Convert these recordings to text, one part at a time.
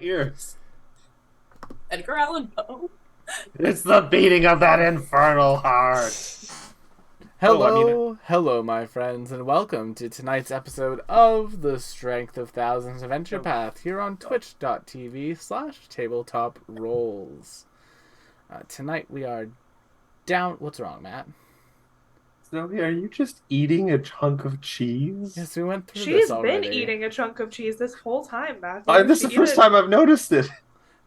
Ears. Edgar Allan Poe. It's the beating of that infernal heart. Hello, my friends, and welcome to tonight's episode of the Strength of Thousands Adventure Path here on twitch.tv/tabletop rolls. Tonight we are down. What's wrong, Matt? Zoe, are you just eating a chunk of cheese? Yes, we went through this She's been already. eating a chunk of cheese this whole time, Matthew. This is the first time I've noticed it.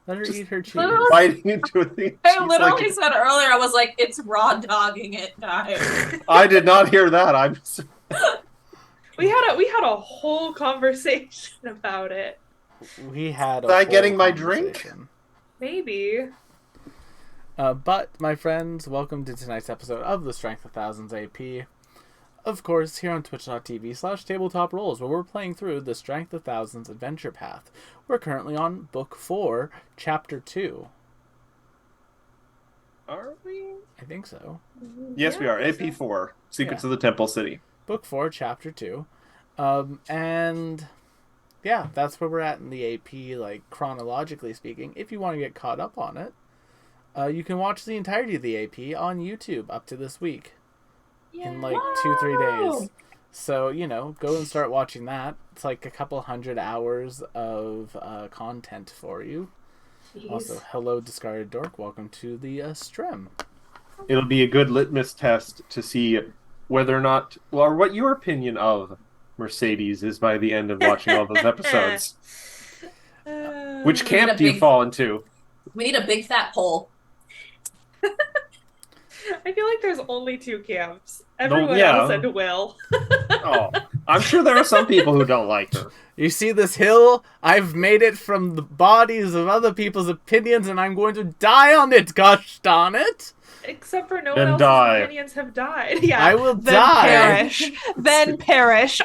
Let her Just eat her cheese. literally- Biting into a thing of I cheese literally like said earlier, I was like, it's raw dogging it, guys. I did not hear that. we had a whole conversation about it. We had. Was I getting my drink? Maybe. But, my friends, welcome to tonight's episode of the Strength of Thousands AP. Of course, here on twitch.tv/tabletop rolls, where we're playing through the Strength of Thousands Adventure Path. We're currently on Book 4, Chapter 2. Are we? I think so. Yes, Yeah, we are. I think so. AP4, Secrets Yeah. of the Temple City. Book 4, Chapter 2. And yeah, that's where we're at in the AP, like, chronologically speaking. If you want to get caught up on it, you can watch the entirety of the AP on YouTube up to this week. In like 2-3 days. So, go and start watching that. It's like a couple hundred hours of content for you. Jeez. Also, hello, Discarded Dork. Welcome to the stream. It'll be a good litmus test to see whether or not, or what your opinion of Mercedes is by the end of watching all those episodes. Which camp do you fall into? We need a big fat poll. I feel like there's only two camps. Everyone yeah. else and Will. Oh, I'm sure there are some people who don't like her. You see this hill? I've made it from the bodies of other people's opinions, and I'm going to die on it, gosh darn it! Except for no Then one else's die. opinions have died. Yeah. I will then die. Perish. Then perish.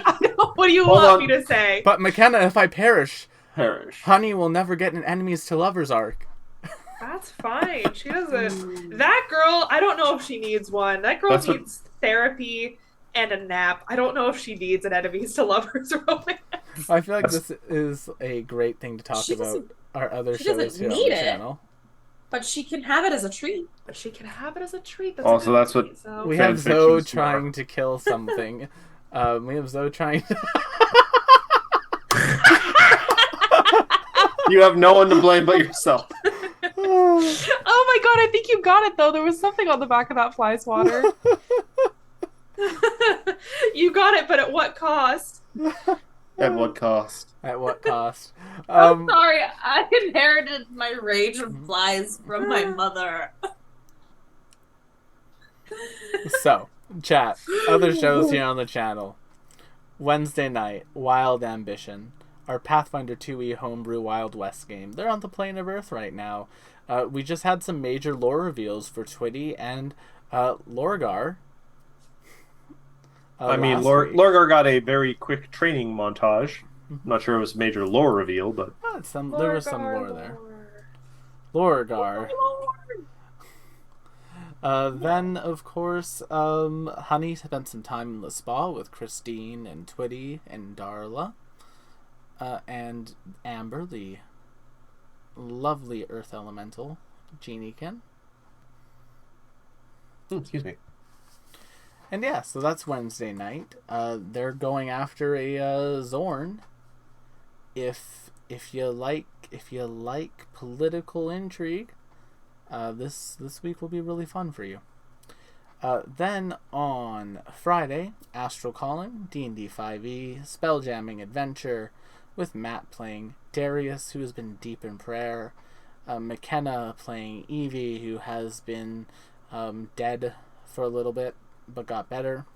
What do you Hold want on. me to say? But McKenna, if I perish, Perish. Honey will never get an enemies to lovers arc. That's fine. She doesn't. That girl, I don't know if she needs one. That girl That's what- needs therapy and a nap. I don't know if she needs an enemies to lovers romance. I feel like this is a great thing to talk She about doesn't- our other she shows doesn't here on need the it. channel. But she can have it as a treat. But she can have it as a treat. That's Also, a good that's what- point, so. We Fan have Zoe fiction's trying more. to kill something. We have Zoe trying to... You have no one to blame but yourself. Oh my god, I think you got it though. There was something on the back of that fly swatter. You got it, but at what cost? At what cost? At what cost? I'm sorry, I inherited my rage of flies from my mother. So, chat. Other shows here on the channel. Wednesday night, Wild Ambition. Our Pathfinder 2e homebrew Wild West game. They're on the plane of Earth right now. We just had some major lore reveals for Twitty and Lorgar. I mean, last week. Lorgar got a very quick training montage. I'm not sure it was a major lore reveal, but There was some lore there. Lorgar. Then, of course, Honey spent some time in the spa with Christine and Twitty and Darla. And Amber, the lovely Earth Elemental, Geniekin. excuse me. And yeah, so that's Wednesday night. They're going after a Zorn. If you like political intrigue, this week will be really fun for you. Then on Friday, Astral Calling, D&D 5e, Spelljamming Adventure, with Matt playing Darius, who has been deep in prayer, McKenna playing Evie, who has been dead for a little bit, but got better.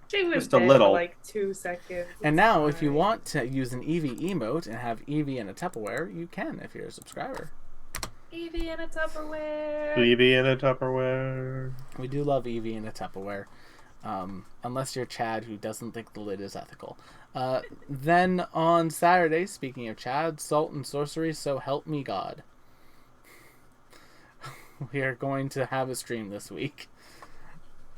She was Just a dead little. for like 2 seconds. And now, if you Fine. want to use an Eevee emote and have Eevee in a Tupperware, you can if you're a subscriber. Evie in a Tupperware. Levy in a Tupperware. We do love Eevee in a Tupperware. Unless you're Chad, who doesn't think the lid is ethical. Then on Saturday, speaking of Chad, Salt and Sorcery, So Help Me God. We are going to have a stream this week.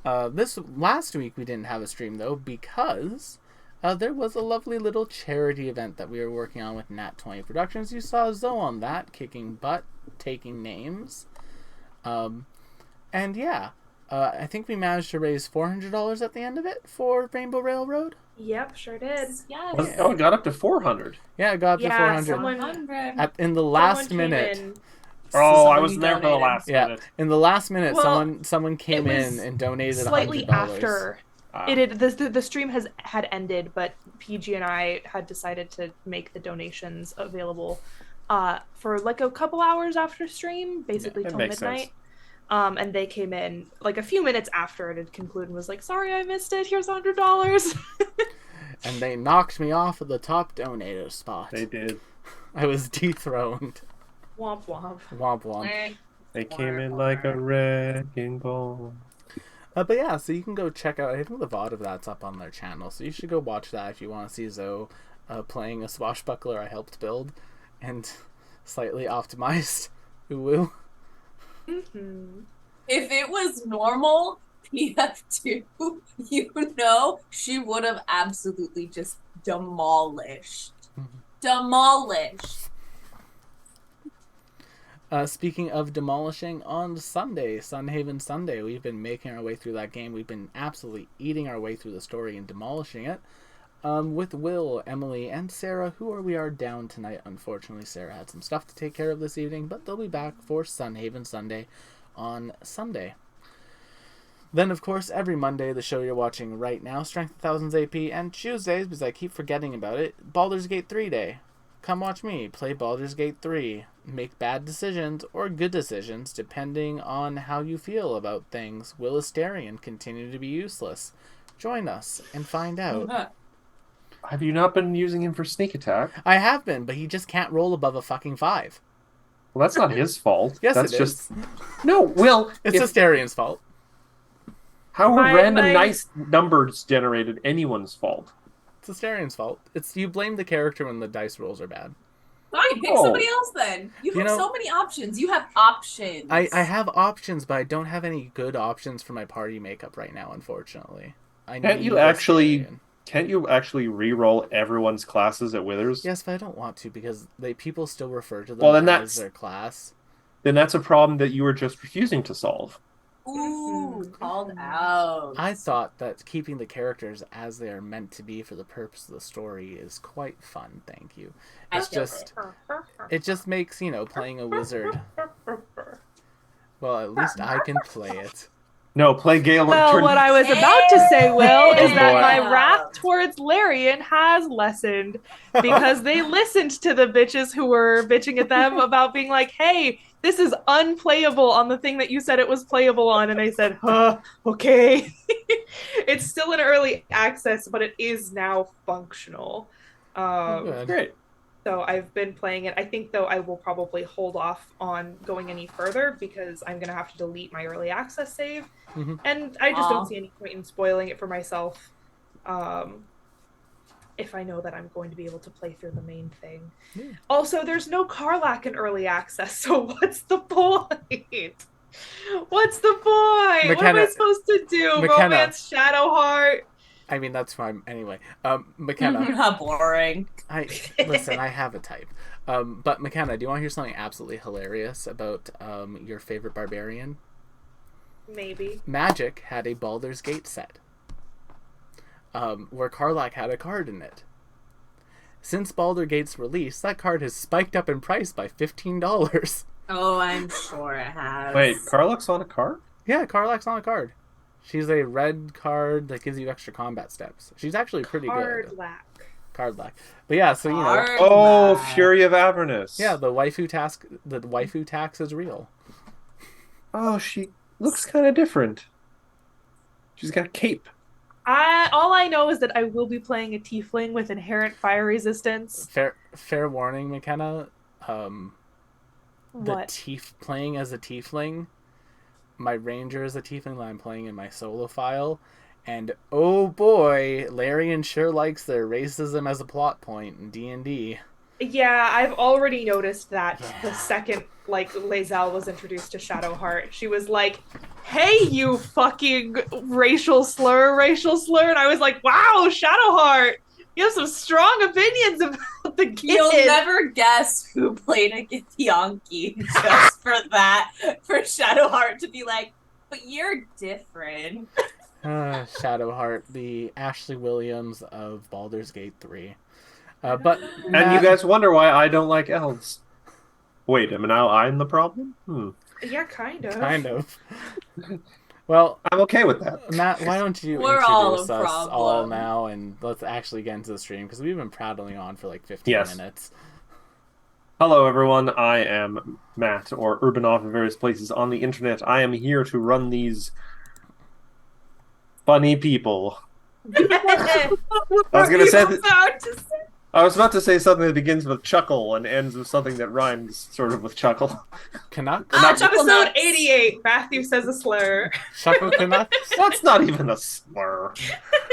This last week we didn't have a stream though because There was a lovely little charity event that we were working on with Nat 20 Productions. You saw Zoe on that, kicking butt, taking names. And yeah, I think we managed to raise $400 at the end of it for Rainbow Railroad. Yep, sure did. Yes. Oh, it got up to 400. Yeah, it got up to Yeah, 400. someone- 100. In the last Someone came minute. in- Oh, I Somebody wasn't there for the donated. last Yeah, minute. in the last minute, Well, someone came it was in and donated slightly $100. after Ah. it had, the stream had ended, but PG and I had decided to make the donations available for like a couple hours after stream, basically that till makes midnight. sense. And they came in like a few minutes after it had concluded and was like, "Sorry, I missed it. Here's $100." And they knocked me off of the top donator spot. They did. I was dethroned. Womp womp. Womp womp. They came in like a wrecking ball. But yeah, so you can go check out, I think the VOD of that's up on their channel, so you should go watch that if you want to see Zoe playing a swashbuckler I helped build, and slightly optimized. Ooh. Mm-hmm. If it was normal PF2, you know, she would have absolutely just demolished. Demolished. Speaking of demolishing, on Sunday, Sunhaven Sunday, we've been making our way through that game. We've been absolutely eating our way through the story and demolishing it. With Will, Emily, and Sarah, who we are down tonight. Unfortunately, Sarah had some stuff to take care of this evening, but they'll be back for Sunhaven Sunday on Sunday. Then, of course, every Monday, the show you're watching right now, Strength of Thousands AP, and Tuesdays, because I keep forgetting about it, Baldur's Gate 3 Day. Come watch me play Baldur's Gate 3. Make bad decisions or good decisions depending on how you feel about things. Will Asterion continue to be useless? Join us and find out. Have you not been using him for sneak attack? I have been, but he just can't roll above a fucking 5. Well, that's not his fault. Yes, that's it just is. no. Will It's Asterian's fault. how are random my- nice numbers generated anyone's fault? It's Asterian's fault. It's you blame the character when the dice rolls are bad. Fine, pick Oh. somebody else then. You have know- so many options. You have options. I have options, but I don't have any good options for my party makeup right now, unfortunately. Can't you actually re-roll everyone's classes at Withers? Yes, but I don't want to because people still refer to them Well, then as that's- their class. Then that's a problem that you were just refusing to solve. Ooh, called out. I thought that keeping the characters as they are meant to be for the purpose of the story is quite fun, thank you. It's I feel just it just makes, playing a wizard. Well, at least I can play it. No, play Gale. Well, what I was about to say, Will, is that Boy. my wrath towards Larian has lessened because they listened to the bitches who were bitching at them about being like, hey, this is unplayable on the thing that you said it was playable on. And I said, okay. It's still in early access, but it is now functional. Good. Great. So I've been playing it. I think, though, I will probably hold off on going any further because I'm going to have to delete my early access save. Mhm. And I just Aw. don't see any point in spoiling it for myself if I know that I'm going to be able to play through the main thing. Yeah. Also, there's no Karlach in early access, so what's the point? What's the point? What am I McKenna- supposed to do? McKenna. Romance Shadowheart? I mean, that's fine. Anyway, McKenna, How boring. listen, I have a type. But McKenna, do you want to hear something absolutely hilarious about your favorite barbarian? Maybe. Magic had a Baldur's Gate set, where Karlach had a card in it. Since Baldur's Gate's release, that card has spiked up in price by $15. Oh, I'm sure it has. Wait, Karlach's on a card? Yeah, Karlach's on a card. She's a red card that gives you extra combat steps. She's actually pretty good. Cardlack. But yeah, so Hard Oh, back. Fury of Avernus. yeah, the waifu tax is real. Oh, she looks kind of different. She's got a cape. All I know is that I will be playing a tiefling with inherent fire resistance. Fair warning, McKenna. What? Playing as a tiefling, my ranger is a tiefling that I'm playing in my solo file, and oh boy, Larian sure likes their racism as a plot point in D&D. Yeah, I've already noticed that the second Lae'zel was introduced to Shadowheart, she was like, "Hey, you fucking racial slur," and I was like, "Wow, Shadowheart, You have some strong opinions about the kid. You'll never guess who played a Githyanki just for that. For Shadowheart to be like, but you're different. Shadowheart, the Ashley Williams of Baldur's Gate 3. But And Matt, you guys wonder why I don't like elves. Wait, am now I'm the problem? Yeah, kind of. kind of. Well, I'm okay with that. Matt, why don't you We're all introduce a us problem. all now, and let's actually get into the stream, because we've been prattling on for like 15 Yes. minutes. Hello, everyone. I am Matt, or Urbanoff in various places on the internet. I am here to run these funny people. I was gonna say I was about to say something that begins with chuckle and ends with something that rhymes sort of with chuckle. Canucks? Episode 88. Matthew says a slur. Chuckle Canucks? That's not even a slur.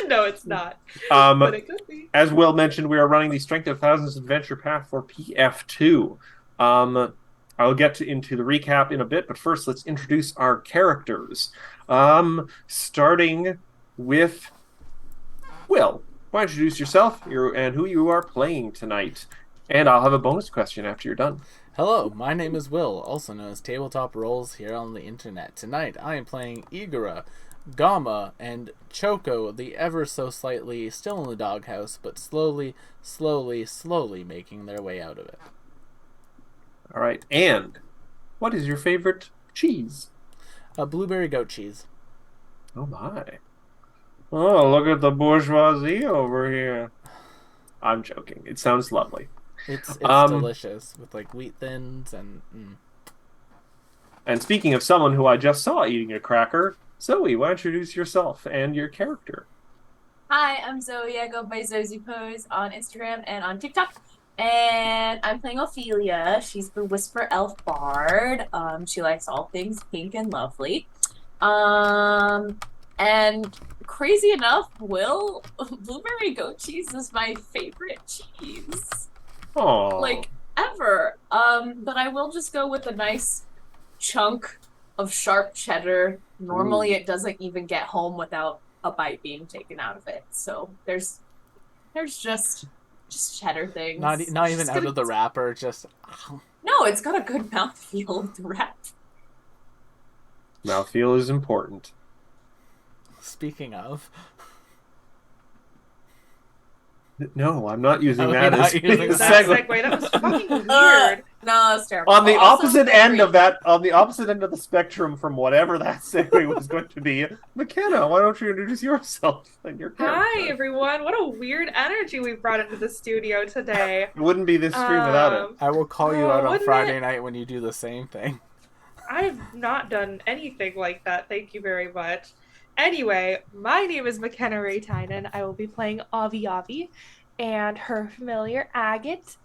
No, it's not. But it could be. As Will mentioned, we are running the Strength of Thousands Adventure Path for PF2. I'll get into the recap in a bit, but first let's introduce our characters. Starting with Will. Why don't you introduce yourself and who you are playing tonight? And I'll have a bonus question after you're done. Hello, my name is Will, also known as Tabletop Rolls here on the internet. Tonight I am playing Igora, Gama, and Choco, the ever so slightly still in the doghouse, but slowly making their way out of it. All right. And what is your favorite cheese? Blueberry goat cheese. Oh, my. Oh, look at the bourgeoisie over here. I'm joking. It sounds lovely. It's delicious with like wheat thins and. And speaking of someone who I just saw eating a cracker, Zoe, why don't you introduce yourself and your character? Hi, I'm Zoe. I go by Zozie Pose on Instagram and on TikTok. And I'm playing Ophelia. She's the Whisper Elf Bard. She likes all things pink and lovely. And crazy enough, Will, blueberry goat cheese is my favorite cheese. Oh, Like, ever. But I will just go with a nice chunk of sharp cheddar. Normally, it doesn't even get home without a bite being taken out of it. So there's just cheddar things. Not even Just out of the wrapper, just. No, it's got a good mouthfeel with the wrap. mouthfeel is important. Speaking of. No, I'm not using Oh, that you're as not using a That segue. segue, that was fucking weird. No, that's terrible. On the Also, opposite very- end of that, on the opposite end of the spectrum from whatever that segue was going to be, McKenna, why don't you introduce yourself and your character? Hi, everyone. What a weird energy we brought into the studio today. It wouldn't be this stream without it. I will call you Oh, out on wouldn't Friday it? night when you do the same thing. I've not done anything like that. Thank you very much. Anyway, my name is McKenna Raytinen. I will be playing Avi Avi and her familiar Agate.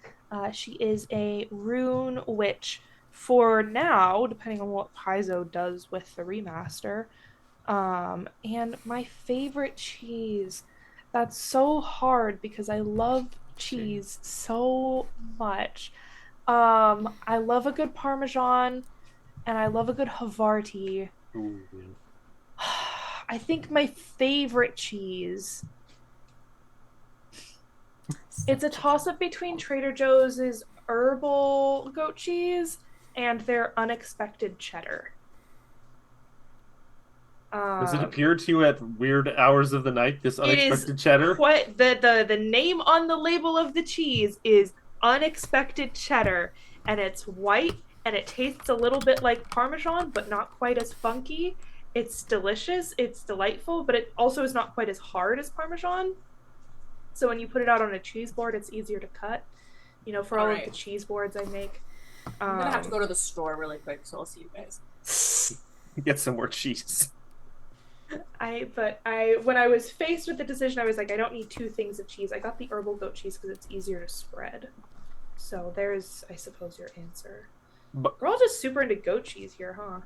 She is a rune witch for now, depending on what Paizo does with the remaster. And my favorite cheese. That's so hard because I love cheese so much. I love a good Parmesan and I love a good Havarti. Ooh. I think my favorite cheese. It's a toss-up between Trader Joe's herbal goat cheese and their unexpected cheddar. Does it appear to you at weird hours of the night, this It is unexpected cheddar? What the name on the label of the cheese is unexpected cheddar, and it's white and it tastes a little bit like Parmesan, but not quite as funky. It's delicious, it's delightful, but it also is not quite as hard as Parmesan. So when you put it out on a cheese board, it's easier to cut. You know, for all of Alright. the cheese boards I make. I'm gonna have to go to the store really quick, so I'll see you guys. Get some more cheese. When I was faced with the decision, I was like, I don't need two things of cheese. I got the herbal goat cheese because it's easier to spread. So there's, I suppose, your answer. But, We're all just super into goat cheese here, huh?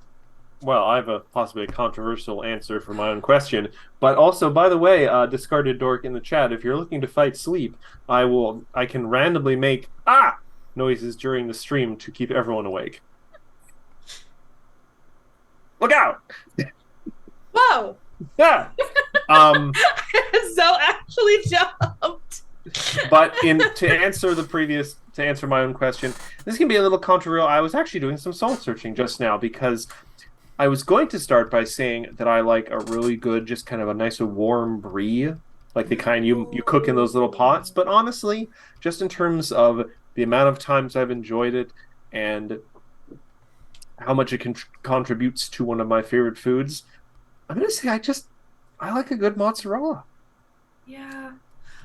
well, I have a possibly a controversial answer for my own question. But also, by the way, discarded dork in the chat, if you're looking to fight sleep, I can randomly make noises during the stream to keep everyone awake. Look out! Whoa! Yeah. Zell actually jumped. But to answer my own question, this can be a little controversial. I was actually doing some soul searching just now because I was going to start by saying that I like a really good, just kind of a nice warm brie, like the kind you cook in those little pots. But honestly, just in terms of the amount of times I've enjoyed it and how much it contributes to one of my favorite foods, I'm gonna say I like a good mozzarella. Yeah.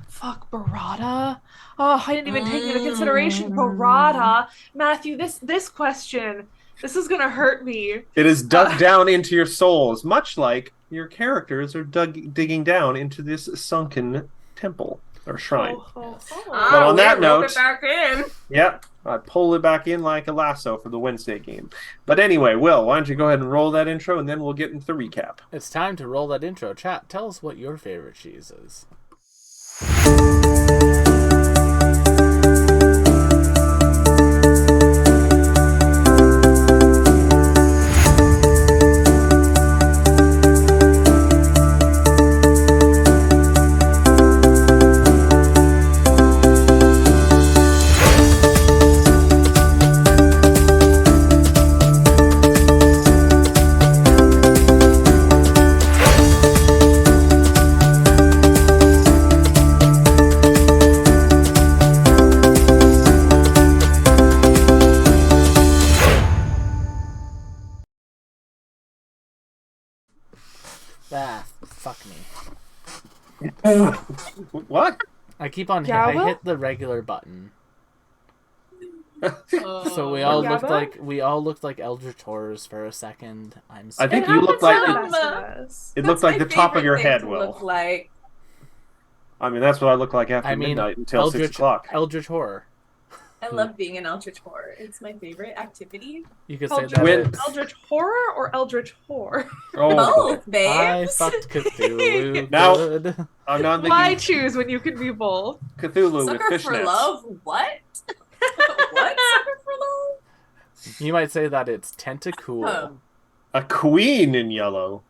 Fuck burrata. Oh, I didn't even take into consideration burrata. Matthew, this question, this is gonna hurt me. It is dug down into your souls, much like your characters are digging down into this sunken temple or shrine. But on that note, rope it back in. Yep, I pull it back in like a lasso for the Wednesday game. But anyway, Will, why don't you go ahead and roll that intro, and then we'll get into the recap. It's time to roll that intro. Chat, tell us what your favorite cheese is. Fuck me. What? I keep on Yeah, I well- hit the regular button. So we all looked like Eldritch Horrors for a second. I'm I sorry. think It you look happens like to the best of us. it looked like the top of your head, Will. Look like. I mean, that's what I look like after midnight until 6 o'clock. Eldritch Horror. I love being an Eldritch Horror. It's my favorite activity. You could say Eldritch, that. When- it's- Eldritch horror or Eldritch whore? Oh, Both, babes. I fucked Cthulhu. Now- Good. I'm not Why thinking choose when you can be both? Cthulhu with Sucker for fishnets. love? What? What? Sucker for love? You might say that it's tentacool. Oh. A queen in yellow.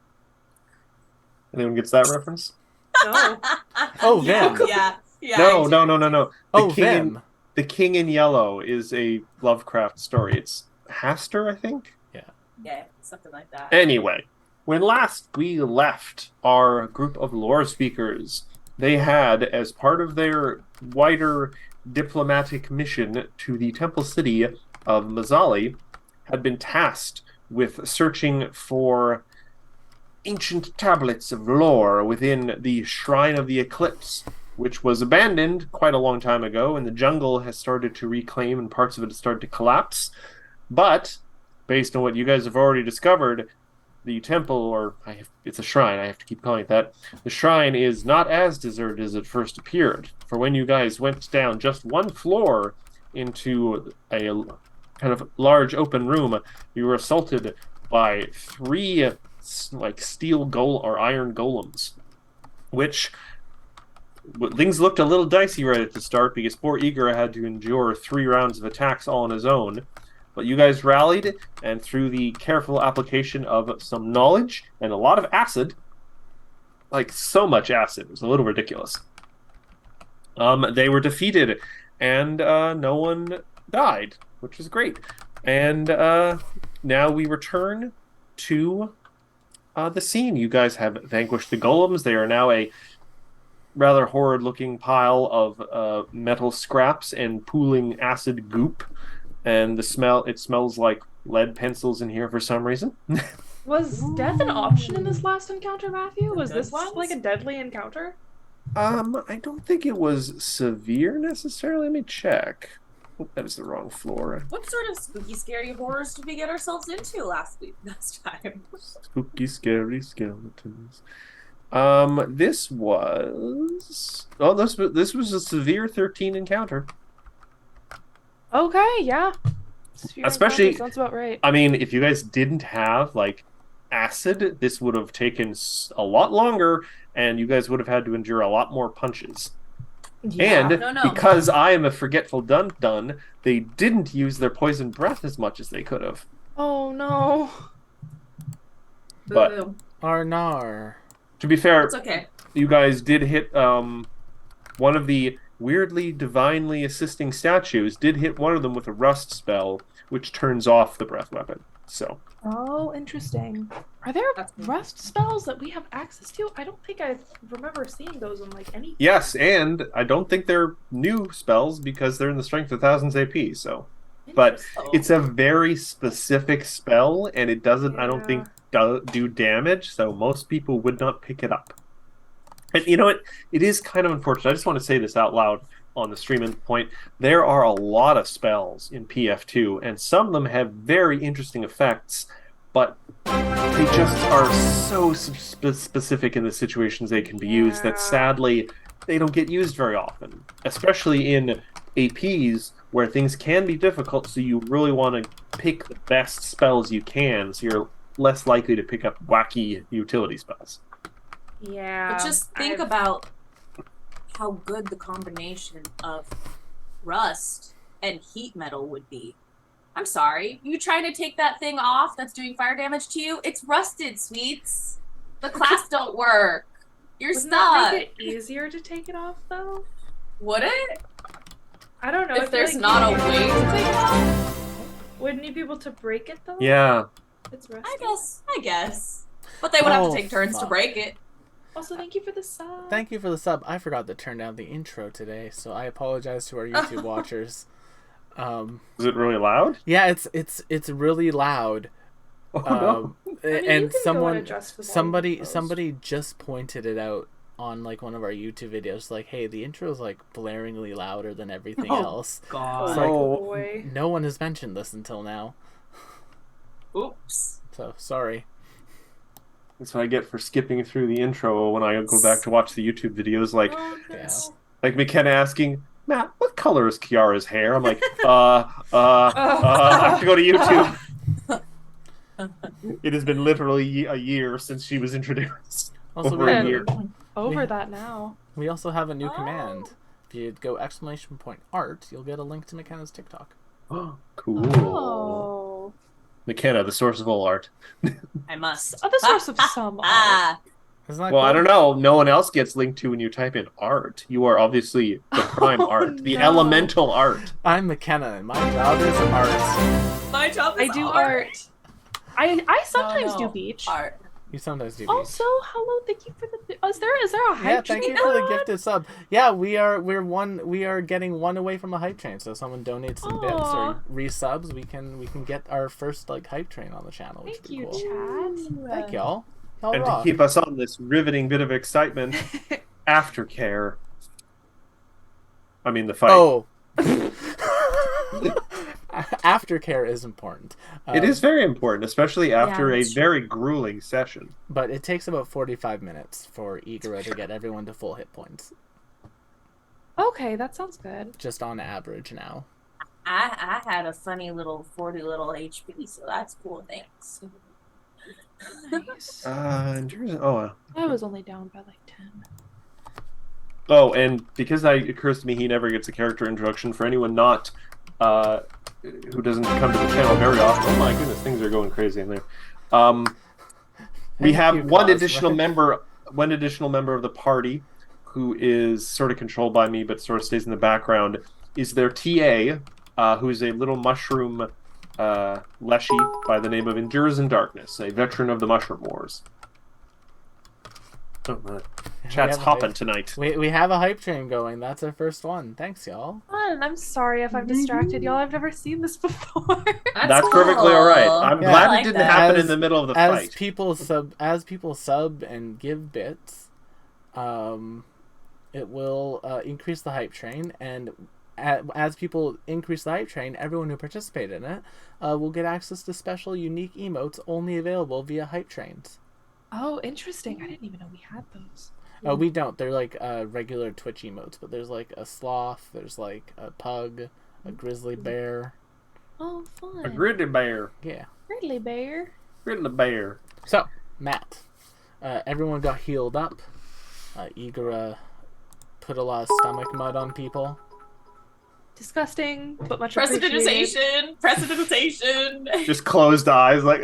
Anyone gets that reference? No. Oh, yeah, them. yeah. Yeah. No. Oh, king in, them. the King in Yellow is a Lovecraft story. It's Hastur, I think. Yeah, something like that. Anyway, when last we left our group of lore speakers, they had, as part of their wider diplomatic mission to the temple city of Mazzali, had been tasked with searching for ancient tablets of lore within the Shrine of the Eclipse, which was abandoned quite a long time ago, and the jungle has started to reclaim and parts of it have started to collapse. But, based on what you guys have already discovered, the temple, it's a shrine, I have to keep calling it that, the shrine is not as deserted as it first appeared. For when you guys went down just one floor into a kind of large open room, you were assaulted by 3 steel or iron golems, which things looked a little dicey right at the start because poor Igor had to endure 3 rounds of attacks all on his own. But you guys rallied, and through the careful application of some knowledge and a lot of acid, like so much acid, it was a little ridiculous, they were defeated, and no one died, which was great. And now we return to the scene. You guys have vanquished the golems. They are now a rather horrid-looking pile of metal scraps and pooling acid goop. And it smells like lead pencils in here for some reason. Was death an option in this last encounter, Matthew? Was Good this ones? like a deadly encounter? I don't think it was severe necessarily. Let me check. Oh, that is the wrong floor. What sort of spooky, scary horrors did we get ourselves into last time? Spooky, scary skeletons. This was a severe 13 encounter. Okay, yeah. Sphere Especially- encounter sounds about right. I mean, if you guys didn't have acid, this would have taken a lot longer, and you guys would have had to endure a lot more punches. Yeah. And No. because I am a forgetful dun-dun, they didn't use their poison breath as much as they could have. Oh no. But- Boo-boo. Arnar. To be fair, It's okay. you guys did hit one of the weirdly divinely assisting statues did hit one of them with a rust spell, which turns off the breath weapon. So Oh, interesting. Are there That's cool. rust spells that we have access to? I don't think I remember seeing those in like any. yes, and I don't think they're new spells because they're in the strength of thousands AP. So, but Oh. it's a very specific spell, and it doesn't, I don't think, do damage. So most people would not pick it up. And you know what? It is kind of unfortunate. I just want to say this out loud on the stream point. There are a lot of spells in PF2, and some of them have very interesting effects, but they just are so specific in the situations they can be used that Yeah. sadly they don't get used very often, especially in APs where things can be difficult. So you really want to pick the best spells you can, so you're less likely to pick up wacky utility spells. Yeah. But just think I've- about how good the combination of rust and heat metal would be. I'm sorry, you trying to take that thing off that's doing fire damage to you? It's rusted, sweets. The class don't work. You're Wouldn't that stuck. make it easier to take it off though? Would it? I don't know. I If feel there's like not a you'd be way able to take it off? Wouldn't you be able to break it though? Yeah. It's rusty. I guess. But they would have Oh, to take turns to fuck. break it. Also, thank you for the sub. Thank you for the sub. I forgot to turn down the intro today, so I apologize to our YouTube watchers. Is it really loud? Yeah, it's really loud. Oh, no. I mean, you And can go and someone adjust the volume somebody of those. somebody just pointed it out on like one of our YouTube videos, like, hey, the intro is like blaringly louder than everything Oh. else. Oh, It's like- boy. No one has mentioned this until now, Oops. so sorry. That's what I get for skipping through the intro when I go back to watch the YouTube videos. Like, Oh, no. Yeah. like McKenna asking, Matt, what color is Kiara's hair? I'm like, I have to go to YouTube. It has been literally a year since she was introduced. Also, Over we a have, year. Over Yeah. that now. we also have a new Oh. command. If you go !art, you'll get a link to McKenna's TikTok. Cool. Oh. McKenna, the source of all art. I must. Oh, the source of some art. Ah, Isn't that Well, cool? I don't know. No one else gets linked to when you type in art. You are obviously the prime Oh, art, the no. elemental art. I'm McKenna, and my job is art. my job I is do art. I sometimes No, do no. beach. Art. You sometimes do. Also, hello, thank you for the. Is there a hype Yeah, thank you train for the going on? gifted sub. Yeah, we are getting one away from a hype train. So if someone donates some bits Aw. or resubs, we can get our first like hype train on the channel, which Thank would be you, cool. chat. Thank y'all. Y'all And to rock. keep us on this riveting bit of excitement, aftercare. I mean, the fight. Oh. Aftercare is important. It is very important, especially after a that's true. very grueling session. But it takes about 45 minutes for Igara to get everyone to full hit points, Okay, that sounds good. just on average now. I had a funny little 40 little HP, so that's cool. Thanks. Nice. I was only down by like 10. Oh, and because it occurs to me he never gets a character introduction for anyone not who doesn't come to the channel very often. Oh my goodness, things are going crazy in there. We Thank have you, one Cosmo. additional member of the party who is sort of controlled by me but sort of stays in the background. Is their TA, who is a little mushroom leshy by the name of Endures in Darkness, a veteran of the Mushroom Wars. Oh, my We chat's have a hopping hype- tonight. We have a hype train going. That's our first one. Thanks, y'all. Fun. I'm sorry if I'm distracted, y'all. I've never seen this before. That's perfectly all right. I'm Yeah. glad I it like didn't that. happen As- in the middle of the As fight. people sub and give bits, it will increase the hype train, and as people increase the hype train, everyone who participated in it will get access to special, unique emotes only available via hype trains. Oh, interesting. I didn't even know we had those. We don't. They're like regular Twitch emotes, but there's like a sloth, there's like a pug, a grizzly bear. Oh, fun. A grizzly bear. Yeah. Grizzly bear. Grizzly bear. So, Matt, everyone got healed up. Igara put a lot of stomach mud on people. Disgusting, but much appreciated. Precedentization. Precedentization. Just closed eyes, like.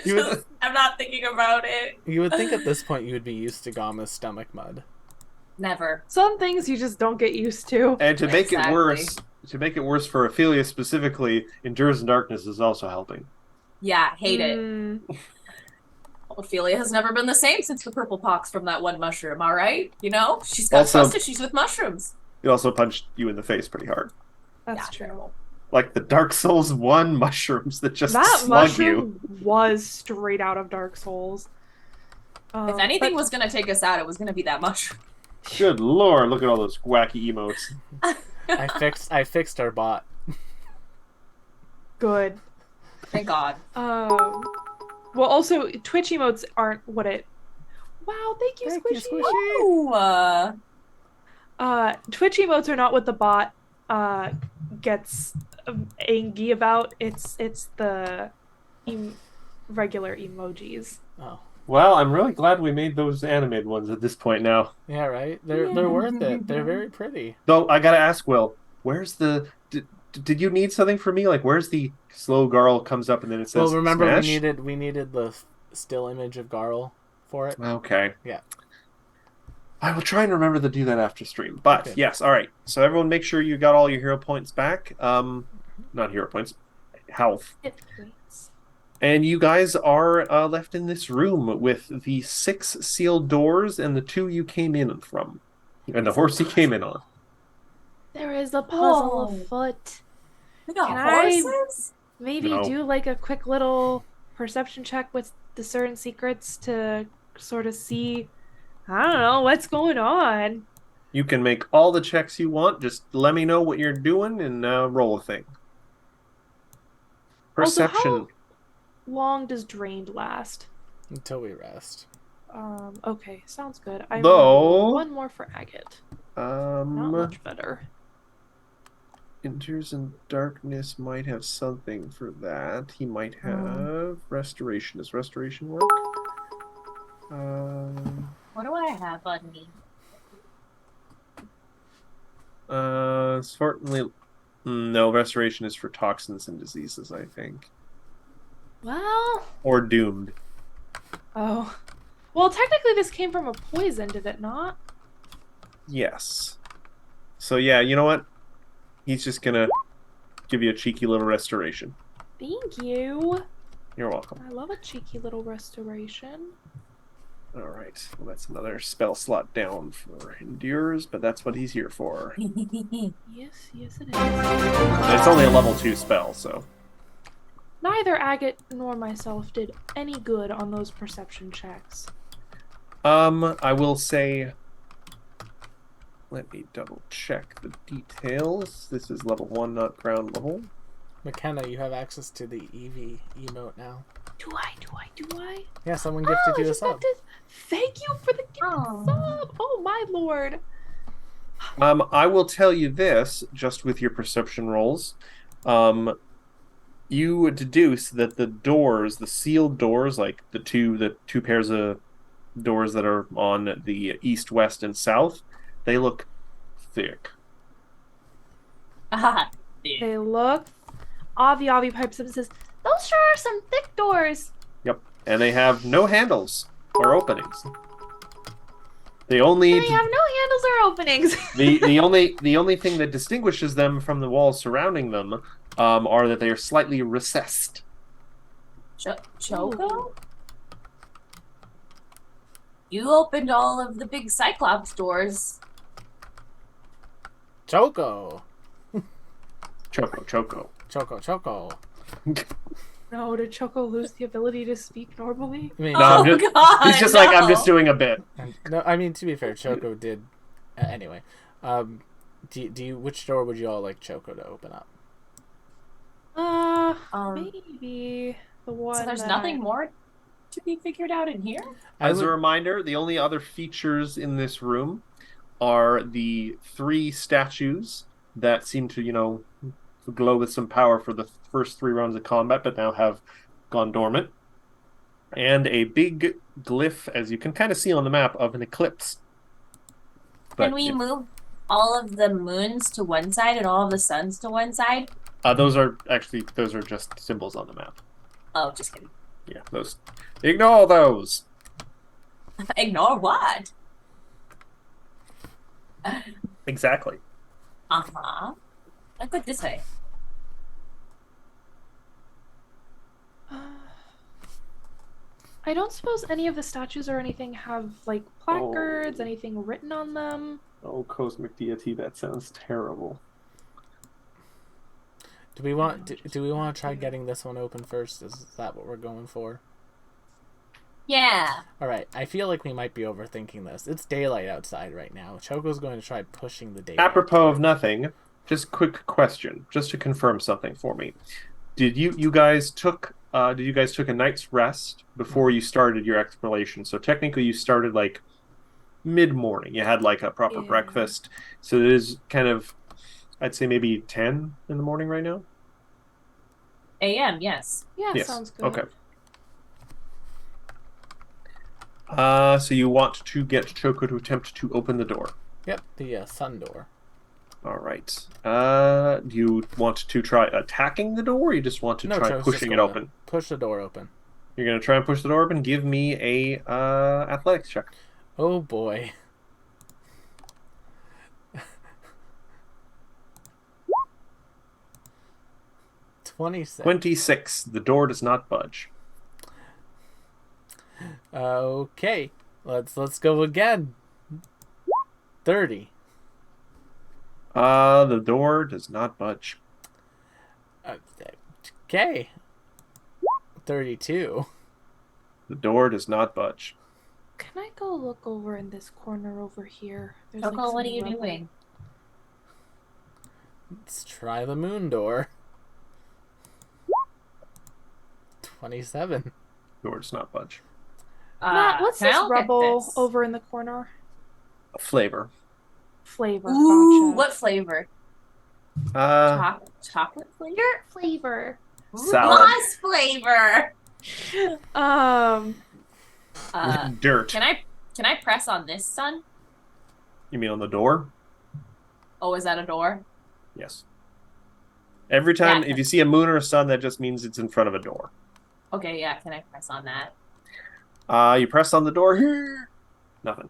You would- I'm not thinking about it. You would think at this point you would be used to Gama's stomach mud. Never. Some things you just don't get used to. And to make Exactly. it worse for Ophelia specifically, Endures in Darkness is also helping. Yeah, hate it. Mm, Ophelia has never been the same since the purple pox from that one mushroom, all right? You know? She's got Also- trust issues with mushrooms. It also punched you in the face pretty hard. that's Yeah, true. terrible. Like the Dark Souls 1 mushrooms that just That slug you. mushroom was straight out of Dark Souls. If anything but- was gonna take us out, it was gonna be that mushroom. Good lord, look at all those wacky emotes. I fixed our bot. good. Thank God. Well, also Twitch emotes aren't what it. Wow, thank you, Thank you, Squishy. Squishy. Oh, Twitch emotes are not what the bot gets angry about. It's the regular emojis. Oh. Well, I'm really glad we made those animated ones at this point now. Yeah, right? They're worth it. They're very pretty. Though, I gotta ask, Will, where's the... Did you need something from me? Like, where's the slow girl comes up and then it says Well, remember smash? we needed the still image of Garl for it. Okay. Yeah. I will try and remember to do that after stream. But, Okay. yes, alright. So everyone make sure you got all your hero points back. Not hero points. Health. Hit points. And you guys are left in this room with the 6 sealed doors and the 2 you came in from. And the horse you came in on. There is a puzzle Whoa. afoot. we got Can I- horses? Maybe No. do like a quick little perception check with discern secrets to sort of see, I don't know, what's going on. You can make all the checks you want. Just let me know what you're doing and roll a thing. Also, Perception. how long does drained last? Until we rest. Okay, sounds good. I Though- one more for Agate. Not much better. Enters in Darkness might have something for that. He might have Restoration. Does Restoration work? What do I have on me? Certainly. No, Restoration is for toxins and diseases, I think. Well, Or Doomed. oh. Well, technically this came from a poison, did it not? Yes. So yeah, you know what? He's just gonna give you a cheeky little restoration. Thank you. You're welcome. I love a cheeky little restoration. Alright. Well, that's another spell slot down for Endures, but that's what he's here for. Yes, yes it is. And it's only a level 2 spell, so. Neither Agate nor myself did any good on those perception checks. I will say, let me double check the details. This is level 1, not ground level. McKenna, you have access to the Eevee emote now. Do I? Yeah, someone gifted you a just sub. got to- Thank you for the gift Oh. sub. Oh my lord. I will tell you this, just with your perception rolls. You deduce that the doors, the sealed doors, like the two pairs of doors that are on the east, west, and south, they look thick. Ah, They look. Avi pipes up and says, "Those sure are some thick doors." Yep, and they have no handles or openings. They only They have no handles or openings. the only thing that distinguishes them from the walls surrounding them are that they are slightly recessed. Choco? You opened all of the big Cyclops doors. Choco! Choco. Choco. No, did Choco lose the ability to speak normally? I mean, No, I'm Oh, just- God, He's just like, I'm no. just doing a bit. no, I mean, to be fair, Choco did. Anyway, do you which door would you all like Choco to open up? Maybe the one. So there's that nothing more to be figured out in here? As a reminder, the only other features in this room are the 3 statues that seem to, glow with some power for the first 3 rounds of combat, but now have gone dormant. And a big glyph, as you can kind of see on the map, of an eclipse. But Can we move all of the moons to one side and all of the suns to one side? those are just symbols on the map. Oh, just kidding. Yeah, those. Ignore those. Ignore what? Exactly. Uh-huh. I go this way. I don't suppose any of the statues or anything have like placards, anything written on them. Oh, cosmic deity, that sounds terrible. Do we want to try getting this one open first? Is that what we're going for? Yeah. All right. I feel like we might be overthinking this. It's daylight outside right now. Choco's going to try pushing the daylight. Apropos of nothing, just quick question, just to confirm something for me. Did you guys took a night's rest before you started your exploration? So technically you started like mid-morning. You had like a proper Yeah. breakfast. So it is kind of, I'd say maybe 10 in the morning right now. AM, yes. Yeah, Yes. sounds good. Okay. So you want to get Choco to attempt to open the door. Yep, the sun door. All right. Do you want to try attacking the door, or you just want to try Cho's pushing just it gonna open? Push the door open. You're gonna try and push the door open. Give me a athletics check. Oh boy. $26. 26. The door does not budge. Okay, let's go again. 30. The door does not budge. Okay. 32. The door does not budge. Can I go look over in this corner over here? There's, Choco, some what are you rubble. doing? Let's try the moon door. 27. Door does not budge. Matt, what's can I this look at rubble this? over in the corner? A flavor. Flavor. Ooh, Gotcha. what flavor? Chocolate flavor? Dirt flavor. Sour. Moss flavor. Dirt. Can I press on this, son? You mean on the door? Oh, is that a door? Yes. Every time, Yeah. if you see a moon or a sun, that just means it's in front of a door. Okay, yeah. Can I press on that? You press on the door here. Nothing.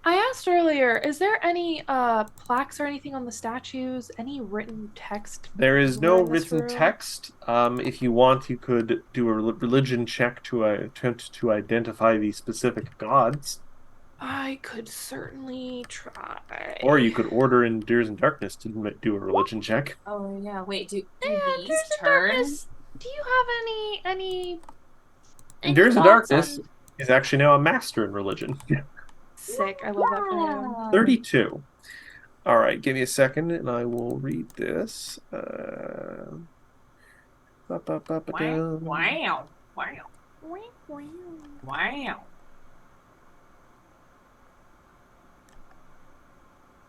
I asked earlier, is there any plaques or anything on the statues? Any written text? There is no in this written room? text. If you want, you could do a religion check to attempt to identify the specific gods. I could certainly try. Or you could order in Deers and Darkness to do a religion check. Oh yeah. Wait. Do Yeah, these Tears of turn? Darkness, do you have any And Deers and thoughts Darkness is actually now a master in religion. sick? I love that for him. Wow. 32. All right, give me a second and I will read this. Wow. Wow. Wow.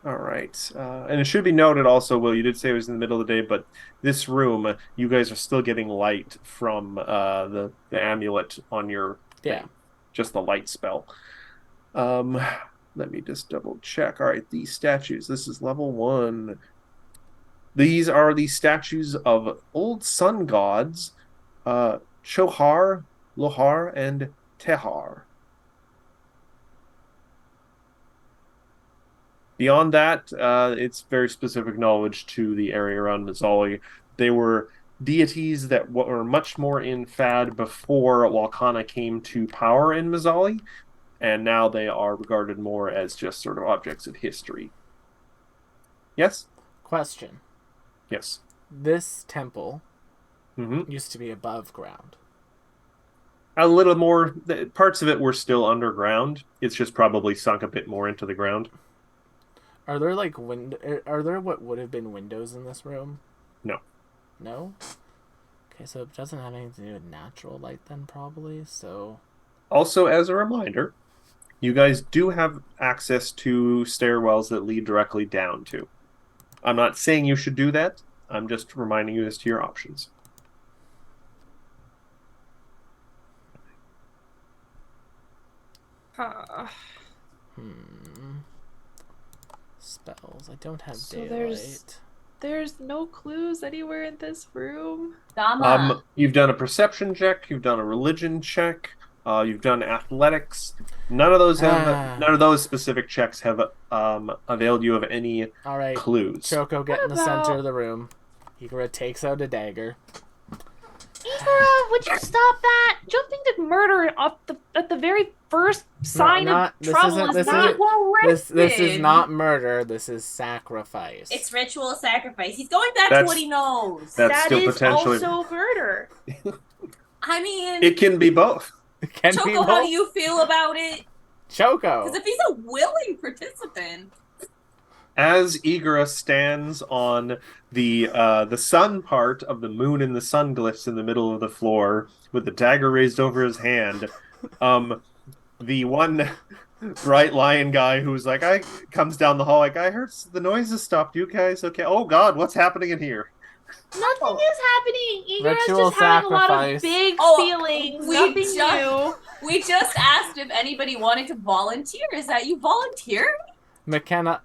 All right. And it should be noted also, Will, you did say it was in the middle of the day, but this room, you guys are still getting light from the amulet on your thing. Yeah. Just the light spell. Let me just double check. All right, these statues. This is level 1. These are the statues of old sun gods, Chohar, Lohar, and Tehar. Beyond that, it's very specific knowledge to the area around Mazzoli. They were deities that were much more in fad before Walkana came to power in Mazzoli, and now they are regarded more as just sort of objects of history. Yes? Question. Yes. This temple Mm-hmm. used to be above ground. A little more, parts of it were still underground. It's just probably sunk a bit more into the ground. Are there like are there what would have been windows in this room? No. No? Okay, so it doesn't have anything to do with natural light then probably, so Also, as a reminder, you guys do have access to stairwells that lead directly down to. I'm not saying you should do that. I'm just reminding you as to your options. spells. I don't have So daylight. there's no clues anywhere in this room. Dama. You've done a perception check. You've done a religion check. You've done athletics. None of those specific checks have availed you of any All right, clues. Choco, get in the What center about- of the room. Ikora takes out a dagger. Ikora, would you stop that? Jumping to murder at the very first sign of this trouble isn't- is this not isn't- This is arrested. not murder. This is sacrifice. It's ritual sacrifice. He's going back to what he knows. That's that still is potentially- also murder. I mean, It can be both. It can be Choco, how both. do you feel about it? Choco. Because if he's a willing participant, As Igora stands on the sun part of the moon and the sun glyphs in the middle of the floor with the dagger raised over his hand, the one bright lion guy who's like, comes down the hall like, I heard the noises stopped. You guys okay? Oh God, what's happening in here? Nothing is happening. Igora's Ritual just having a lot sacrifice. of big Oh, feelings. we Nothing just- new. we just asked if anybody wanted to volunteer. Is that you volunteer? McKenna,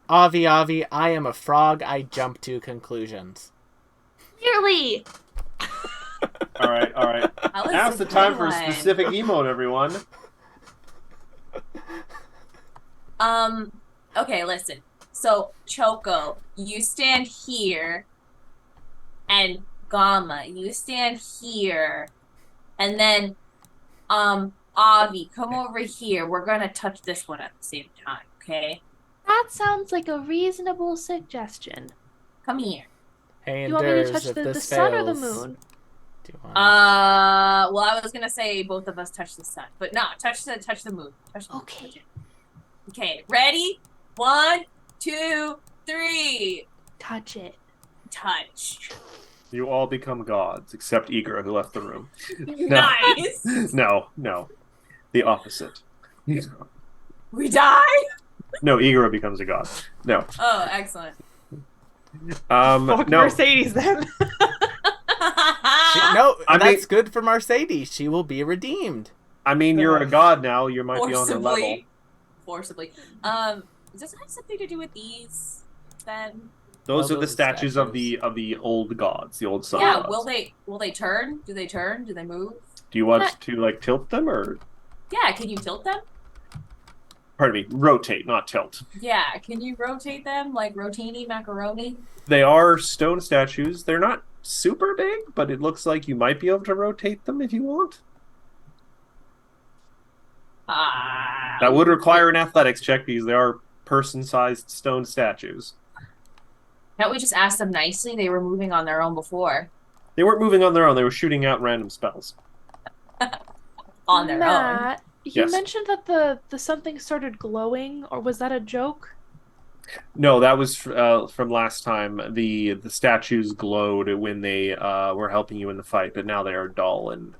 Avi, I am a frog. I jump to conclusions. Clearly. All right. That was Now's a the time good for a one. specific emote, everyone. Okay, listen. So, Choco, you stand here, and Gamma, you stand here, and then, Avi, come over here. We're gonna touch this one at the same time, okay? That sounds like a reasonable suggestion. Come here. Hey, You want me to Enders, touch if the this sun or the fails, moon? Do you want Well, I was gonna say both of us touch the sun, but no, touch the moon. Touch the moon. Okay. Touch it. Okay, ready? 1, 2, 3. Touch it. Touch. You all become gods, except Igora, who left the room. Nice. No. The opposite. We die. No, Igora becomes a god. No. Oh, excellent. Fuck No. Mercedes then. No, I that's good for Mercedes. She will be redeemed. I mean, you're a god now. You might be on her level. Forcibly. Does this have something to do with these? Then. Those Oh, are the those are statues of statues. the old gods, the old sun Yeah. gods. Will they turn? Do they turn? Do they move? Do you want to like tilt them or? Yeah. Can you tilt them? Pardon me, rotate, not tilt. Yeah. Can you rotate them like rotini macaroni? They are stone statues. They're not super big, but it looks like you might be able to rotate them if you want. That would require an athletics check because they are person-sized stone statues. Can't we just ask them nicely? They were moving on their own before. They weren't moving on their own. They were shooting out random spells. On their own. Matt, you Yes. mentioned that the something started glowing, or was that a joke? No, that was from last time. The statues glowed when they were helping you in the fight, but now they are dull and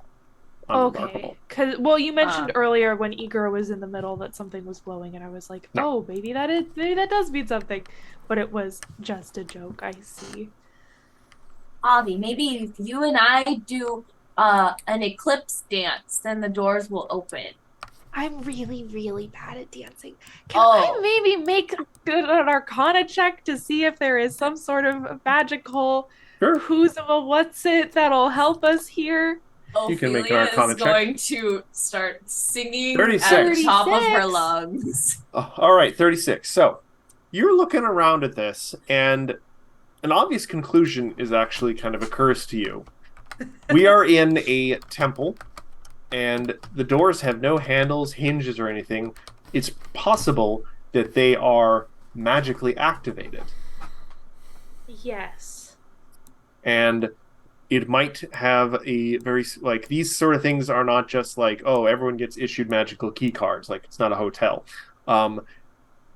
unremarkable. Okay. Well, you mentioned earlier when Igor was in the middle that something was glowing, and I was like, No. oh, maybe that does mean something, but it was just a joke. I see. Avi, maybe if you and I do an eclipse dance, then the doors will open. I'm really, really bad at dancing. Can Oh. I maybe make an Arcana check to see if there is some sort of magical Sure. who's a what's it that'll help us here? You can make an Ophelia Arcana is check. going to start singing 36. at the top of her 36. lungs. All right, 36. So you're looking around at this, and an obvious conclusion is actually kind of occurs to you. We are in a temple, and the doors have no handles, hinges, or anything. It's possible that they are magically activated. Yes. And it might have a very, like, these sort of things are not just like, oh, everyone gets issued magical key cards. Like, it's not a hotel.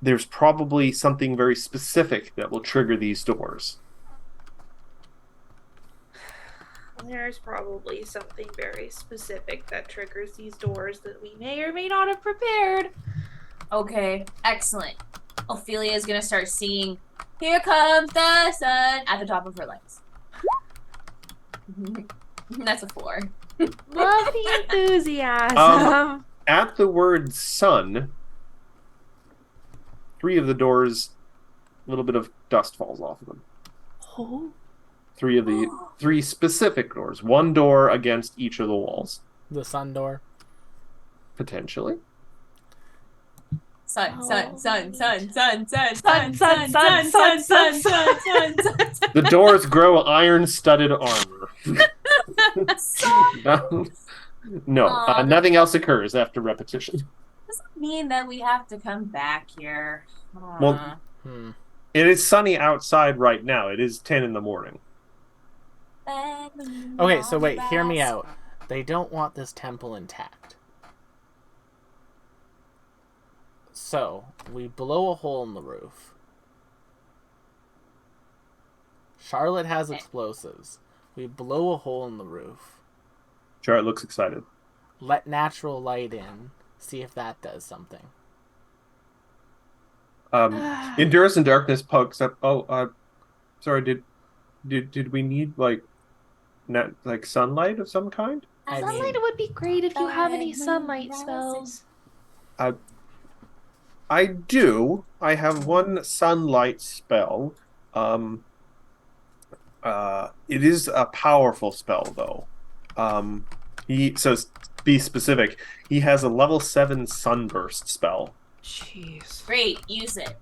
There's probably something very specific that will trigger these doors. There's probably something very specific that triggers these doors that we may or may not have prepared. Okay, excellent. Ophelia is going to start singing, "Here Comes the Sun" at the top of her lungs. That's a 4. Love the enthusiasm. At the word sun, 3 of the doors, a little bit of dust falls off of them. Oh. 3 of the 3 specific doors. 1 door against each of the walls. The sun door. Potentially. Sun, sun, Oh, sun, neat. sun, sun, sun, Sun, sun, sun, sun, sun, sun, sun, sun, sun, sun. The doors grow iron-studded armor. No, nothing else occurs after repetition. Does that mean that we have to come back here? Well, Hmm. it is sunny outside right now. It is 10 in the morning. Okay, so wait, hear me out. They don't want this temple intact. So, we blow a hole in the roof. Charlotte has explosives. We blow a hole in the roof. Charlotte looks excited. Let natural light in. See if that does something. Endurance and Darkness pokes up. Oh, sorry. Did we need like sunlight of some kind? I mean- Sunlight would be great if you have any sunlight spells. I do. I have one sunlight spell. It is a powerful spell though. Be specific. He has a level 7 sunburst spell. Jeez. Great, use it.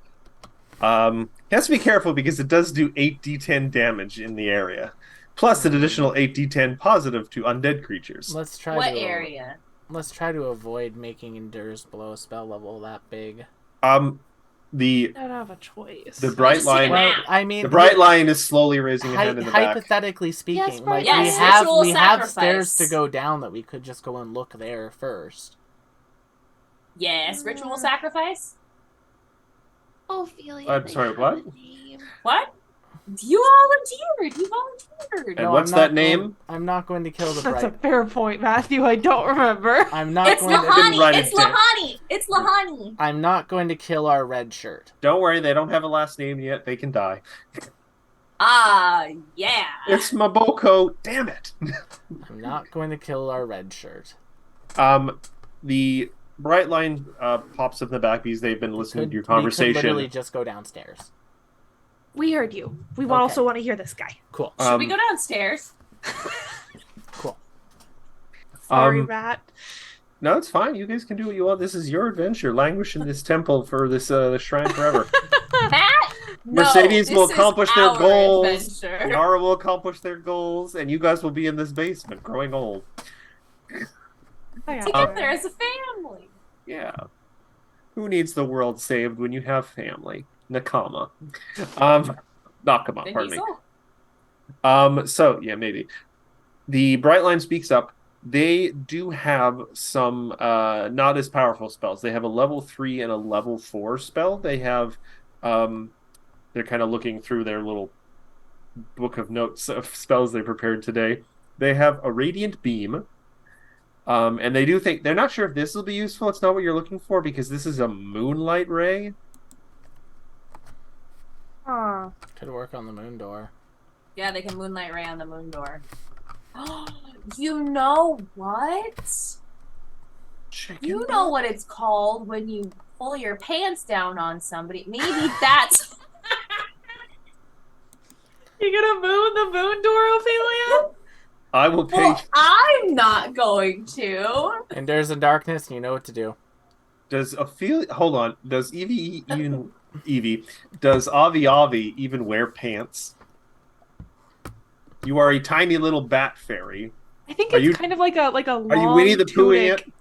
He has to be careful because it does do 8d10 damage in the area, plus an additional 8d10 positive to undead creatures. Let's try What to area? Let's try to avoid making Endures below a spell level that big. The I don't have a choice. the bright Just take a line. nap. Well, I mean, The bright line is slowly raising a hand in the back. hypothetically speaking, Yes, like Bright we Yes, have ritual we have sacrifice. stairs to go down that we could just go and look there first. Yes, ritual sacrifice? Ophelia. I'm sorry, what? What? You volunteered. You volunteered. And what's that name? I'm not going to kill the That's a bright. fair point, Matthew. I don't remember. I'm not It's going to. Didn't write Lahani. it It's down. Lahani. It's Lahani. I'm not going to kill our red shirt. Don't worry, they don't have a last name yet. They can die. Ah, yeah. It's Maboko. Damn it. I'm not going to kill our red shirt. The bright line pops up in the back because they've been listening to your We could conversation. literally just go downstairs. We heard you. We Okay. also want to hear this guy. Cool. Should we go downstairs? Cool. Sorry, Um, Rat. No, it's fine. You guys can do what you want. This is your adventure. Languish in this temple for this shrine forever. Matt? No, Mercedes will this is accomplish their our goals. adventure. Yara will accomplish their goals, and you guys will be in this basement, growing old. I got Together there. as a family. Yeah. Who needs the world saved when you have family? Nakama. Nakama, Vin pardon me. Diesel? So yeah, maybe. The bright line speaks up. They do have some not as powerful spells. They have a level 3 and a level 4 spell. They have they're kind of looking through their little book of notes of spells they prepared today. They have a radiant beam. And they do think they're not sure if this will be useful. It's not what you're looking for because this is a moonlight ray. Huh. Could work on the moon door. Yeah, they can moonlight ray on the moon door. You know what? You know what it's called when you pull your pants down on somebody. Maybe that's You gonna moon the moon door, Ophelia? I will pay. well, I'm not going to. Endures in darkness, and you know what to do. Does Ophelia? Hold on. Does Evie? Does Avi even wear pants? You are a tiny little bat fairy. I think Are it's you- kind of like a long Are you Winnie the Pooh tunic. ant?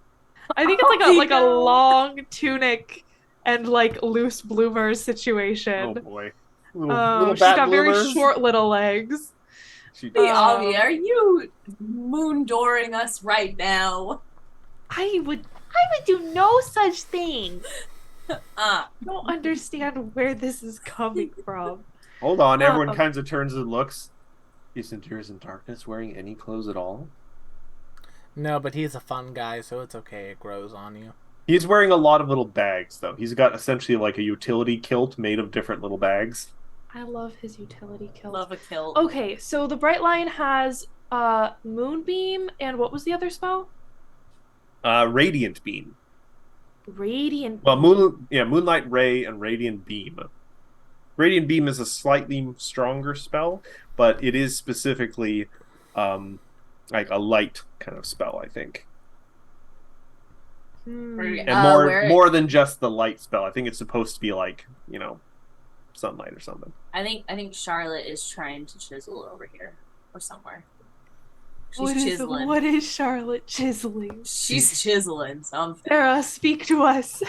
I think it's Oh, like a no. long tunic and like loose bloomers situation. Oh boy. Oh, Little she's bat got very bloomers. short little legs. She- Hey, Avi, are you moon dooring us right now? I would do no such thing. Uh, Don't understand where this is coming from. Hold on. Everyone Uh-oh. kinds of turns and looks. Is Endures in Darkness wearing any clothes at all? No, but he's a fun guy, so it's okay. It grows on you. He's wearing a lot of little bags, though. He's got essentially like a utility kilt made of different little bags. I love his utility kilt. love a kilt. Okay, so the Bright Line has Moonbeam and what was the other spell? Radiant Beam. Radiant. Well, Moonlight Ray and Radiant Beam. Radiant Beam is a slightly stronger spell, but it is specifically like a light kind of spell, I think. And Where- more than just the light spell. I think it's supposed to be like, sunlight or something. I think Charlotte is trying to chisel over here or somewhere. She's What is chiseling. Charlotte chiseling? She's chiseling something Sarah, speak to us.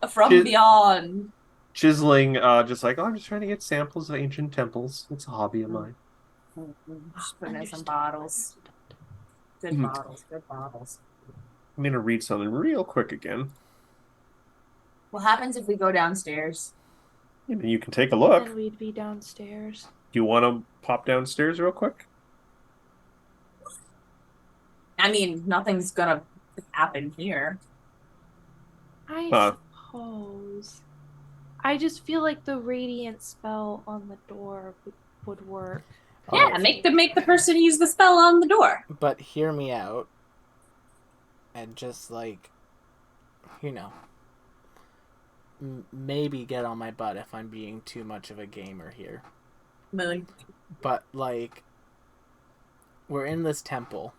from Chis- beyond. Chiseling, just like, I'm just trying to get samples of ancient temples. It's a hobby of mine. Just putting in some bottles. Good Mhm. bottles. Good bottles. I'm going to read something real quick again. What happens if we go downstairs? You can take a look. Then we'd be downstairs. Do you want to pop downstairs real quick? I mean, nothing's gonna happen here. I suppose. I just feel like the radiant spell on the door would work. Yeah, make the person use the spell on the door. But hear me out. And just like, maybe get on my butt if I'm being too much of a gamer here. Moon. But like, we're in this temple.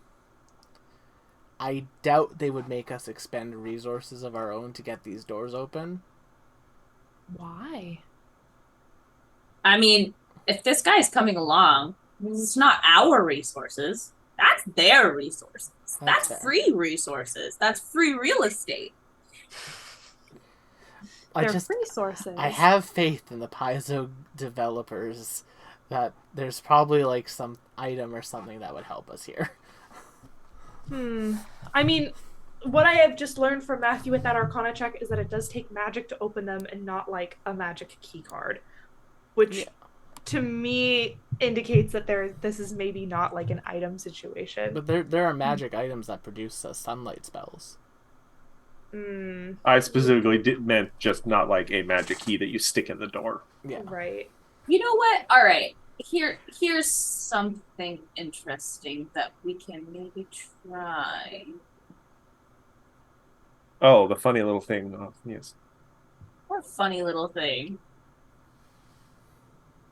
I doubt they would make us expend resources of our own to get these doors open. Why? I mean, if this guy's coming along, it's not our resources. That's their resources. That's fair. free resources. That's free real estate. They're resources. I have faith in the Paizo developers that there's probably like some item or something that would help us here. I mean, what I have just learned from Matthew with that Arcana check is that it does take magic to open them and not like a magic key card, which to me indicates that this is maybe not like an item situation. But there are magic items that produce sunlight spells. I specifically meant just not like a magic key that you stick in the door. Yeah. Right. You know what? All right. Here's something interesting that we can maybe try. Oh, the funny little thing. Oh, yes. What a funny little thing.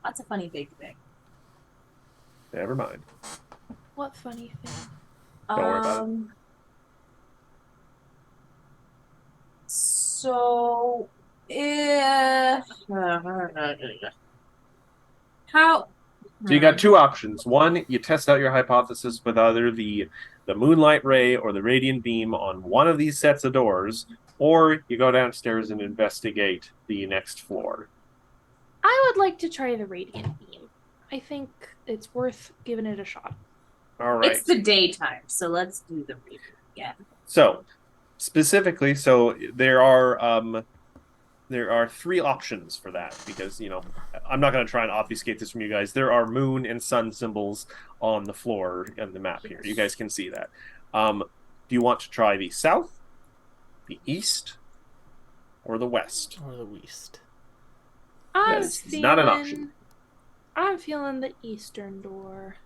That's a funny big thing. Never mind. What funny thing? Don't worry about it. So, how? So you got two options. One, you test out your hypothesis with either the moonlight ray or the radiant beam on one of these sets of doors, or you go downstairs and investigate the next floor. I would like to try the radiant beam. I think it's worth giving it a shot. All right. It's the daytime, so let's do the reading again. So, specifically, there are three options for that because I'm not going to try and obfuscate this from you guys. There are moon and sun symbols on the floor and the map here. You guys can see that. Do you want to try the south, the east, or the west? Or the west. That's not an option. I'm feeling the eastern door.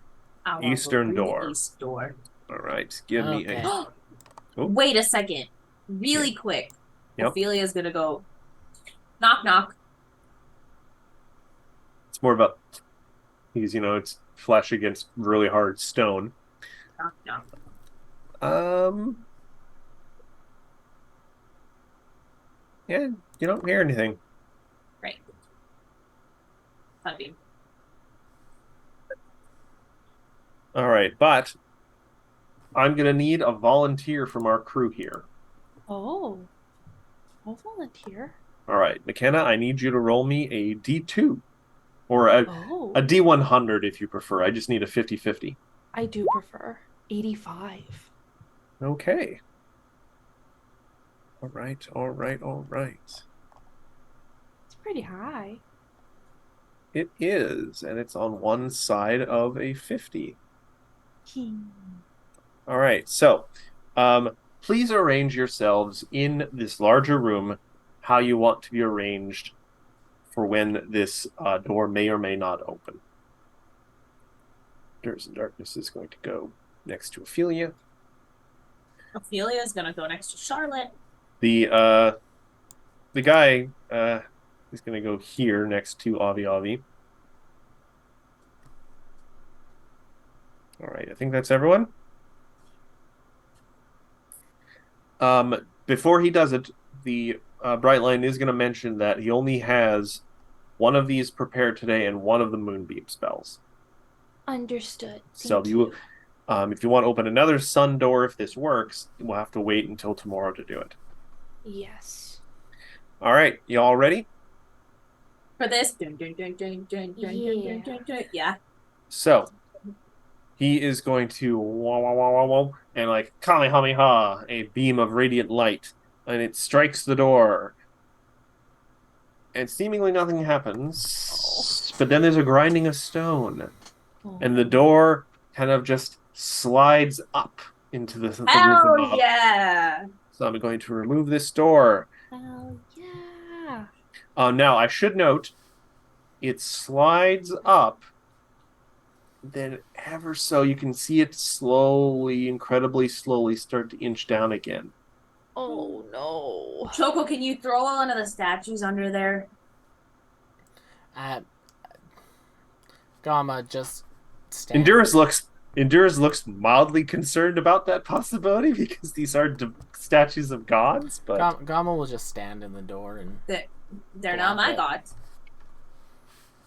I wanna Eastern go through door. the east door. All right. Give me Okay. a. Oh. Wait a second. Really quick. Yep. Ophelia's gonna go knock knock. It's more about because it's flesh against really hard stone. Knock knock. Yeah, you don't hear anything. Right. Funny. All right, but I'm gonna need a volunteer from our crew here. Oh. I'll volunteer. All right, McKenna, I need you to roll me a D2 or a Oh. D100 if you prefer. I just need a 50-50. I do prefer 85. Okay. All right. It's pretty high. It is, and it's on one side of a 50. All right, so please arrange yourselves in this larger room how you want to be arranged for when this door may or may not open. Doors and Darkness is going to go next to Ophelia. Ophelia's gonna go next to Charlotte. The guy is going to go here next to Avi Avi. All right, I think that's everyone. Before he does it, the Brightline is going to mention that he only has one of these prepared today and one of the Moonbeam spells. Understood. So Thank if you want to open another sun door, if this works, we'll have to wait until tomorrow to do it. Yes. All right, you all ready? For this. Dun, dun, dun, dun, dun, dun, dun, dun, dun, dun. Yeah. So he is going to wah, wah, wah, wah, wah, and like Kamehameha, a beam of radiant light, and it strikes the door. And seemingly nothing happens. But then there's a grinding of stone. And the door kind of just slides up into the roof Oh above. yeah. So I'm going to remove this door. Hell yeah. Now, I should note, it slides up, then ever so, you can see it slowly, incredibly slowly start to inch down again. Oh no. Choco, can you throw one of the statues under there? Gamma just stands. Indurus looks mildly concerned about that possibility because these are statues of gods, but Gamma will just stand in the door and They're not my Yeah. gods.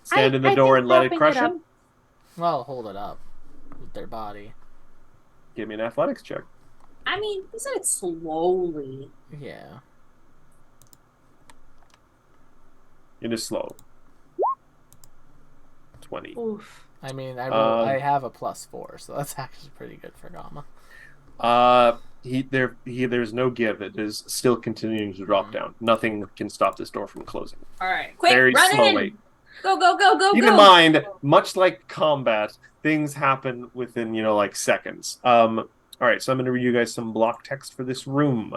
stand in the door and let it crush him. hold it up with their body. Give me an athletics check. I mean, he said it slowly. Yeah. It is slow. 20. Oof. I mean, I have a +4, so that's actually pretty good for Gamma. There's no give. It is still continuing to drop down. Nothing can stop this door from closing. All right, quick, Very run slowly. in. Go, go, go, go, Keep go. in mind, much like combat, things happen within, like seconds. All right, so I'm going to read you guys some block text for this room.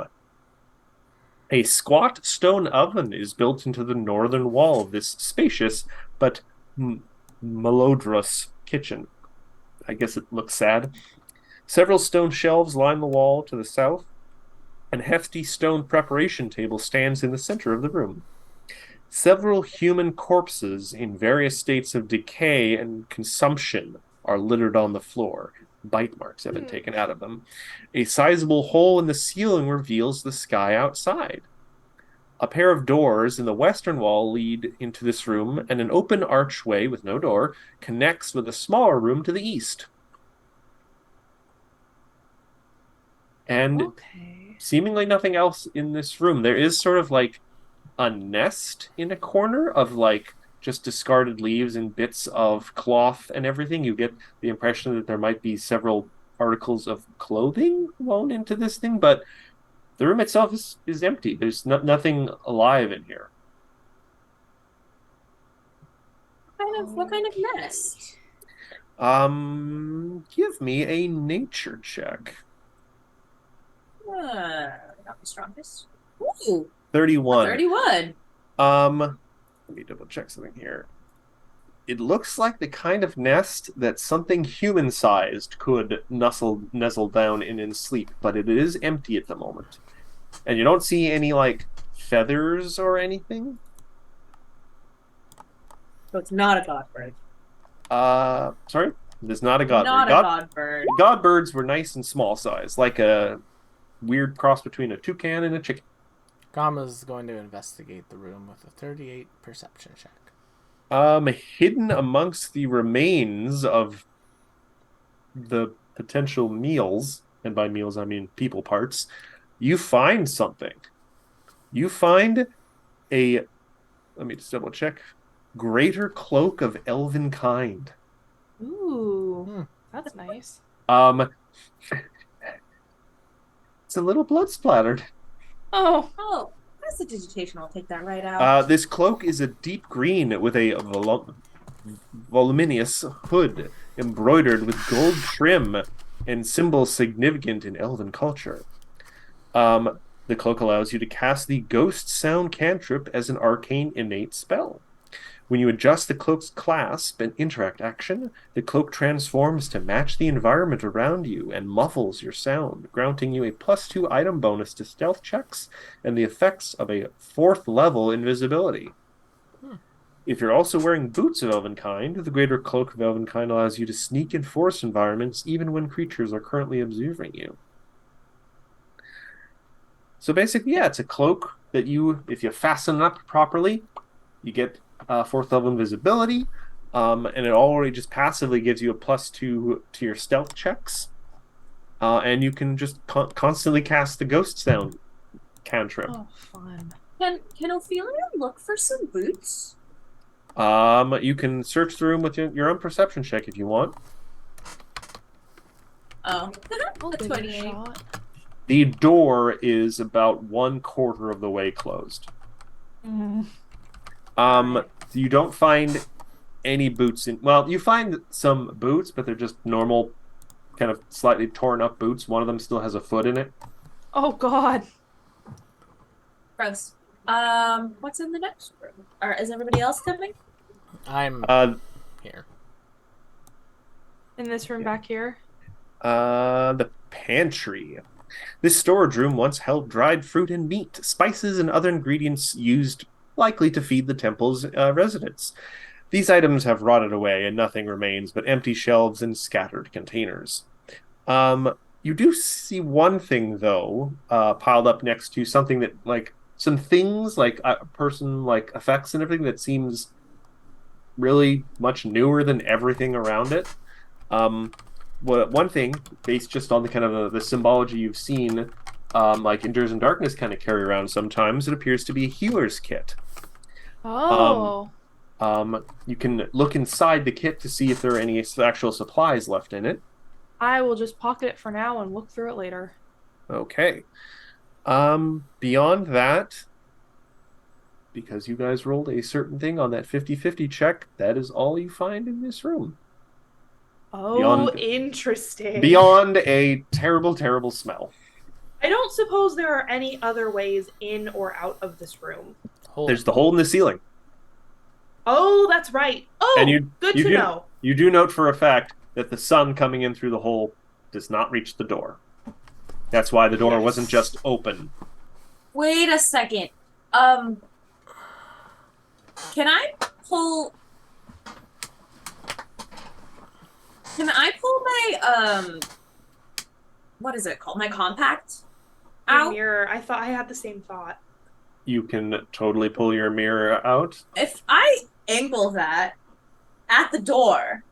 A squat stone oven is built into the northern wall of this spacious but malodorous kitchen. I guess it looks sad. Several stone shelves line the wall to the south. An hefty stone preparation table stands in the center of the room. Several human corpses in various states of decay and consumption are littered on the floor. Bite marks have been taken out of them. A sizable hole in the ceiling reveals the sky outside. A pair of doors in the western wall lead into this room, and an open archway with no door connects with a smaller room to the east. And Okay. seemingly nothing else in this room. There is sort of like a nest in a corner of like just discarded leaves and bits of cloth and everything. You get the impression that there might be several articles of clothing woven into this thing, but the room itself is empty. There's nothing alive in here. What kind of nest? Give me a nature check. Not the strongest. Ooh, 31. 31. Let me double check something here. It looks like the kind of nest that something human-sized could nuzzle down in and sleep, but it is empty at the moment. And you don't see any, like, feathers or anything. So it's not a godbird. Sorry? It is not a godbird. Not a godbird. Godbirds were nice and small size, like a weird cross between a toucan and a chicken. Gamma's going to investigate the room with a 38 perception check. Hidden amongst the remains of the potential meals, and by meals I mean people parts, you find something. You find a, let me just double check, greater cloak of elven kind. Ooh, that's nice. It's a little blood splattered. Oh, Oh, that's the digitation. I'll take that right out. This cloak is a deep green with a voluminous hood embroidered with gold trim and symbols significant in elven culture. The cloak allows you to cast the Ghost Sound cantrip as an arcane innate spell. When you adjust the cloak's clasp and interact action, the cloak transforms to match the environment around you and muffles your sound, granting you a +2 item bonus to stealth checks and the effects of a 4th level invisibility. If you're also wearing boots of Elvenkind, the greater cloak of Elvenkind allows you to sneak in forest environments even when creatures are currently observing you. So basically, yeah, it's a cloak that if you fasten it up properly, you get 4th level invisibility, and it already just passively gives you a +2 to your stealth checks, and you can just constantly cast the ghost sound cantrip. Oh, fun. Can Ophelia look for some boots? You can search the room with your own perception check if you want. Oh, I'll a give it a 28. shot. The door is about 1/4 of the way closed. You don't find any boots in. Well, you find some boots, but they're just normal, kind of slightly torn up boots. One of them still has a foot in it. Oh God. Gross. What's in the next room? Or is everybody else coming? I'm here. In this room back here. The pantry. This storage room once held dried fruit and meat, spices, and other ingredients used likely to feed the temple's residents. These items have rotted away, and nothing remains but empty shelves and scattered containers. You do see one thing, though, piled up next to something that, like, some things, like a person, like effects and everything that seems really much newer than everything around it. One thing, based just on the kind of the symbology you've seen, like Endures in Darkness kind of carry around sometimes, it appears to be a healer's kit. Oh. You can look inside the kit to see if there are any actual supplies left in it. I will just pocket it for now and look through it later. Okay. Beyond that, because you guys rolled a certain thing on that 50-50 check, that is all you find in this room. Oh, interesting. Beyond a terrible, terrible smell. I don't suppose there are any other ways in or out of this room. There's the hole in the ceiling. Oh, that's right. Oh, And good to know. You do note for a fact that the sun coming in through the hole does not reach the door. That's why the door wasn't just open. Wait a second. Can I pull my what is it called? My compact Your out? mirror. I thought I had the same thought. You can totally pull your mirror out. If I angle that at the door,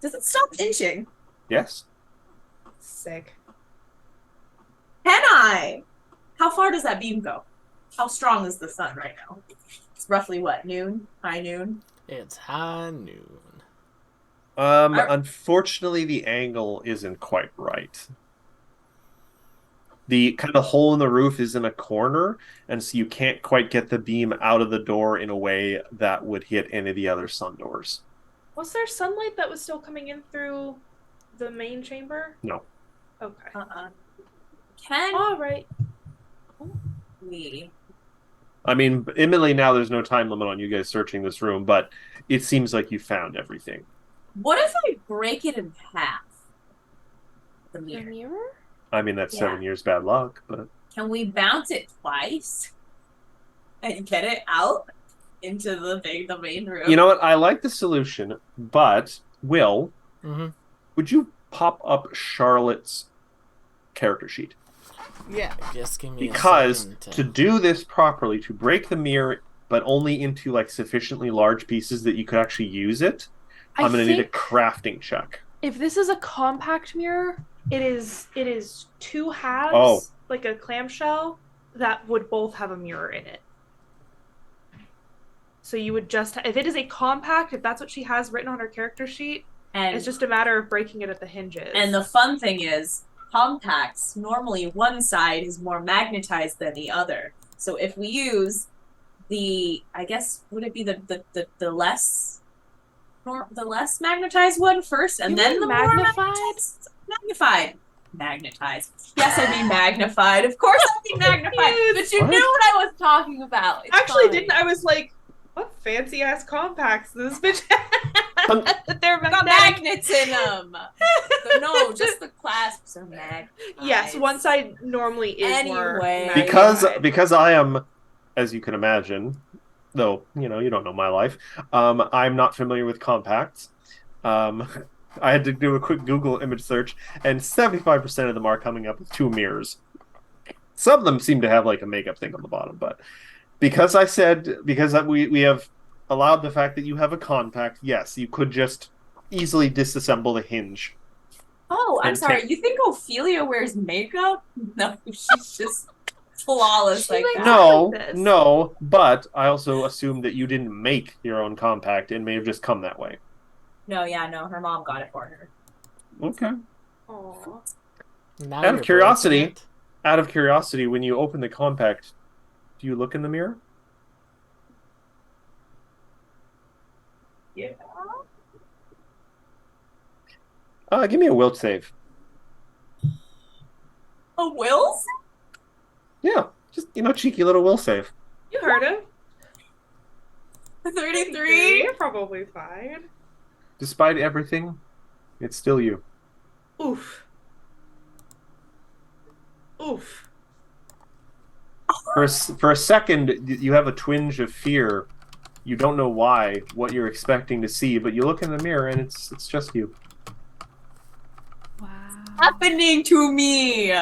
does it stop inching? Yes. Sick. Can I? How far does that beam go? How strong is the sun right now? It's roughly what, noon? High noon? It's high noon. Unfortunately, the angle isn't quite right. The kind of hole in the roof is in a corner, and so you can't quite get the beam out of the door in a way that would hit any of the other sun doors. Was there sunlight that was still coming in through the main chamber? No. Okay. Can All right. we? I mean, admittedly, now there's no time limit on you guys searching this room, but it seems like you found everything. What if I break it in half? The The mirror. mirror? I mean, that's Yeah. 7 years bad luck, but Can we bounce it twice and get it out into the main room? you know what? I like the solution, but Will, Mm-hmm. would you pop up Charlotte's character sheet? Yeah, just give me Because a second to do this properly, to break the mirror, but only into like sufficiently large pieces that you could actually use it, I'm going to need a crafting check. If this is a compact mirror, it is two halves, Oh. like a clamshell, that would both have a mirror in it. So you would just, if it is a compact, if that's what she has written on her character sheet, and it's just a matter of breaking it at the hinges. And the fun thing is, compacts, normally one side is more magnetized than the other. So if we use the, I guess, would it be the less magnetized one first, and You then mean the magnified? more magnetized. Yes, I mean magnified. Of course, I mean magnified. But you What? knew what I was talking about. It's Actually, fine. didn't I was like, what fancy ass compacts this bitch Um, has? They're got magnetic. magnets in them. No, just the clasps are magnetized. Yes, one side normally is more Anyway. magnified. Because I am, as you can imagine, though you don't know my life, I'm not familiar with compacts. I had to do a quick Google image search, and 75% of them are coming up with two mirrors. Some of them seem to have like a makeup thing on the bottom, but because we have allowed the fact that you have a compact, yes, you could just easily disassemble the hinge. Oh, I'm And sorry. take- You think Ophelia wears makeup? No, she's just flawless She like likes- that. No, this. no, but I also assume that you didn't make your own compact and may have just come that way. No, yeah, no. Her mom got it for her. Okay. Aw. Now Out of you're curiosity- breaking it. Out of curiosity, when you open the compact, do you look in the mirror? Yeah. Give me a will save. A Wills? Yeah, just cheeky little will save. You heard him. 33? You're probably fine. Despite everything, it's still you. Oof. Oof. For a second, you have a twinge of fear. You don't know why, what you're expecting to see, but you look in the mirror and it's just you. Wow. Happening to me.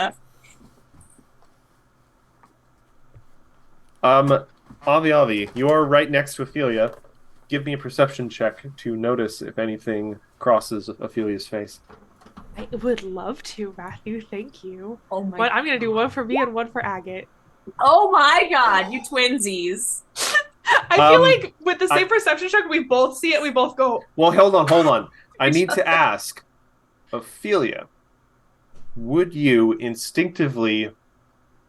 Avi, you're right next to Ophelia. Give me a perception check to notice if anything crosses Ophelia's face. I would love to, Matthew. Thank you. Oh my But I'm gonna do one for me and one for Agate. Oh my god, you twinsies. I feel Um, like with the same perception check, we both see it. We both go. Well, hold on. I need to ask, Ophelia, would you instinctively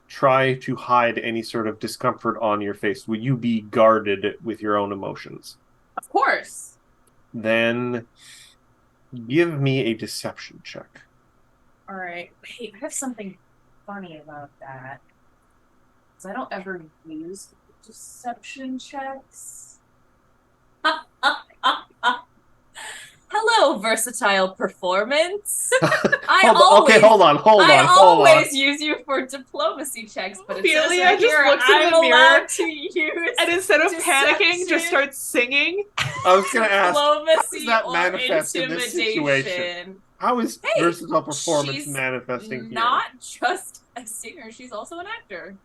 try to hide any sort of discomfort on your face? Would you be guarded with your own emotions? Of course. Then give me a deception check. Alright. Wait, I have something funny about that. Because I don't ever use deception checks. Hello, versatile performance. Hold on. I always use you for diplomacy checks, but it says Ophelia right just here looks in I'm the mirror allowed to use And instead of panicking, Deception. just starts singing. I was going to ask, diplomacy that or manifest in this situation? intimidation. how is Hey, versatile performance she's manifesting here? Not just a singer, she's also an actor.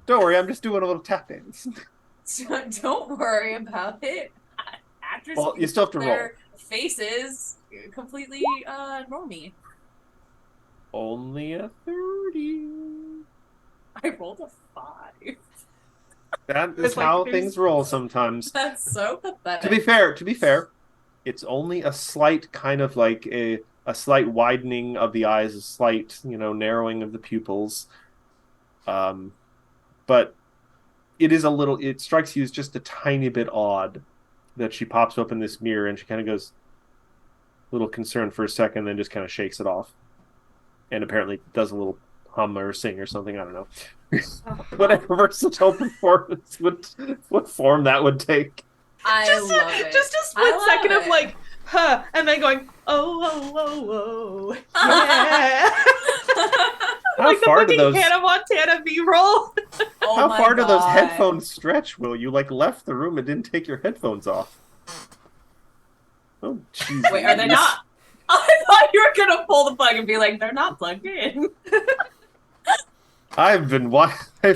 Don't worry, I'm just doing a little tap dance. So don't worry about it. Actors Well, you still have to roll. their faces completely normy. Only a 30. I rolled a 5. That is It's like how there's- things roll sometimes. That's so pathetic. To be fair, it's only a slight kind of like a slight widening of the eyes, a slight, narrowing of the pupils. But it strikes you as just a tiny bit odd that she pops up in this mirror and she kind of goes a little concerned for a second, then just kind of shakes it off. And apparently does a little hum or sing or something, I don't know. Whatever versatile performance what form that would take. I Just love it. just a I split love second of it. like, huh, and then going, oh, yeah. How like the far do fucking those Hannah Montana B-roll. Oh How my far do those God. headphones stretch, Will? You left the room and didn't take your headphones off. Oh, jeez. Wait, are they not? I thought you were gonna pull the plug and be like, they're not plugged in. I've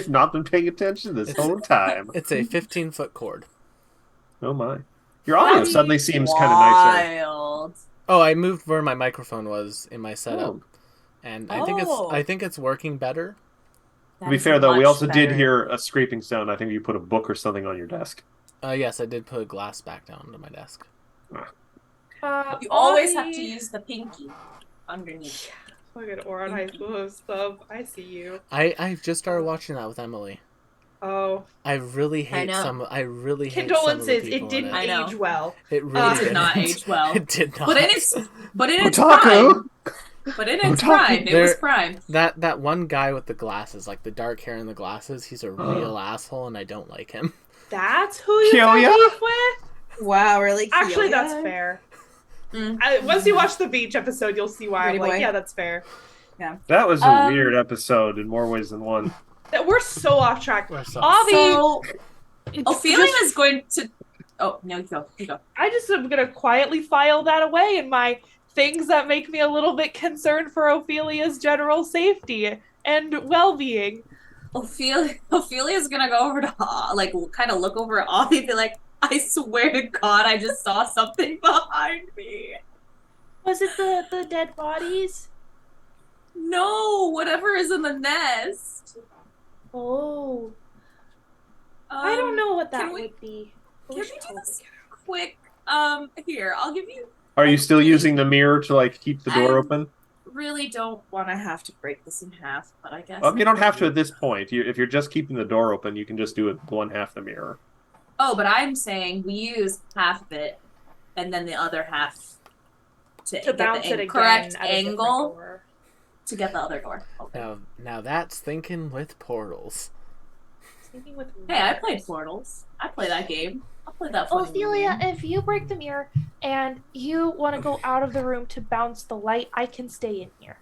not been paying attention this whole time. It's a 15-foot cord. Oh my. Your audio suddenly seems kind of nicer. Wild. Oh, I moved where my microphone was in my setup, Oh. and Oh. I think it's working better. To be That's fair, though, we much also did better. hear a scraping sound. I think you put a book or something on your desk. Yes, I did put a glass back down to my desk. You always have to use the pinky underneath. Look at Oron High School stuff. I see you. I've just started watching that with Emily. Oh, I really hate know. some. I really hate condolences. Some of the people It didn't in I know. age well. It really It did not didn't. age well. It did not. But in its Otaku! prime. But in its Otaku. prime, it was There- prime. That one guy with the glasses, like the dark hair and the glasses, he's a real asshole, and I don't like him. That's who you got Kyoya? beef with? Wow, really? Actually, that's fair. Mm. Once you watch the beach episode, you'll see why Pretty I'm like, boy. yeah, that's fair. That was a Um, weird episode in more ways than one. That we're so off track. We're so- Avi, So, it's Ophelia just- is going to. Oh, no, you go. You go. I just am gonna quietly file that away in my things that make me a little bit concerned for Ophelia's general safety. and well-being. Ophelia's gonna go over to like kind of look over at Avi and be like, I swear to God, I just saw something behind me. Was it the dead bodies? No, whatever is in the nest. Oh. I don't know what that can we- would be. Can we do this quick? Here, I'll give you. Are you still using the mirror to like keep the door open? Really don't want to have to break this in half, but I guess. You don't have to at this point. If you're just keeping the door open, you can just do it one half the mirror. Oh, but I'm saying we use half of it, and then the other half to get bounce the it again correct at a different angle door. to get the other door open. Now that's thinking with portals. Thinking with Hey, I played Portals. I play that game. I'll play that. funny Ophelia, game. if you break the mirror and you want to go out of the room to bounce the light, I can stay in here.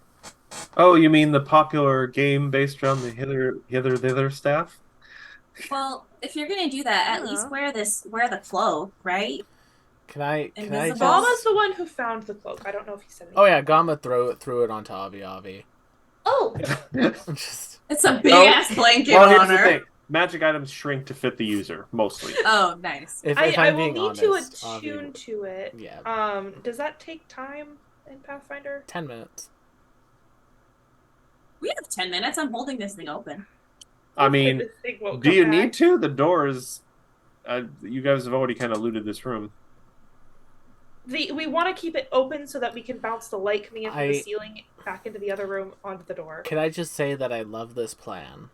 Oh, you mean the popular game based around the hither thither staff? Well, if you're gonna do that, at least wear the cloak, right? Can I Invisible. just... Gama's the one who found the cloak. I don't know if he said anything. Oh yeah, Gama threw it onto Avi. Oh, Just It's a big Oh, ass blanket Well, here's on the her. thing. Magic items shrink to fit the user, mostly. Oh, nice. if I I'm will being need honest, to Avi, attune to it. yeah, Does that take time in Pathfinder? 10 minutes. We have 10 minutes. I'm holding this thing open. I mean, This thing won't do come you back. need to? The doors. You guys have already kind of looted this room. We want to keep it open so that we can bounce the light coming in from the I- ceiling back into the other room onto the door. Can I just say that I love this plan?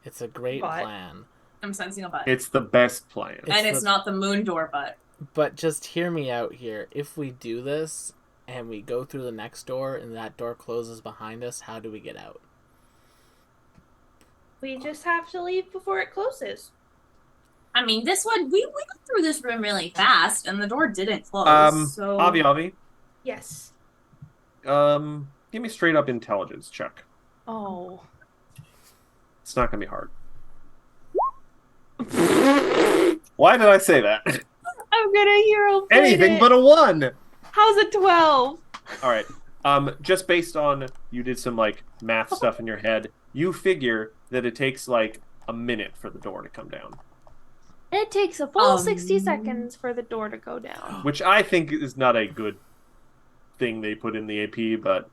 It's a great But- plan. I'm sensing a butt. It's the best plan. And it's it's not the moon door butt. But just hear me out here. If we do this and we go through the next door and that door closes behind us, how do we get out? we just have to leave before it closes. I mean, this one, we went through this room really fast, and the door didn't close. So Avi, Yes. give me straight up intelligence check. Oh. It's not gonna be hard. Why did I say that? I'm gonna hero plate Anything it. but a 1. How's it 12? All right. Just based on you did some like math stuff in your head, you figure that it takes like a minute for the door to come down, It takes a full 60 seconds for the door to go down. which I think is not a good thing they put in the AP, but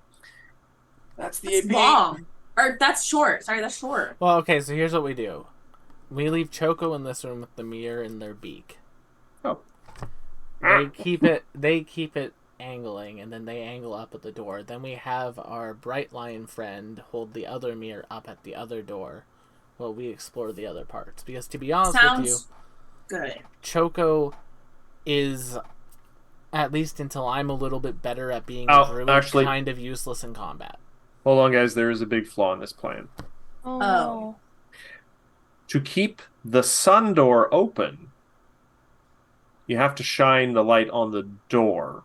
that's the that's AP. long. Or that's short. Sorry, that's short. Well, okay, so here's what we do. We leave Choco in this room with the mirror in their beak. Oh. They keep it angling, and then they angle up at the door. Then we have our bright line friend hold the other mirror up at the other door while we explore the other parts. Because to be honest with you, Sounds good. Choco is, at least until I'm a little bit better at being Oh, a druid, actually- kind of useless in combat. Hold on, guys. There is a big flaw in this plan. Oh. Oh. To keep the sun door open, you have to shine the light on the door,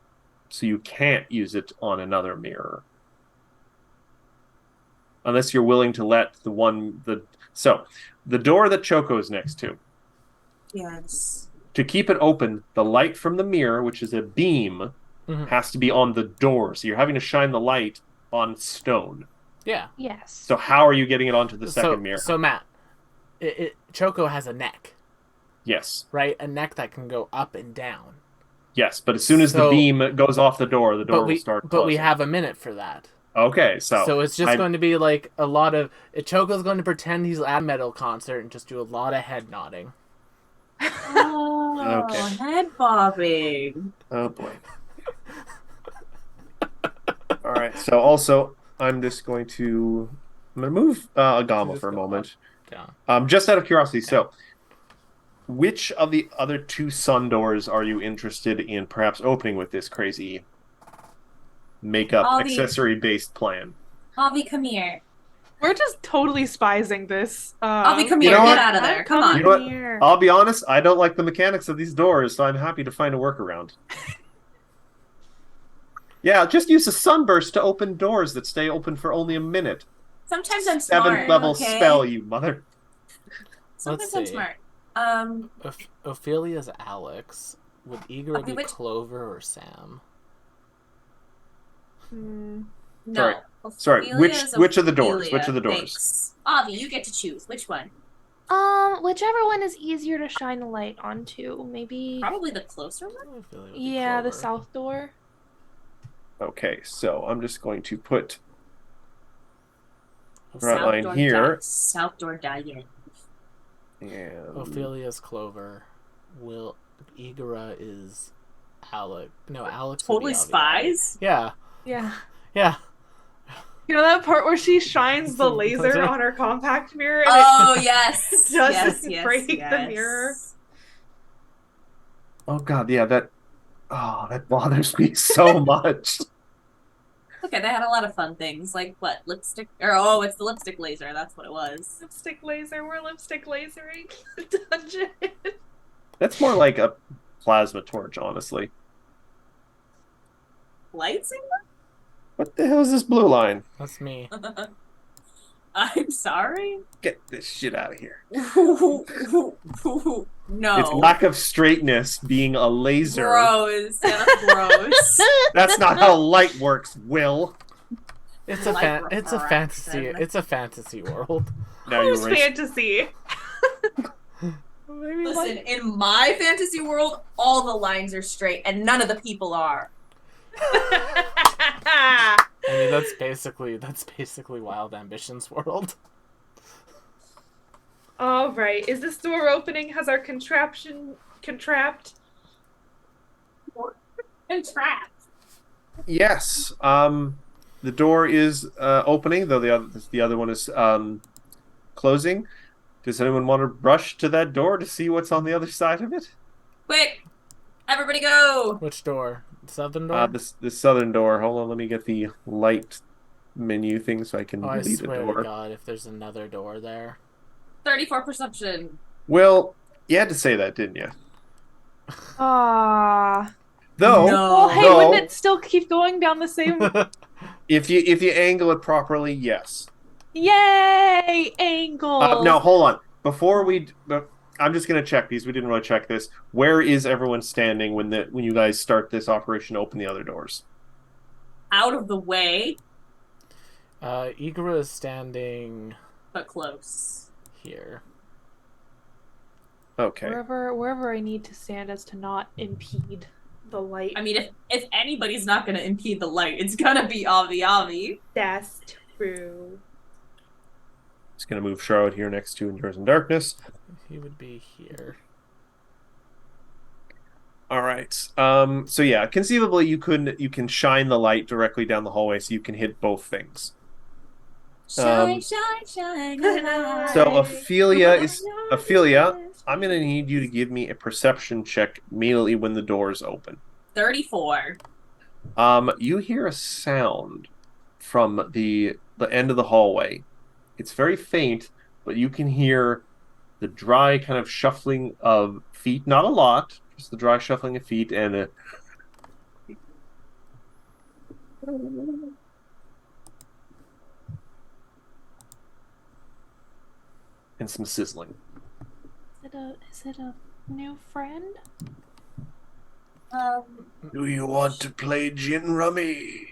so you can't use it on another mirror. Unless you're willing to let So, the door that Choco is next to, Yes. to keep it open, the light from the mirror, which is a beam, Mhm. has to be on the door. So you're having to shine the light on stone. Yeah. Yes. So how are you getting it onto the second mirror? So Matt, Choco has a neck, Yes. right? A neck that can go up and down. Yes, but as soon as the So- beam goes off the door will start But we closing. have a minute for that. Okay, so it's just going to be like a lot of... Choco's going to pretend he's at a metal concert and just do a lot of head nodding. Oh, Okay. head bobbing. Oh boy. All right. So also, I'm going to move Agama Just for a go moment. Yeah. Just out of curiosity, so which of the other 2 sun doors are you interested in perhaps opening with this crazy makeup All the- accessory-based plan? Avi, come here. We're just totally spicing this. Avi, come You here. know Get what? out of there. Come on. You know what? Here. I'll be honest, I don't like the mechanics of these doors, so I'm happy to find a workaround. Yeah, just use a sunburst to open doors that stay open for only a minute. Sometimes I'm smart. 7th level okay? spell, you mother. Sometimes Let's I'm see. smart. Ophelia's Alex. Would Igor Okay, be which- Clover or Sam? Hmm. No. Sorry. Sorry, Ophelia's which of the doors? Ophelia. Which of the doors? Thanks. Avi, you get to choose. Which one? Whichever one is easier to shine the light onto. Maybe. Probably the closer one. I feel like it would be Yeah, the Clover. south door. Okay, so I'm just going to put Oph- Right line here. South door diet. and Ophelia's Clover. Igora is Alec. No, Alex. would be Totally Avi. spies. Yeah, Yeah. yeah. You know that part where she shines the Some laser laser. on her compact mirror and Oh yes. Doesn't yes, break the yes. mirror. oh god, yeah, that bothers me so much. Okay, they had a lot of fun things, like what, lipstick? Or it's the lipstick laser. That's what it was. Lipstick laser, we're lipstick lasering the dungeon. That's more like a plasma torch, honestly. Lightsaber? What the hell is this blue line? That's me. I'm sorry. Get this shit out of here. No. It's lack of straightness being a laser. Gross. That's gross. That's not how light works, Will. It's a Like it's a fantasy. refraction. It's a fantasy world. Now you're Who's racist. fantasy? Maybe Listen, in my fantasy world, all the lines are straight and none of the people are. I mean, that's basically Wild Ambitions world. All right. Is this door opening? Has our contraption contrapped? And trapped. Yes. The door is opening, though the other one is closing. Does anyone want to rush to that door to see what's on the other side of it? Quick! Everybody go! Which door? Southern door? This southern door. Hold on, let me get the light menu thing so I can Oh, I lead the swear to door. God, if there's another door there. 34 perception. Well, you had to say that, didn't you? Ah. Though, No. Well, hey, No. wouldn't it still keep going down the same? if you angle it properly, yes. Yay! Angle. Now hold on. Before I'm just gonna check these. We didn't really check this. Where is everyone standing when you guys start this operation? Open the other doors. Out of the way, Igora is standing but close. here. Okay. Wherever I need to stand as to not impede the light. I mean, if anybody's not going to impede the light, it's going to be Avi. That's true. Just gonna move Charlotte here next to Endures in Darkness. He would be here. All right. So yeah, conceivably you can shine the light directly down the hallway, so you can hit both things. Shine, shine, shine. So Ophelia, I'm gonna need you to give me a perception check immediately when the doors open. 34. You hear a sound from the end of the hallway. It's very faint, but you can hear the dry kind of shuffling of feet. Not a lot, just the dry shuffling of feet and some sizzling. Is it a new friend? Do you want to play gin rummy?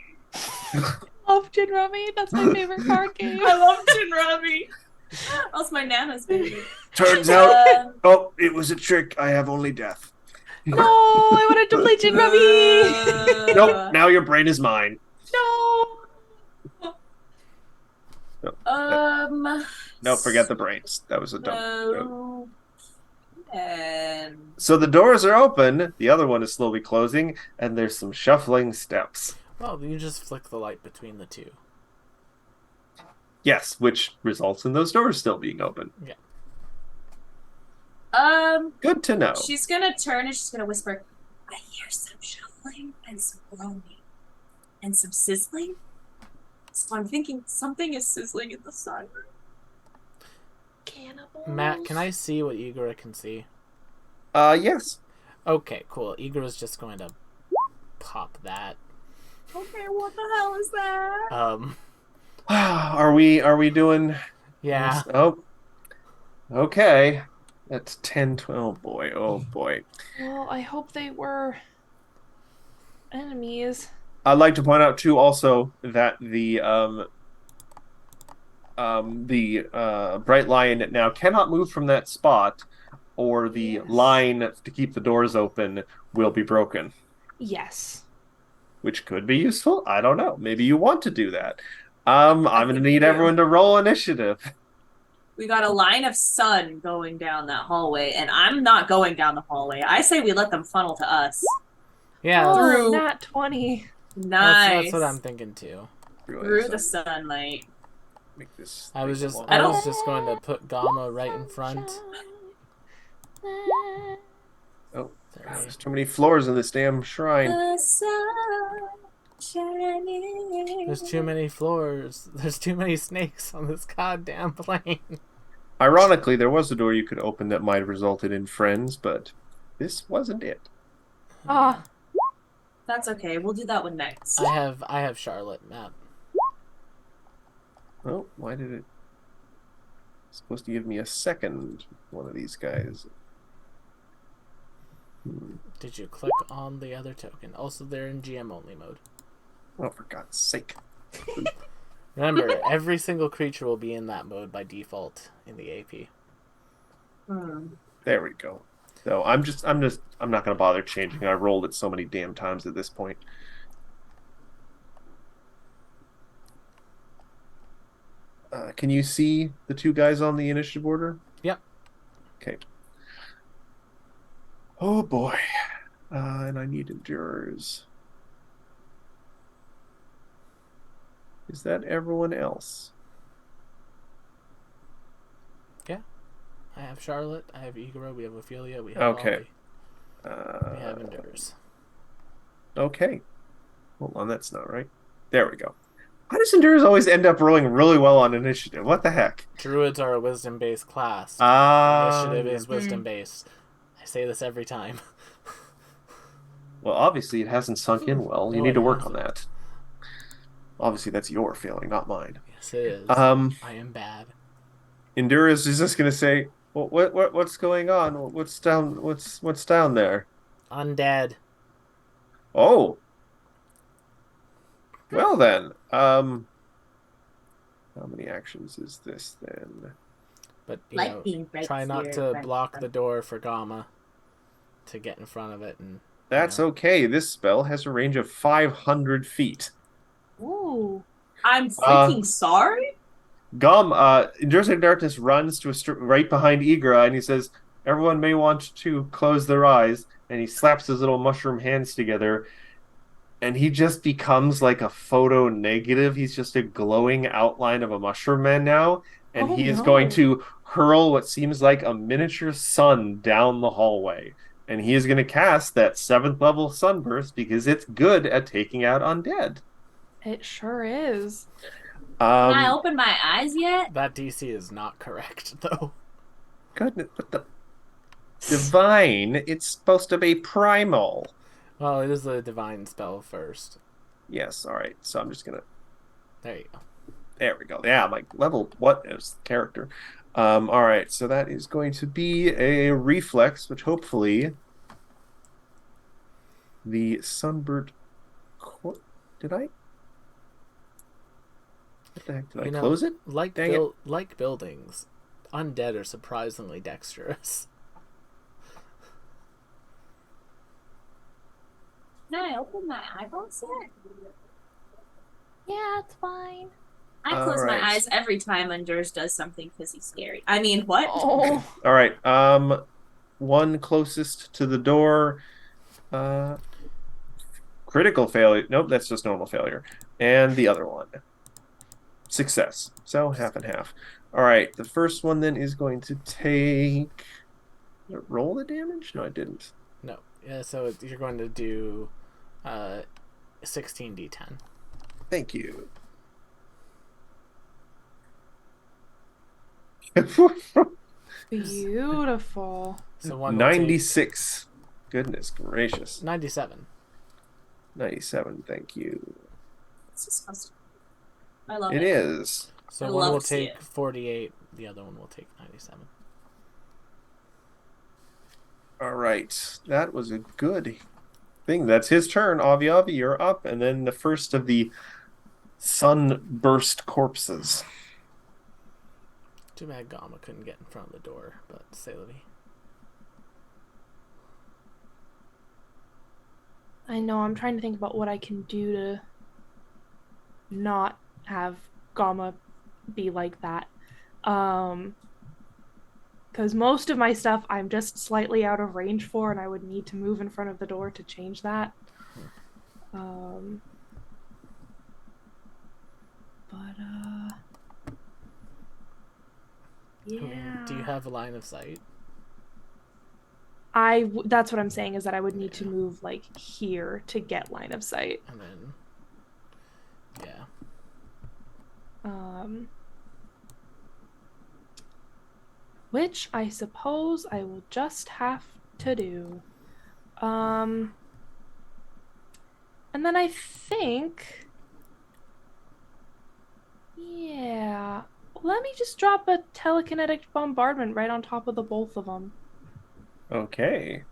Love Gin Rummy. That's my favorite card game. I love Gin Rummy. That's my Nana's baby. Turns out, oh, it was a trick. I have only death. No, I wanted to play Gin Rummy. Nope, now your brain is mine. No. No, forget the brains. That was a dumb joke. No. And So the doors are open, the other one is slowly closing, and there's some shuffling steps. Well, you just flick the light between the two. Yes, which results in those doors still being open. Good to know. she's gonna turn and she's gonna whisper, I hear some shuffling and some groaning and some sizzling. So I'm thinking something is sizzling in the sun. Cannibals. Matt, can I see what Igora can see? Yes. Okay, cool. Igora's just going to pop that. Okay, what the hell is that? Are we doing... Yeah. Oh. Okay. That's 10, 12. Oh boy, oh boy. Well, I hope they were enemies. I'd like to point out too, also that the Bright Lion now cannot move from that spot, or the Yes. line to keep the doors open will be broken, Yes. which could be useful. I don't know. Maybe you want to do that. I'm going to think need we do. everyone to roll initiative. We got a line of sun going down that hallway, and I'm not going down the hallway. I say we let them funnel to us. Yeah, Oh, Through- nat 20. Nice. that's what I'm thinking too. Through the sunlight. Make this I was just long. I was just going to put Gamma right in front. Oh, There. there's too many floors in this damn shrine. The sun shining. There's too many floors. There's too many snakes on this goddamn plane. Ironically, there was a door you could open that might have resulted in friends, but this wasn't it. Ah, That's okay. We'll do that one next. I have Charlotte, Matt. Oh, why did it? It's supposed to give me a second one of these guys. Did you click on the other token? Also, they're in GM only mode. Oh, for God's sake. Remember, every single creature will be in that mode by default in the AP. There we go. So I'm not gonna bother changing. I rolled it so many damn times at this point. Can you see the two guys on the initiative order? Yep. Okay. Oh boy. And I need endurers. Is that everyone else? I have Charlotte, I have Igor, we have Ophelia, we have Okay. Ollie, we have Endures. Okay. Hold on, that's not right. There we go. Why does endurers always end up rolling really well on initiative? What the heck? Druids are a wisdom-based class. Initiative is wisdom-based. I say this every time. Well, obviously it hasn't sunk in well. You No, need to it work on hasn't. that. Obviously that's your failing, not mine. Yes, it is. I am bad. Endurus is just gonna say, well, what's going on? What's down there? Undead. Oh. Well then, how many actions is this then? But, you Like know, being right try not here, to right block front. the door for Gamma to get in front of it. And That's okay. This spell has a range of 500 feet. ooh. I'm freaking sorry. Endurance of Darkness runs to right behind Igra, and he says, "Everyone may want to close their eyes." And he slaps his little mushroom hands together, and he just becomes like a photo negative. He's just a glowing outline of a mushroom man now, and Oh, he is no. going to hurl what seems like a miniature sun down the hallway. And he is going to cast that 7th level sunburst because it's good at taking out undead. It sure is. Can I open my eyes yet? that DC is not correct, though. Goodness, but the divine, it's supposed to be primal. Well, it is a divine spell first. Yes, all right. So I'm just gonna. There you go. There we go. Yeah, my level. What is the character? All right. So that is going to be a reflex, which hopefully the sunbird. Did I? What the heck? Did I You know, close it? Like Dang it. like buildings, undead are surprisingly dexterous. Can I open my eyeballs yet? Yeah, it's fine. I close Alright. my eyes every time Endures does something because he's scary. I mean, what? Oh. All right. One closest to the door. Critical failure. Nope, that's just normal failure. And the other one. Success. So half and half. All right. The first one then is going to take. Did it roll the damage? No, I didn't. No, yeah. So you're going to do 16d10. Thank you. Beautiful. So one will take 96. Goodness gracious. 97. 97. Thank you. It's disgusting. I love It it. is. So I one love will to see take it. 48. The other one will take 97. All right. That was a good thing. That's his turn. Avi Avi, you're up. And then the first of the sunburst corpses. Too bad Gamma couldn't get in front of the door, but Celebi. I know, I'm trying to think about what I can do to not have Gamma be like that. Because most of my stuff I'm just slightly out of range for, and I would need to move in front of the door to change that. Yeah. Do you have a line of sight? That's what I'm saying, is that I would need to move like here to get line of sight. And then, yeah. Which I suppose I will just have to do. And then I think, yeah, let me just drop a telekinetic bombardment right on top of the both of them. Okay.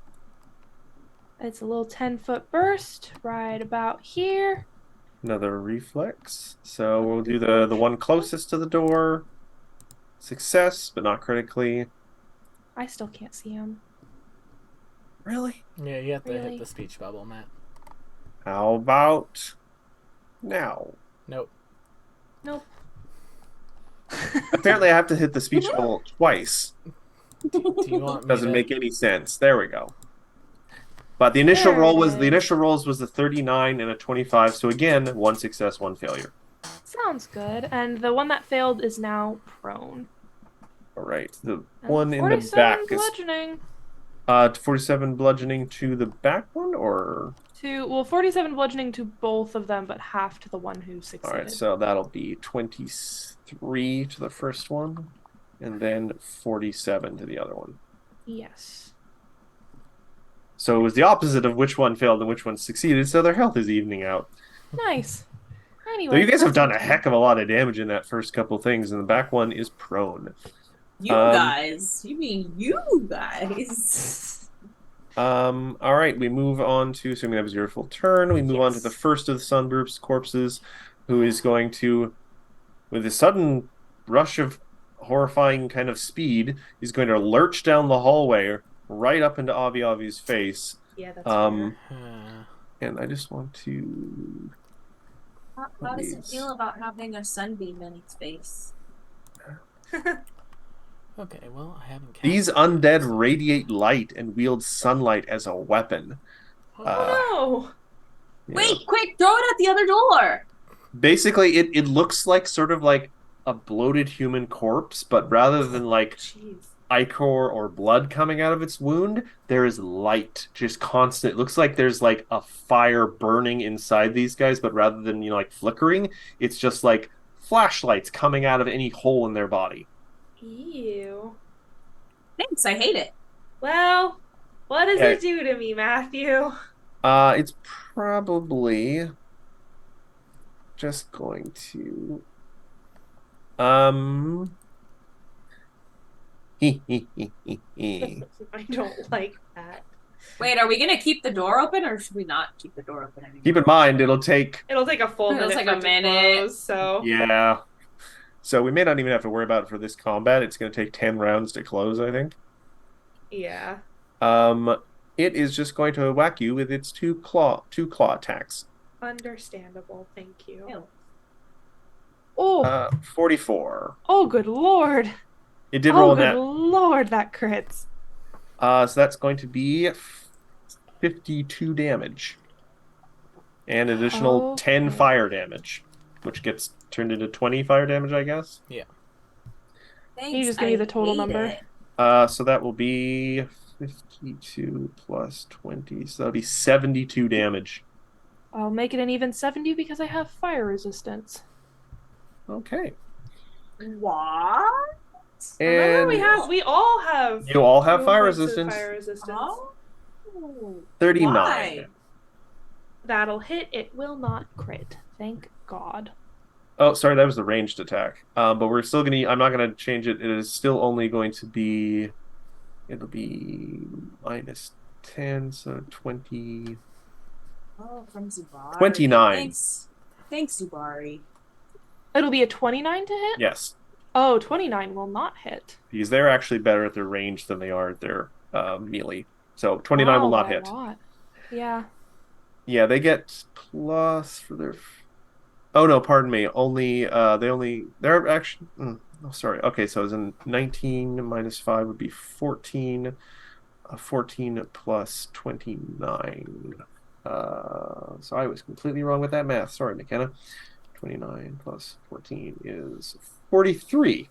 It's a little 10-foot burst right about here. Another reflex. So we'll do the one closest to the door. Success, but not critically. I still can't see him. Really? Yeah, you have to Really? hit the speech bubble, Matt. How about now? Nope. Nope. Apparently I have to hit the speech bubble twice. Do you want me Doesn't to... make any sense. There we go. But the initial There roll it was the is. initial rolls was the 39 and a 25. So again, one success, one failure. Sounds good. And the one that failed is now prone. All right. The And one in the 47 back is bludgeoning 47 bludgeoning to the back one, or 47 bludgeoning to both of them, but half to the one who all succeeded. right. So that'll be 23 to the first one, and then 47 to the other one. Yes. So it was the opposite of which one failed and which one succeeded. So their health is evening out. Nice. Anyway, So you guys have done a that's heck of a lot of damage in that first couple things, and the back one is prone. You guys. You mean you guys. All right, we move on to, assuming that was your full turn, we move on to the first of the Sunburst corpses, who is going to, with a sudden rush of horrifying kind of speed, he's going to lurch down the hallway right up into Avi Avi's face. Yeah, that's And I just want to... How does it feel about having a sunbeam in its face? Okay, well, I haven't cast These it. undead radiate light and wield sunlight as a weapon. Oh Yeah. Wait, quick, throw it at the other door! Basically, it looks like sort of like a bloated human corpse, but rather than like no. Jeez. ichor or blood coming out of its wound, there is light, just constant. It looks like there's like a fire burning inside these guys, but rather than, like flickering, it's just like flashlights coming out of any hole in their body. Ew. Thanks, I hate it. Well, what does Yeah. it do to me, Matthew? It's probably just going to I don't like that. Wait, are we gonna keep the door open or should we not keep the door open anymore? keep in mind it'll take It'll take a full It'll minute. take for a it to minute. close, so yeah. So we may not even have to worry about it for this combat. It's going to take 10 rounds to close, I think. yeah. It is just going to whack you with its two claw attacks. Understandable. Thank you. Ew. Oh, 44. oh, good lord. It did roll Oh, in good that. lord, that crits. So that's going to be 52 damage. And an additional 10 Okay. fire damage, which gets turned into 20 fire damage, I guess. Thanks, Can you just give me the total hate number? it. So that will be 52 plus 20. So that'll be 72 damage. I'll make it an even 70 because I have fire resistance. Okay. What? Remember, And we all have. you all have 2 fire points of resistance. Fire resistance. Oh. 39. Why? That'll hit. It will not crit. Thank God. Oh, sorry, that was the ranged attack. But we're still gonna. I'm not gonna change it. It is still only going to be. It'll be minus 10, so 20. Oh, from Zubari. 29. Thanks, Zubari. It'll be a 29 to hit? Yes, Oh, 29 will not hit. because they're actually better at their range than they are at their melee. So 29 will Wow, not by a hit. lot. Yeah. Yeah, they get plus for their. Oh no, pardon me. Only they're actually. Oh, sorry. Okay, so it's in 19 minus 5 would be 14. 14 plus 29. So I was completely wrong with that math. Sorry, McKenna. 29 plus 14 is 43.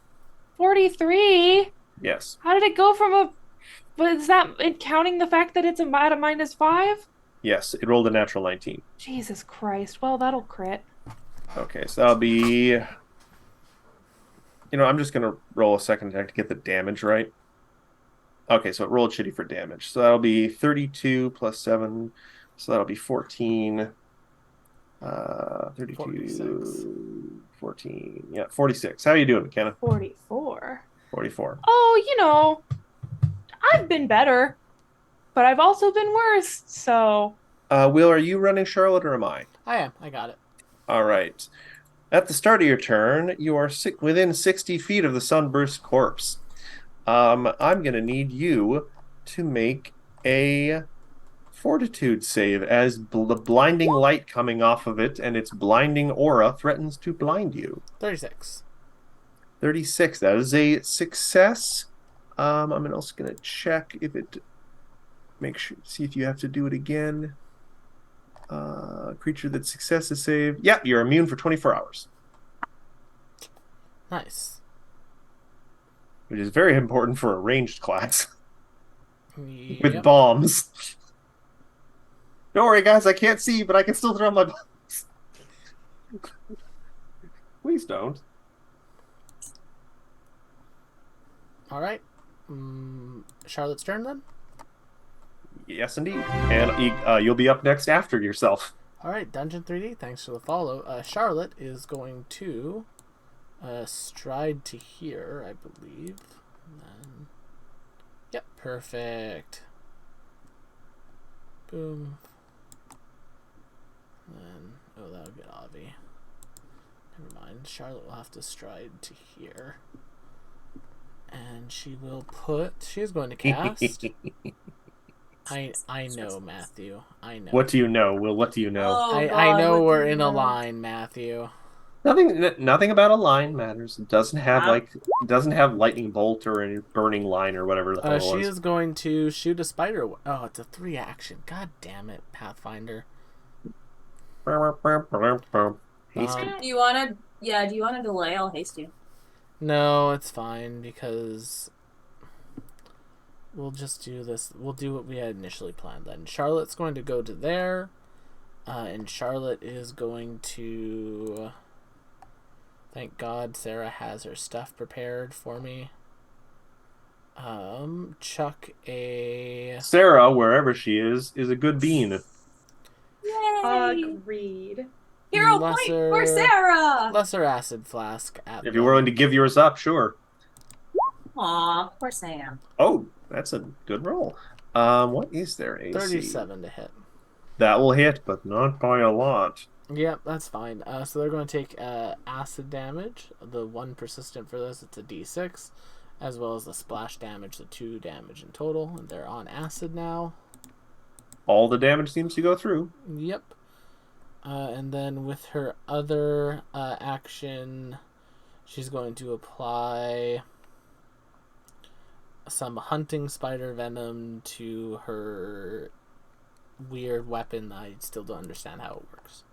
43? Yes. How did it go from a... But is that counting the fact that it's at a -5? Yes, it rolled a natural 19. Jesus Christ. Well, that'll crit. Okay, so that'll be. I'm just gonna roll a second attack to get the damage right. Okay, so it rolled shitty for damage. So that'll be 32 plus 7. So that'll be 14. 32, 46. 14. Yeah, 46. How are you doing, McKenna? 44. 44. Oh, I've been better. But I've also been worse, so... Will, are you running Charlotte or am I? I am. I got it. All right. At the start of your turn, you are within 60 feet of the sunburst corpse. I'm going to need you to make a fortitude save as the blinding light coming off of it and its blinding aura threatens to blind you. 36. 36. That is a success. I'm also going to check if it... see if you have to do it again. Creature that success is saved. Yeah, you're immune for 24 hours. Nice. Which is very important for a ranged class. Yep. With bombs. Don't worry, guys, I can't see, but I can still throw my bombs. Please don't. All right. Charlotte's turn then? Yes, indeed. And you'll be up next after yourself. All right, Dungeon 3D, thanks for the follow. Charlotte is going to stride to here, I believe. And then... Yep, perfect. Boom. And then, oh, that'll get Avi. Never mind. Charlotte will have to stride to here. And she will put... She's going to cast... I know, Matthew. I know. What do you know, Will? What do you know? Oh, I God, know what we're do you in a know? line, Matthew. Nothing about a line matters. It doesn't have lightning bolt or any burning line or whatever the hell it She was. is going to shoot a spider. Oh, it's a 3 action. God damn it, Pathfinder. Haste. Do you want to delay? I'll haste you. No, it's fine because we'll just do this. We'll do what we had initially planned then. Charlotte's going to go to there, and Charlotte is going to... Thank God Sarah has her stuff prepared for me. Chuck a... Sarah, wherever she is a good bean. Yay! Agreed. Hero point for Sarah! Lesser acid flask at If you're willing to give yours up, sure. Aw, poor Sam. Oh, that's a good roll. What is their AC? 37 to hit. That will hit, but not by a lot. Yep, that's fine. So they're going to take acid damage. The 1 persistent for this, it's a d6. As well as the splash damage, the 2 damage in total. And they're on acid now. All the damage seems to go through. Yep. And then with her other action, she's going to apply some hunting spider venom to her weird weapon. I still don't understand how it works.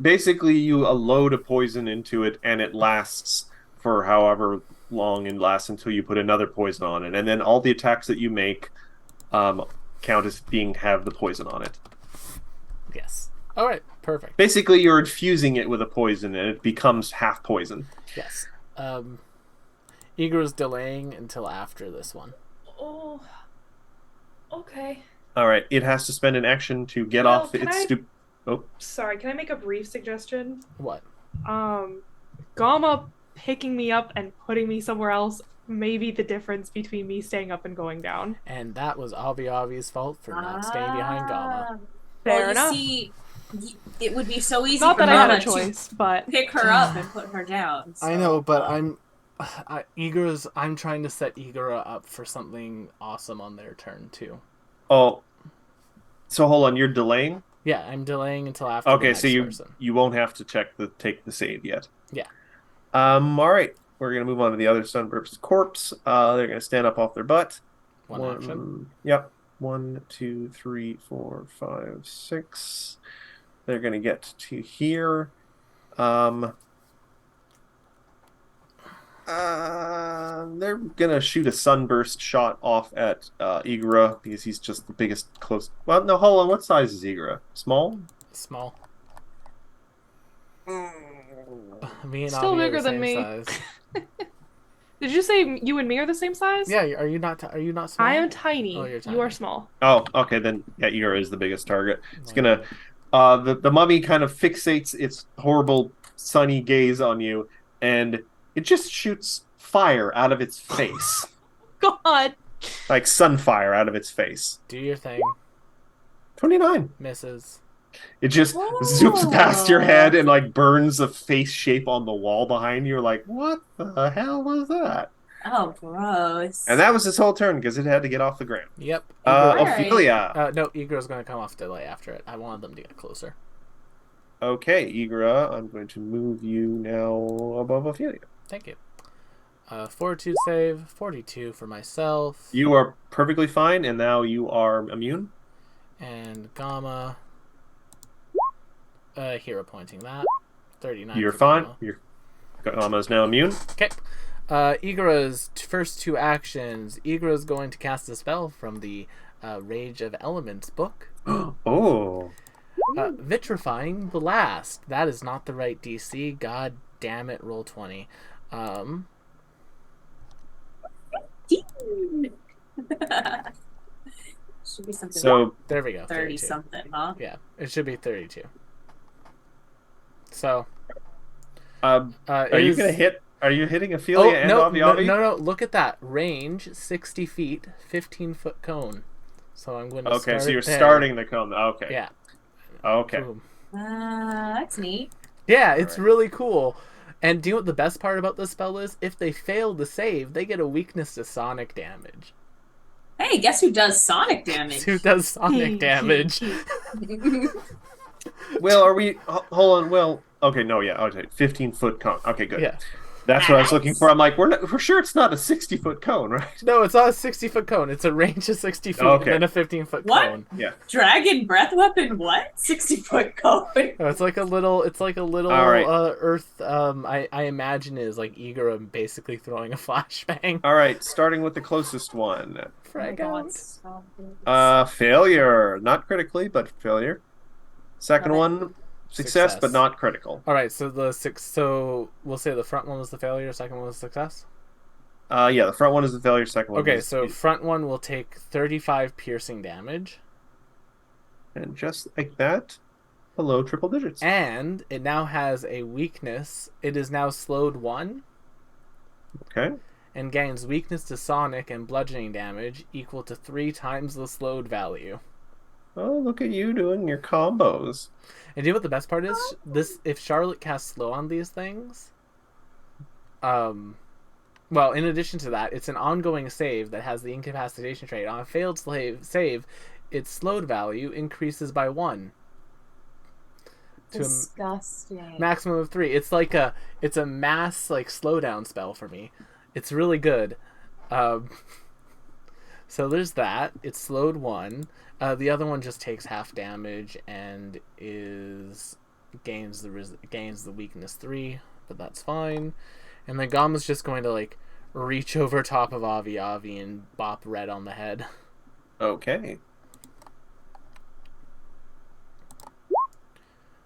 Basically, you load a poison into it, and it lasts for however long, and lasts until you put another poison on it, and then all the attacks that you make count as have the poison on it. Yes. All right. Perfect. Basically, you're infusing it with a poison, and it becomes half poison. Yes. Igor's delaying until after this one. Oh. Okay. All right, it has to spend an action to get Well, off can its I- stupid. Oh, Sorry, can I make a brief suggestion? What? Gamma picking me up and putting me somewhere else may be the difference between me staying up and going down. And that was Avi's fault for not staying behind Gamma. Fair well, enough. See, it would be so easy Not for that I have a Mama to choice, but pick her up and put her down. I so, know, but I'm trying to set Igora up for something awesome on their turn too. Oh, so hold on. You're delaying. Yeah, I'm delaying until after Okay, the next so person. you won't have to take the save yet. Yeah. All right. We're gonna move on to the other Sunburst's corpse. They're gonna stand up off their butt. One action. Yep. 1, 2, 3, 4, 5, 6. They're gonna get to here. They're gonna shoot a sunburst shot off at Igora because he's just the biggest close. Well, no, hold on. What size is Igora? Small. Small. Me and Still Avi are bigger the than same me. size. did you say you and me are the same size? Yeah, are you not? Are you not small? I am tiny. Oh, you're You tiny. are small. Oh, okay. Then yeah, Igora is the biggest target. It's gonna. The mummy kind of fixates its horrible sunny gaze on you, and it just shoots fire out of its face, God. like sunfire out of its face. Do your thing, 29. misses. It just zoops past your head and like burns a face shape on the wall behind you. You're like, what the hell was that? Oh, gross. And that was his whole turn because it had to get off the ground. Yep. Alright. Ophelia. No, Igora's gonna come off delay after it. I wanted them to get closer. Okay, Igora, I'm going to move you now above Ophelia. Thank you. Fortitude save, 42 for myself. You are perfectly fine, and now you are immune. And Gamma. Hero pointing that. 39. You're for fine. Gamma. Your Gamma's now immune. Okay. Igora's first two actions. Igora's going to cast a spell from the Rage of Elements book. Oh. Vitrifying Blast. That is not the right DC. God damn it, roll 20. Should be something So, There we go. 30 32. something, huh? Yeah, it should be 32. So, are you gonna hit? Are you hitting Ophelia and Avi Avi? no, look at that. Range, 60 feet, 15-foot cone. So I'm going to Okay, start so you're there. starting the cone. Okay. Yeah. Okay. Boom. That's neat. Yeah, it's Alright. really cool. And do you know what the best part about this spell is? If they fail to save, they get a weakness to sonic damage. Hey, guess who does sonic damage? Who does sonic damage? Will, are we? Hold on. Will. Okay. No. Yeah. Okay. 15-foot cone. Okay. Good. Yeah. That's what I was looking for. I'm like, we're sure it's not a 60-foot cone, right? No, it's not a 60-foot cone. It's a range of 60 feet Okay. and then a 15-foot What? cone. Yeah. Dragon breath weapon? What? 60-foot cone? No, it's like a little All right. earth. I imagine is like Igor basically throwing a flashbang. All right. Starting with the closest one. Frag Oh my out. God, stop this. Failure. Not critically, but failure. Second Got it. one, success, Success. but not critical. All right, so so we'll say the front one was the failure, second one was success. Yeah. The front one is the failure. Second one. Okay, is so front one will take 35 piercing damage, and just like that, below triple digits. and it now has a weakness. It is now slowed 1 Okay. and gains weakness to sonic and bludgeoning damage equal to 3 times the slowed value. Oh, look at you doing your combos. And do you know what the best part is? This if Charlotte casts slow on these things, well, in addition to that, it's an ongoing save that has the incapacitation trait. On a failed save, its slowed value increases by 1 to a Disgusting. maximum of 3. It's a mass like slowdown spell for me. It's really good. So there's that. It's slowed 1. The other one just takes half damage and gains the weakness 3, but that's fine. And then Gamma's just going to like reach over top of Avi Avi and bop Red on the head. Okay.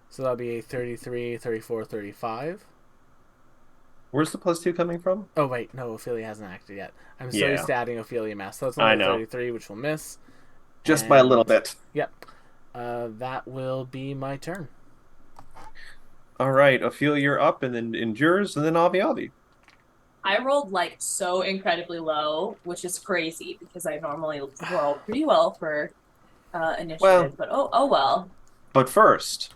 So that'll be a 33, 34, 35. Where's the +2 coming from? Oh wait, no, Ophelia hasn't acted yet. I'm so Yeah. used to adding Ophelia mass. So it's I only know. 33, which will miss. Just by a little And- bit. Yep. That will be my turn. All right, Ophelia, you're up, and then endures, and then Avi Avi. I rolled like so incredibly low, which is crazy because I normally roll pretty well for initiative, Well- but oh well. But first,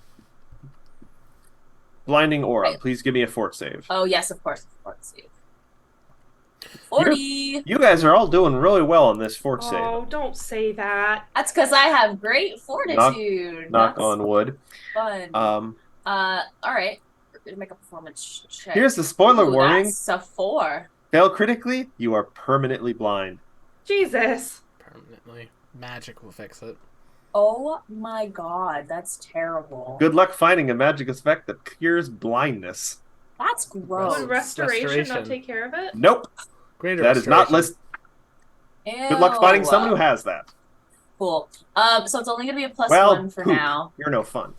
blinding aura. Right. Please give me a fort save. Oh yes, of course. 40. You guys are all doing really well on this fort save. Oh, don't say that. That's because I have great fortitude. Knock That's on wood. fun. Um, All right. We're gonna make a performance check. here's the spoiler Ooh, warning. That's a 4. Fail critically, you are permanently blind. Jesus. Permanently. Magic will fix it. Oh my god, that's terrible. Good luck finding a magic effect that cures blindness. That's gross. Would restoration not Restoration. take care of it? Nope, Greater that is not restoration. list. Good luck finding Ew. someone who has that. Cool. So it's only gonna be a plus Well, 1 for poop. now. You're no fun.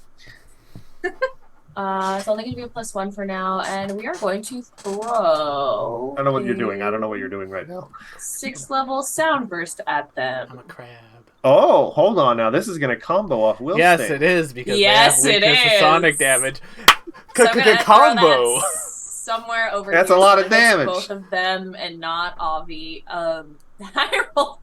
It's only gonna be a plus 1 for now, and we are going to throw. I don't know what you're doing. I don't know what you're doing right now. 6th level sound burst at them. I'm a crab. Oh, hold on now. This is going to combo off Will's Yes, thing. it is because Yes, they have it weakness to is. sonic damage. So I'm gonna throw Combo. that somewhere over That's here a lot so of it hits damage. both of them and not Avi. I rolled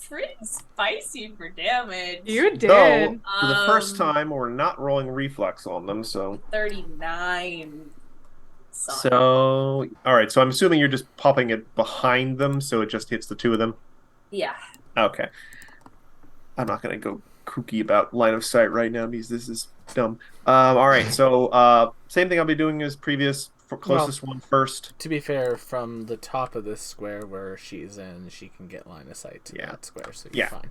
pretty spicy for damage. You So, did. for the first Um, time, we're not rolling reflex on them, so... 39. So, alright, so I'm assuming you're just popping it behind them, so it just hits the two of them? Yeah. Okay. I'm not going to go kooky about line of sight right now, because this is dumb. Alright, so, same thing I'll be doing as previous, for closest one first. To be fair, from the top of this square where she's in, she can get line of sight to Yeah. that square, so Yeah. you're fine.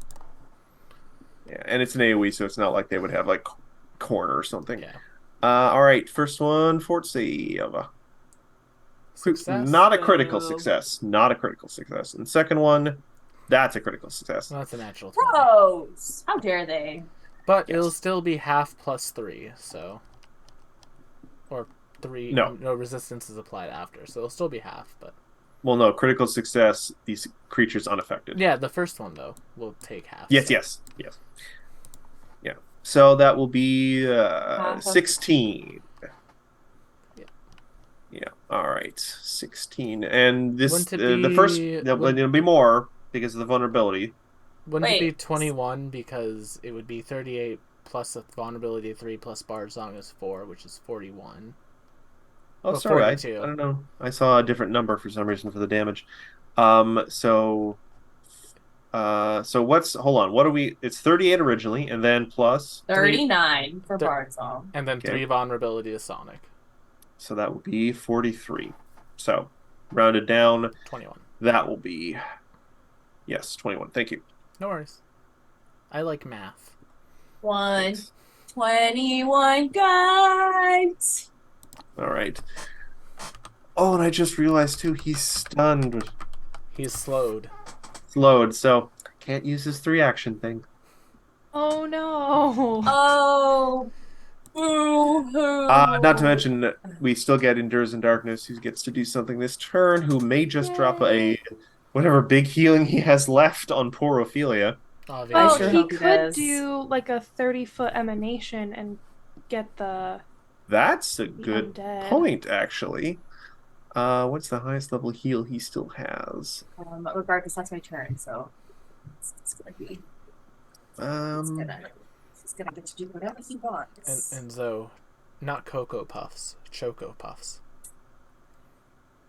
Yeah, and it's an AoE, so it's not like they would have, like, corner or something. Yeah. Alright, first one, fort save. Success. Not a critical Boo. success. Not a critical success. And second one, that's a critical success. Well, that's a natural 20. Gross! How dare they? But Yes. it'll still be half plus 3, so. Or 3. No. No resistance is applied after, so it'll still be half, but. Well, no, critical success, these creatures unaffected. Yeah, the first one, though, will take half. Yes, so. yes. Yeah. So that will be Half. 16. Yeah. Yeah. All right. 16. And this Wouldn't it the first be- it'll be more because of the vulnerability. Wouldn't it be Wait. 21 because it would be 38 plus a vulnerability 3 plus Bard Song is 4, which is 41. Oh, Oh, sorry. I 42. don't know. I saw a different number for some reason for the damage. So what's hold on, what are we it's 38 originally and then plus 39 for Thir- Bardsong. And then Okay. 3 vulnerability to Sonic. so that would be 43. So rounded down, 21. that will be yes, 21. Thank you. No worries. I like math. 121 guides. All right. Oh, and I just realized too he's stunned. He's slowed. Slowed, so can't use his 3-action thing. Oh no. Oh. Boo-hoo. Not to mention that we still get Endures in Darkness, who gets to do something this turn, who may just drop a whatever big healing he has left on poor Ophelia. Obviously. Oh, sure he hope he could does. do like a 30-foot emanation and get the That's a good undead. point, actually. What's the highest level heal he still has? Regardless, that's my turn, so it's gonna be. He's gonna get to do whatever he wants. And Zoe, not Cocoa Puffs, Choco Puffs.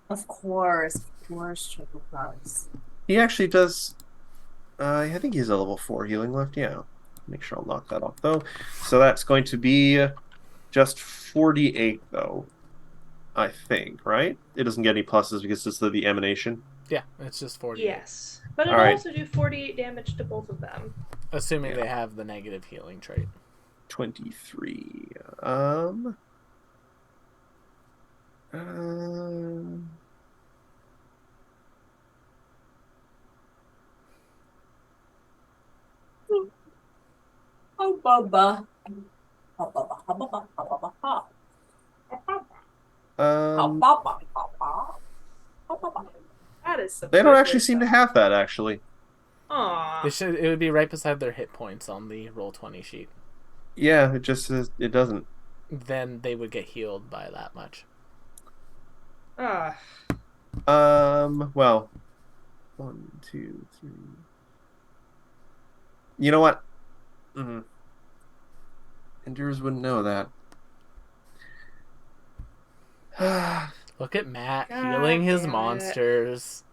Of course, Choco Puffs. He actually does. I think he's a level 4 healing left. Yeah. Make sure I'll knock that off though. So that's going to be just 48 though. I think, right? It doesn't get any pluses because it's the emanation. Yeah, it's just 40. Yes. But it'll Alright. also do 48 damage to both of them. Assuming Yeah. they have the negative healing trait. 23. Oh, Bubba. Oh, Bubba. Oh, Bubba. Oh, Bubba. Oh. Oh, Bubba. Oh, Bubba. Oh, Bubba. That is They don't actually seem to have that, actually. Aww. It would be right beside their hit points on the Roll20 sheet. Yeah, it just says it doesn't. Then they would get healed by that much. Ah. Well, 1, 2, 3. You know what? Mm-hmm. Endures wouldn't know that. Look at Matt God healing his damn it. monsters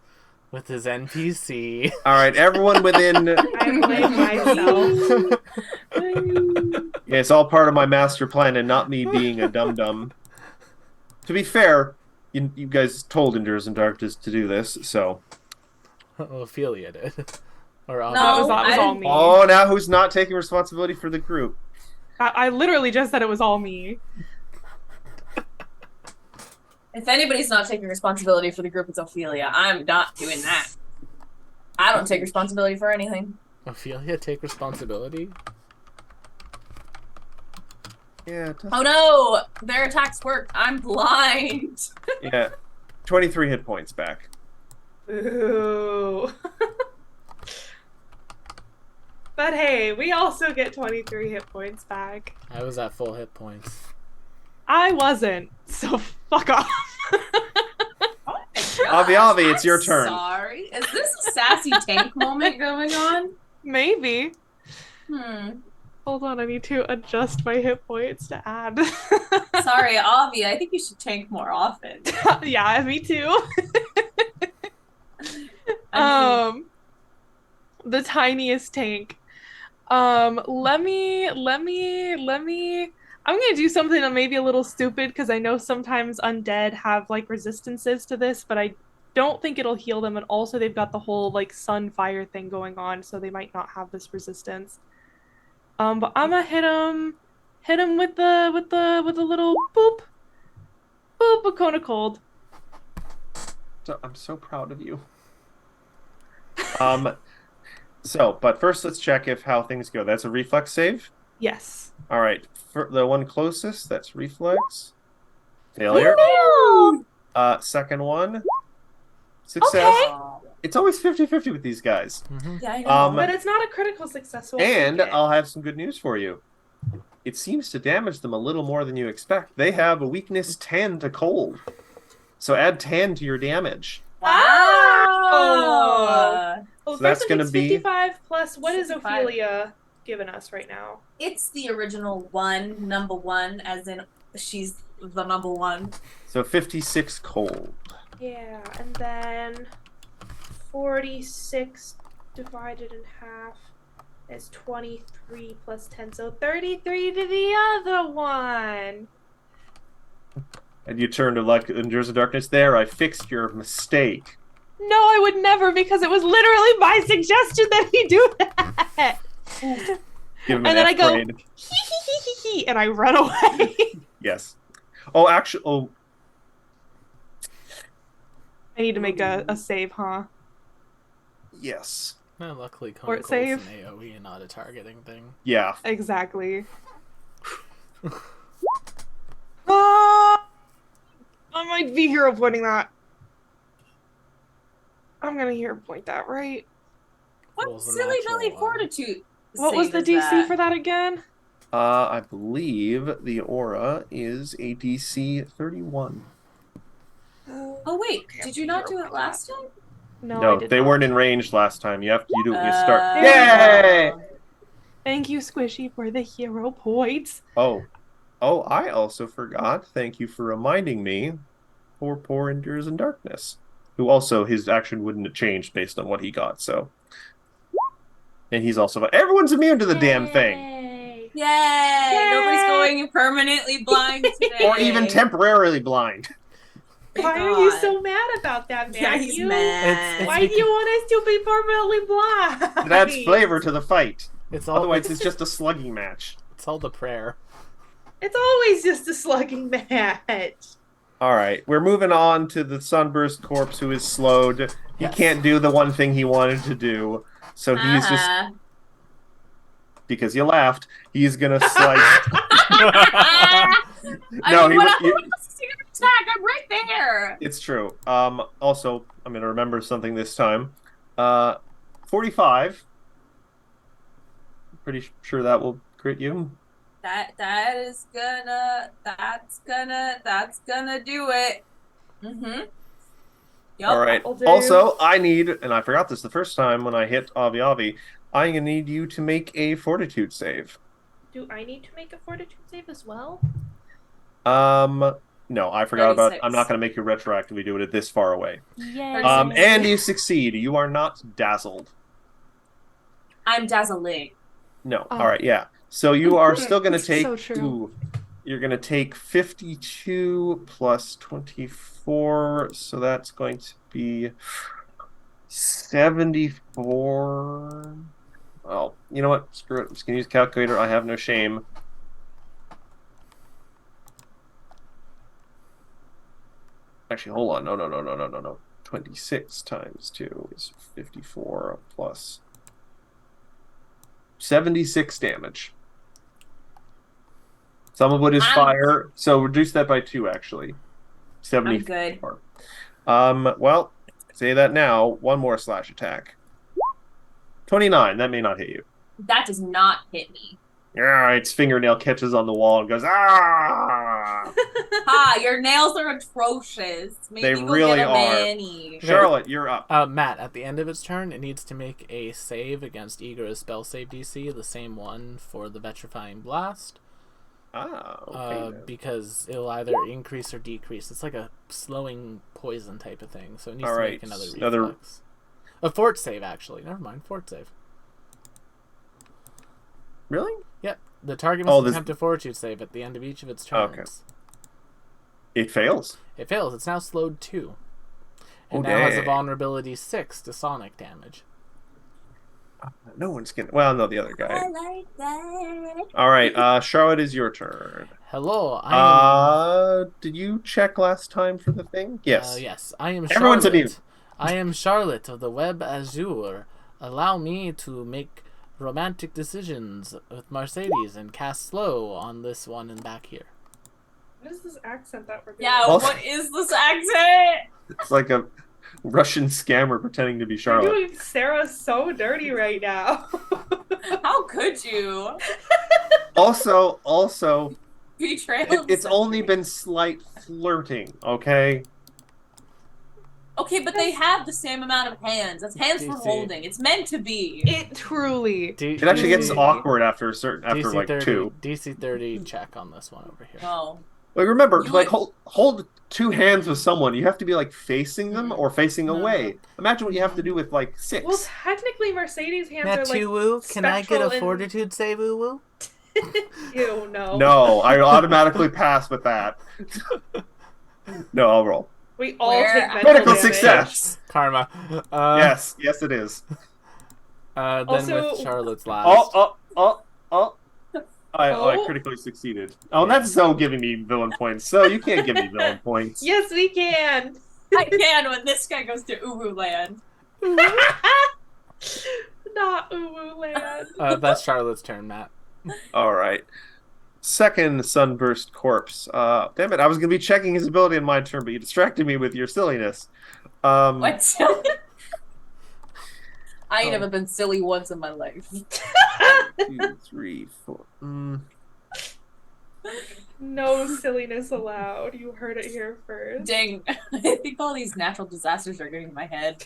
with his NPC. All right, everyone within. I blame myself. Yeah, it's all part of my master plan and not me being a dum-dum. To be fair, you guys told Endures in Darkness to do this, so... Ophelia did. Or No, that was I all didn't- me. Oh, now who's not taking responsibility for the group? I literally just said it was all me. If anybody's not taking responsibility for the group, it's Ophelia. I'm not doing that. I don't take responsibility for anything. Ophelia take responsibility? Yeah, it does- Oh no! Their attacks work. I'm blind. yeah. 23 hit points back. Ooh. But hey, we also get 23 hit points back. I was at full hit points. I wasn't, so fuck off. Avi, it's your turn. Sorry. Is this a sassy tank moment going on? Maybe. Hmm. Hold on, I need to adjust my hit points to add. Sorry, Avi. I think you should tank more often. Yeah, me too. I mean, The tiniest tank. Let me I'm gonna do something that may be a little stupid because I know sometimes undead have like resistances to this, but I don't think it'll heal them, and also they've got the whole like sun fire thing going on, so they might not have this resistance. But I'm gonna hit him with the little boop a cone of cold. So, I'm so proud of you. But first let's check if how things go. That's a reflex save. Yes. All right, for the one closest, that's reflex. Failure. Second one, success. Okay. It's always 50-50 with these guys. Mm-hmm. yeah, I know. But it's not a critical success. So I'll And take it. I'll have some good news for you. It seems to damage them a little more than you expect. They have a weakness 10 to cold. So add 10 to your damage. Wow. Well, So that's first gonna it's be- 55 plus what is 55. Ophelia giving us right now? It's the original one, number one, as in she's the number one. So 56 cold. Yeah, and then 46 divided in half is 23 plus 10, so 33 to the other one. And you turn to like Endures of Darkness. There, I fixed your mistake. No, I would never, because it was literally my suggestion that he do that. Give him And an then I F go- grade. And I run away. Yes. Oh, actually, oh, I need to make a save, huh? yes. Well, luckily, Or Conecold's save. an AoE and not a targeting thing. Yeah. Exactly. Ah! I might be hero pointing that. I'm gonna hero point that, right? What Rolls a silly natural Billy one. fortitude? What was save the is DC that? for that again? I believe the aura is a DC 31. Oh wait, Okay, did I'm you not hero do it point last time? No, I No, did they not. weren't in range last time. You do it when you start. Uh, Yay! Thank you, Squishy, for the hero points. Oh, I also forgot. Thank you for reminding me. Poor Endures in Darkness, who also his action wouldn't have changed based on what he got. So, and he's also everyone's immune to the damn thing, Yay. Yay! Nobody's going permanently blind today. or even temporarily blind. Thank Why are you God. so mad about that, Yeah, he's Matthew? mad. It's Why do you want us to be permanently blind? It adds flavor to the fight. It's all. Otherwise, it's just a slugging match. It's all the prayer. It's always just a slugging match. All right, we're moving on to the Sunburst Corpse, who is slowed. He Yes. can't do the one thing he wanted to do, so he's just Uh-huh. because you laughed. He's gonna slice. I No, mean, he- what you- else is he gonna attack? I'm right there. It's true. Also, I'm gonna remember something this time. 45. Pretty sure that will crit you. That's gonna do it. Mm-hmm. Yup. All right. Will do. Also, I need, and I forgot this the first time when I hit Avi. I'm gonna need you to make a fortitude save. Do I need to make a fortitude save as well? No, I forgot about. 36. I'm not gonna make you retroactively do it this far away. Yay. And you succeed. You are not dazzled. I'm dazzling. No. Oh. All right. Yeah. So you are still gonna take. So true. You're gonna take 52 plus 24, so that's going to be 74. Oh, you know what? Screw it. I'm just gonna use calculator. I have no shame. Actually, hold on. No. 26 times 2 is 54 plus 76 damage. Some of it is fire, so reduce that by 2, actually. 74. I'm good. Well, say that now. One more slash attack. 29. That may not hit you. That does not hit me. Yeah, its fingernail catches on the wall and goes, ah! Ha! Your nails are atrocious. Maybe They go really get a are. mani. Charlotte, you're up. Matt, at the end of its turn, it needs to make a save against Igor's spell save DC, the same one for the Vitrifying Blast. Ah, okay. Then. Because it'll either increase or decrease. It's like a slowing poison type of thing, so it needs All to right, make another another- reflex. A fort save, actually. Never mind, fort save. Really? Yep. The target must this- attempt a fortitude save at the end of each of its turns. Okay. It fails. It fails. It's now slowed 2. And Oh, now has a dang. vulnerability 6 to sonic damage. No one's gonna. Well, no, the other I guy. like that. All right, Charlotte, is your turn. Hello, I am... Did you check last time for the thing? Yes. Yes, I am Everyone's Charlotte. immune. I am Charlotte of the Web Azure. Allow me to make romantic decisions with Mercedes and cast slow on this one and back here. What is this accent that we're doing? Yeah, Well- what is this accent? It's like a Russian scammer pretending to be You're Charlotte. doing Sarah so dirty right now. How could you? Also, Betrayal. it's only been slight flirting, okay? Okay, but they have the same amount of hands. That's hands for DC. holding. It's meant to be. It truly. It actually gets DC awkward after like 30, 2. DC 30 check on this one over here. No. Like remember, You like would- hold 2 hands with someone. You have to be like facing them or facing No. away. Imagine what you have to do with like 6. Well, technically, Mercedes' hands are like. Woo, can I get a spectral and- fortitude save, woo woo? Ew, no. No, I automatically pass with that. No, I'll roll. We all Where- take mental Critical damage. success. Karma. Yes, it is. Then Also- with Charlotte's last. I Oh. critically succeeded. Oh, that's Zoe giving me villain points. So you can't give me villain points. Yes, we can. I can when this guy goes to Uwu Land. Not Uwu Land. That's Charlotte's turn, Matt. All right. Second Sunburst Corpse. Damn it, I was going to be checking his ability in my turn, but you distracted me with your silliness. What? I ain't Oh. never been silly once in my life. 2, 3, 4. No silliness allowed. You heard it here first. Dang. I think all these natural disasters are getting in my head.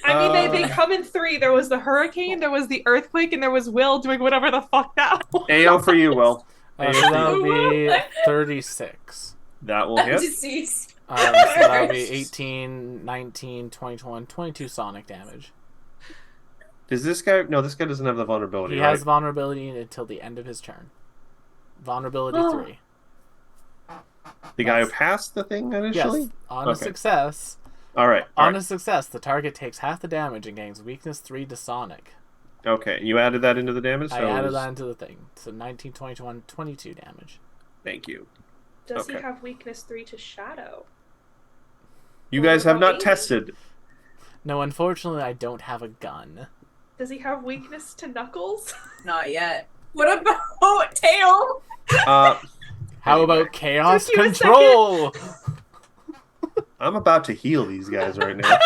I mean, they come in 3. There was the hurricane, there was the earthquake, and there was Will doing whatever the fuck that was. AO for you, Will. So that'll be 36. That will I'm hit. deceased. So that'll be 18, 19, 21, 22 sonic damage. Does this guy... No, this guy doesn't have the vulnerability, He right? has vulnerability until the end of his turn. Vulnerability Oh. 3. The guy who passed the thing initially? Yes. On a Okay. success. All right. On a success, the target takes half the damage and gains weakness 3 to sonic. Okay, you added that into the damage? I so it added was- that into the thing. So 19, 21, 22 damage. Thank you. Does Okay. he have weakness 3 to shadow? You What guys have about not me? tested. No, unfortunately, I don't have a gun. Does he have weakness to knuckles? Not yet. What about Tail? Uh, How Anyway. about chaos Took you a control? I'm about to heal these guys right now.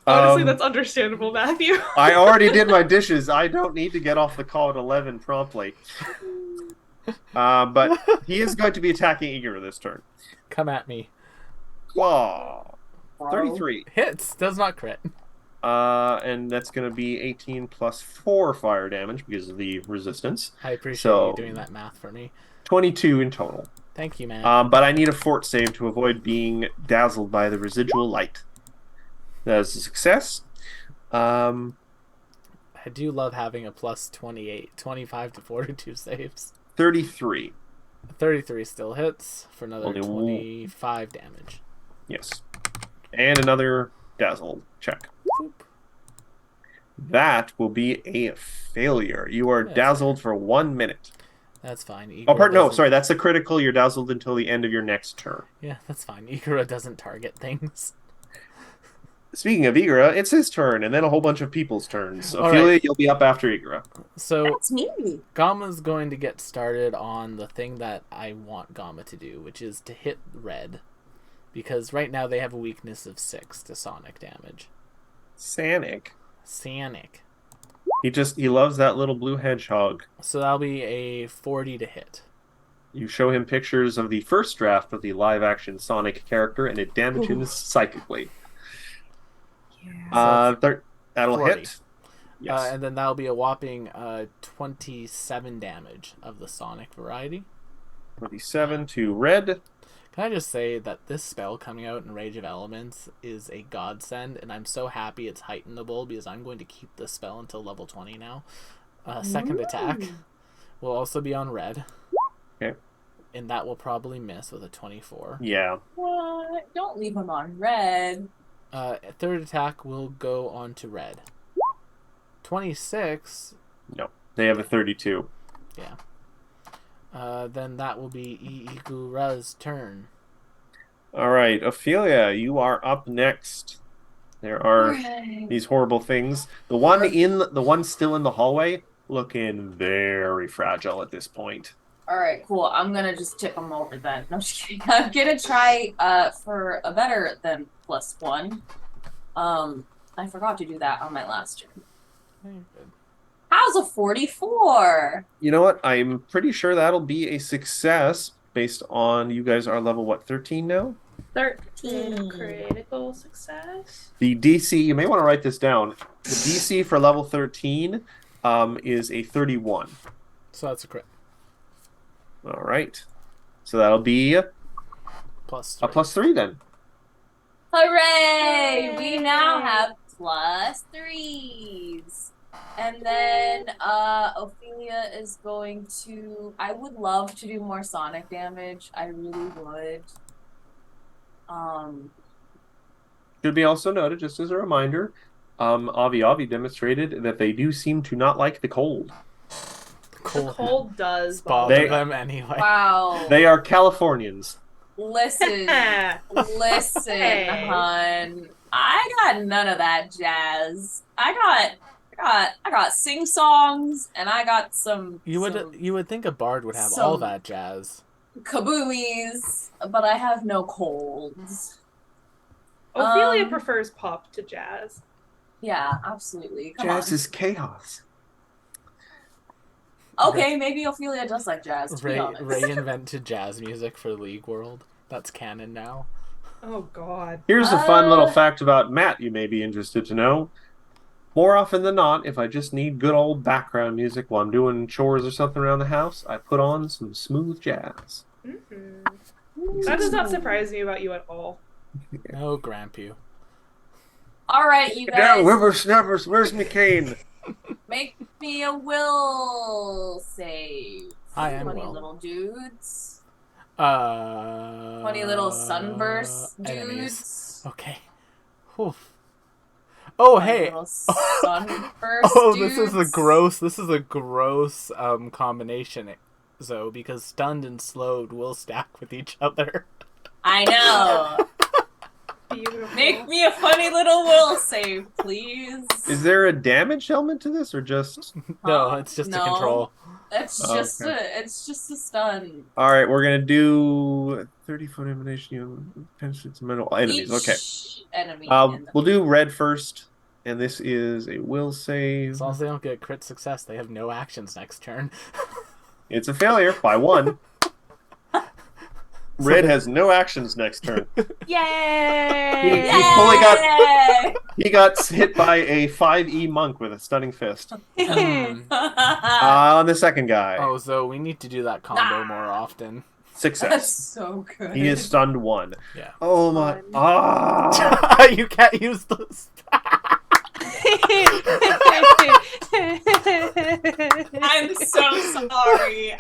Honestly, Um, that's understandable, Matthew. I already did my dishes. I don't need to get off the call at 11 promptly. But he is going to be attacking Igor this turn. Come at me. Claw. bro. 33. Hits. Does not crit. And that's going to be 18 plus 4 fire damage because of the resistance. I appreciate So- you doing that math for me. 22 in total. Thank you, man. But I need a fort save to avoid being dazzled by the residual light. That is a success. I do love having a plus 25 to fortitude saves. 33. 33 still hits for another Only 25 damage. Yes. And another dazzle check. Boop. That will be a failure. You are That's dazzled for 1 minute. That's fine. Oh, Igor no, doesn't- sorry. That's a critical. You're dazzled until the end of your next turn. Yeah, that's fine. Igor doesn't target things. Speaking of Igra, it's his turn, and then a whole bunch of people's turns. All Ophelia, right. you'll be up after Igra. So That's me. Gamma's going to get started on the thing that I want Gamma to do, which is to hit red. Because right now they have a weakness of 6 to sonic damage. Sanic. Sonic. He loves that little blue hedgehog. So that'll be a 40 to hit. You show him pictures of the first draft of the live-action Sonic character, and it damages him psychically. That'll 40. hit. Yes. And then that'll be a whopping 27 damage of the sonic variety. 27 to red. Can I just say that this spell coming out in Rage of Elements is a godsend, and I'm so happy it's heightenable because I'm going to keep this spell until level 20 now. Second attack will also be on red. Okay. And that will probably miss with a 24. Yeah. What? Don't leave him on red. Third attack will go on to red. 26. No. They have a 32. Then that will be Igura's turn. All right, Ophelia, you are up next. There are these horrible things. The one still in the hallway, looking very fragile at this point. All right, cool. I'm gonna just tip him over then. No, just kidding. I'm gonna try for a better than +1. I forgot to do that on my last turn. Very good. How's a 44? You know what? I'm pretty sure that'll be a success based on you guys are level, what, 13 now? 13 critical success. The DC, you may want to write this down. The DC for level 13 is a 31. So that's a crit. All right. So that'll be a Plus 3. +3 then. Hooray! We now have +3s. And then Ophelia is going to... I would love to do more sonic damage. I really would. Should be also noted, just as a reminder, Avi Avi demonstrated that they do seem to not like the cold. Cold Cold does bother They- them anyway. Wow. They are Californians. Listen, hon. I got none of that jazz. I got sing songs, and I got some You would think a bard would have all some- that jazz. kaboomies, but I have no colds. Ophelia prefers pop to jazz. Yeah, absolutely. Come Jazz on. is chaos. Okay, maybe Ophelia does like jazz. To be honest. Ray invented jazz music for League World. That's canon now. Oh god. Here's a fun little fact about Matt you may be interested to know. More often than not, if I just need good old background music while I'm doing chores or something around the house, I put on some smooth jazz. That does not surprise me about you at all. No, Grandpew. All right, you Down, guys, whippersnappers, where's my cane? make me a will save. I am Funny Will. little dudes. 20 Funny little sunburst enemies. dudes. Okay. Oof. Oh, Funny hey. little sunburst Oh, this is a dudes. gross combination, Zoe, because stunned and slowed will stack with each other. I know. Beautiful. Make me a funny little will save, please. Is there a damage element to this, or just... No, it's just No. a control. It's Oh, just okay. it's just a stun. All right, we're going to do 30-foot emanation. You penetrates metal enemies. Okay. Each enemy. in the- We'll do red first, and this is a will save. As long as they don't get crit success, they have no actions next turn. It's a failure by 1. Red has no actions next turn. Yay! He fully got Yay! he got hit by a 5e monk with a stunning fist. On the second guy. Oh, so we need to do that combo more often. That's Success. so good. He is stunned 1. Yeah. Oh my. Fun. Ah! You can't use those. I'm so sorry.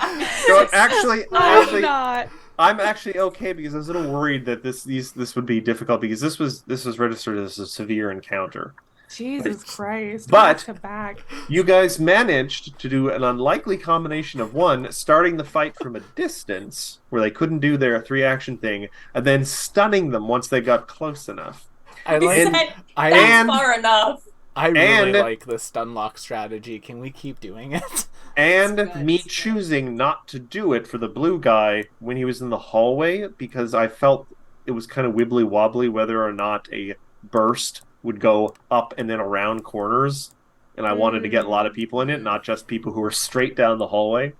So actually, I'm not. I'm actually okay because I was a little worried that this would be difficult because this was registered as a severe encounter. Jesus Christ. But- back. You guys managed to do an unlikely combination of one, starting the fight from a distance where they couldn't do their 3-action thing, and then stunning them once they got close enough. I He like. said, I that's and- far enough. I really and- like the stun lock strategy. Can we keep doing it? And It's good, me it's good. choosing not to do it for the blue guy when he was in the hallway because I felt it was kind of wibbly wobbly whether or not a burst would go up and then around corners. And I wanted to get a lot of people in it, not just people who are straight down the hallway.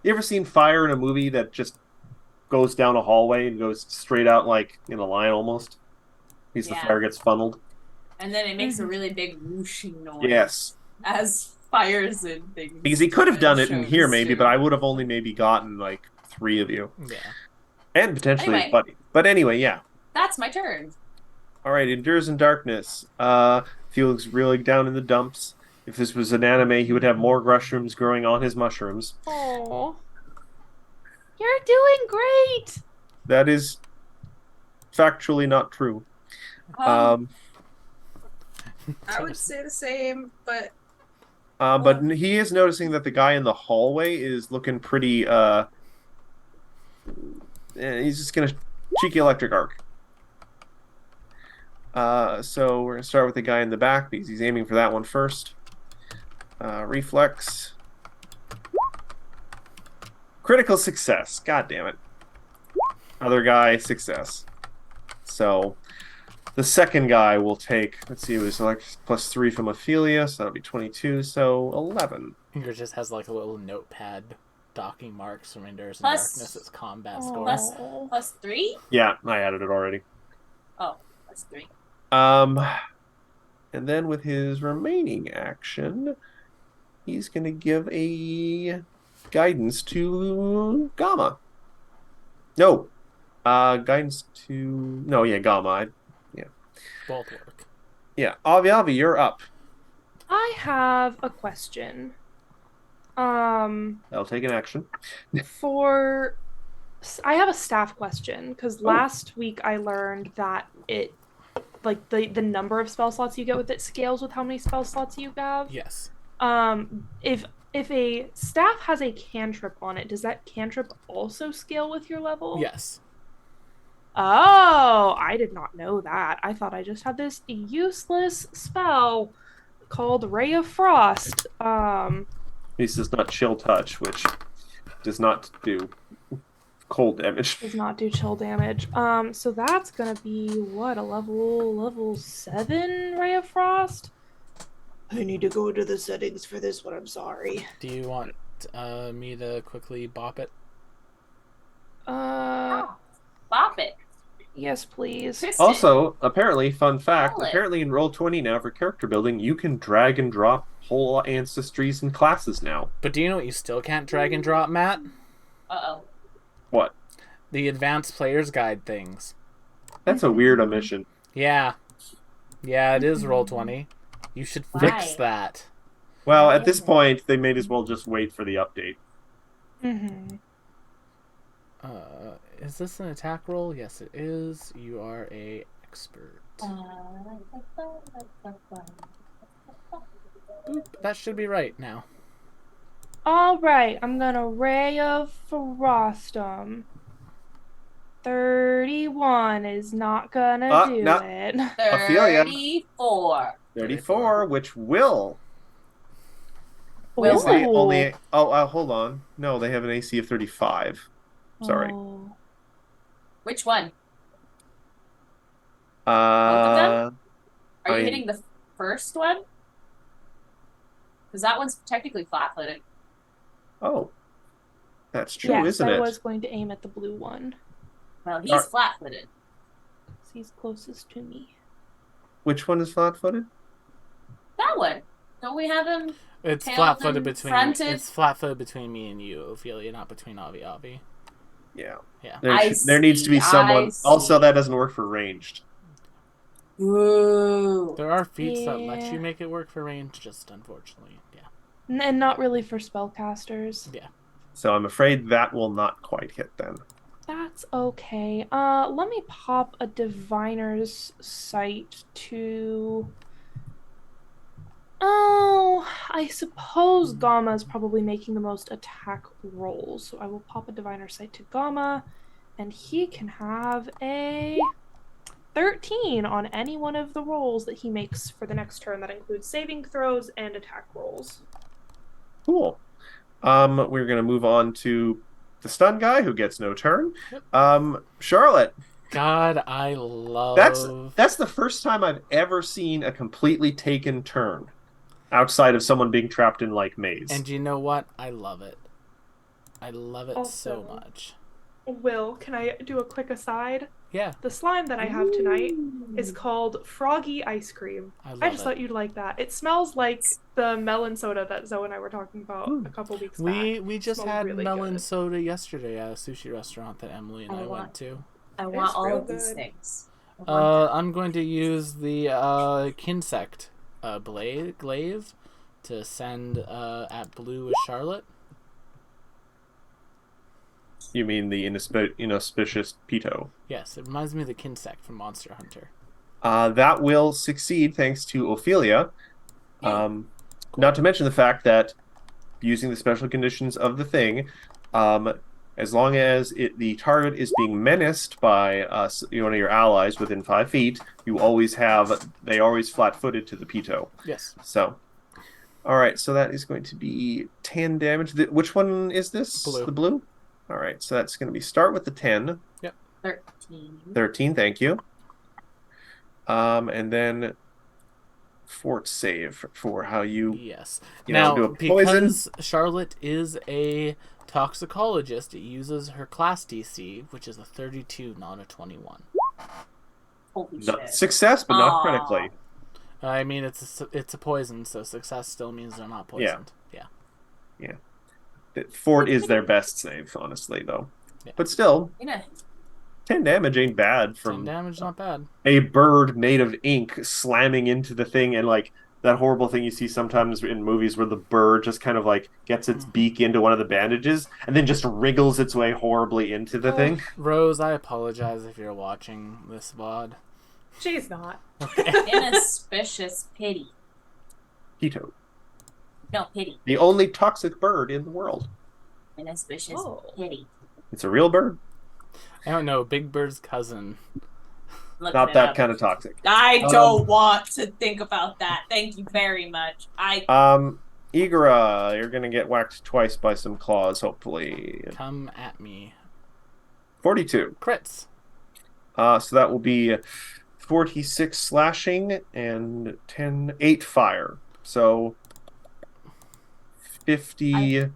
You ever seen fire in a movie that just goes down a hallway and goes straight out like in a line almost? Because the Yeah. fire gets funneled. And then it makes a really big whooshing noise. Yes. As fires and things. Because he could have done it in shows here maybe, too. but I would have only maybe gotten like 3 of you. Yeah. And potentially Anyway. Buddy. But anyway, yeah. That's my turn. Alright, Endures in Darkness. Feels really down in the dumps. If this was an anime, he would have more mushrooms growing on his mushrooms. Oh. You're doing great. That is factually not true. Um, I would say the same, but But he is noticing that the guy in the hallway is looking pretty, he's just gonna cheeky electric arc. So we're gonna start with the guy in the back because he's aiming for that one first. Reflex. Critical success. God damn it. Other guy, success. So the second guy will take, let's see, it was like +3 from Ophelia, so that'll be 22, so 11. Yours just has like a little notepad docking marks from Endures in Plus- Darkness. It's combat Aw. scores. plus 3? Yeah, I added it already. Oh, plus 3. And then with his remaining action, he's going to give a guidance to Gamma. No. Guidance to... No, yeah, Gamma. Both work. Yeah, Avi, you're up. I have a question. That'll take an action. For I have a staff question because last week I learned that it like the number of spell slots you get with it scales with how many spell slots you have. Yes. If a staff has a cantrip on it, does that cantrip also scale with your level? Yes. Oh, I did not know that. I thought I just had this useless spell called Ray of Frost. This does not chill touch, which does not do cold damage. Does not do chill damage. So that's gonna be what, a level 7 Ray of Frost? I need to go into the settings for this one, I'm sorry. Do you want me to quickly bop it? Bop it. Yes, please. Twist Also, apparently, fun fact, Roll it. apparently in Roll20 now for character building, you can drag and drop whole ancestries and classes now. But do you know what you still can't drag and drop, Matt? it. Uh-oh. What? The advanced player's guide things. That's a weird omission. Yeah. Yeah, it is Roll20. You should fix Why? that. Well, at this point, they may as well just wait for the update. Mm-hmm. Is this an attack roll? Yes, it is. You are a expert. That should be right now. Alright, I'm gonna Ray of Frost 'em. 31 is not gonna do no. it. Ophelia. 34. 34, which will. Will They Ooh. only. Oh, hold on. No, they have an AC of 35. Sorry. Oh. Which one? Uh, Are you I- hitting the first one? Because that one's technically flat-footed. oh. That's true, Yes, isn't I it? was going to aim at the blue one. Well, he's Are- flat-footed. He's closest to me. Which one is flat-footed? That one. Don't we have him? It's Tailed flat-footed and between. fronted. It's flat-footed between me and you, Ophelia, not between Avi Avi. Yeah. Yeah. There needs to be someone. Also, that doesn't work for ranged. Ooh. There are feats that let Yeah. you make it work for range, just unfortunately, yeah. And not really for spellcasters. Yeah. So I'm afraid that will not quite hit then. That's okay. Let me pop a diviner's sight to. Oh, I suppose Gamma is probably making the most attack rolls. So I will pop a diviner's sight to Gamma, and he can have a 13 on any one of the rolls that he makes for the next turn. That includes saving throws and attack rolls. Cool. We're gonna move on to the stun guy who gets no turn. Charlotte. God, I love. That's the first time I've ever seen a completely taken turn outside of someone being trapped in like maze. And you know what? I love it. I love it so Also- much. Will, can I do a quick aside? Yeah, The slime that I have tonight is called Froggy Ice Cream. I love I just it. thought you'd like that. It smells like the melon soda that Zoe and I were talking about a couple weeks back. We just Smells had really melon good. soda yesterday at a sushi restaurant that Emily and I went to. I want all real of these good. things. I want I'm going to use the Kinsect glaive to send at blue with Charlotte. You mean the inauspicious Pito? Yes, it reminds me of the Kinsect from Monster Hunter. That will succeed thanks to Ophelia. Not to mention the fact that using the special conditions of the thing, as long as the target is being menaced by one of your allies within 5 feet, they always flat-footed to the Pito. Yes. So, all right. So that is going to be 10 damage. Which one is this? Blue. The blue. All right. So that's going to be start with the 10. 13. 13. Thank you. And then fort save for how you Yes. you Now, know, do a poison. because Charlotte is a toxicologist, it uses her class DC, which is a 32, not a 21. Holy Not shit. success, but not Aw. critically. I mean, it's a poison, so success still means they're not poisoned. Yeah. Fort is their best save, honestly, though. Yeah. But still, You know, 10 damage ain't bad 10 from damage, not bad. a bird made of ink slamming into the thing, and like that horrible thing you see sometimes in movies where the bird just kind of like gets its beak into one of the bandages and then just wriggles its way horribly into the thing. Rose, I apologize if you're watching this VOD. She's not. inauspicious pity. Pito, No, pity. the only toxic bird in the world. Inauspicious Oh. pity. It's a real bird, I don't know, Big Bird's cousin. Look not it that up. kind of toxic. I don't want to think about that. Thank you very much. Igora, you're gonna get whacked twice by some claws, hopefully. Come at me. 42. Crits. So that will be 46 slashing and 8 fire. So 52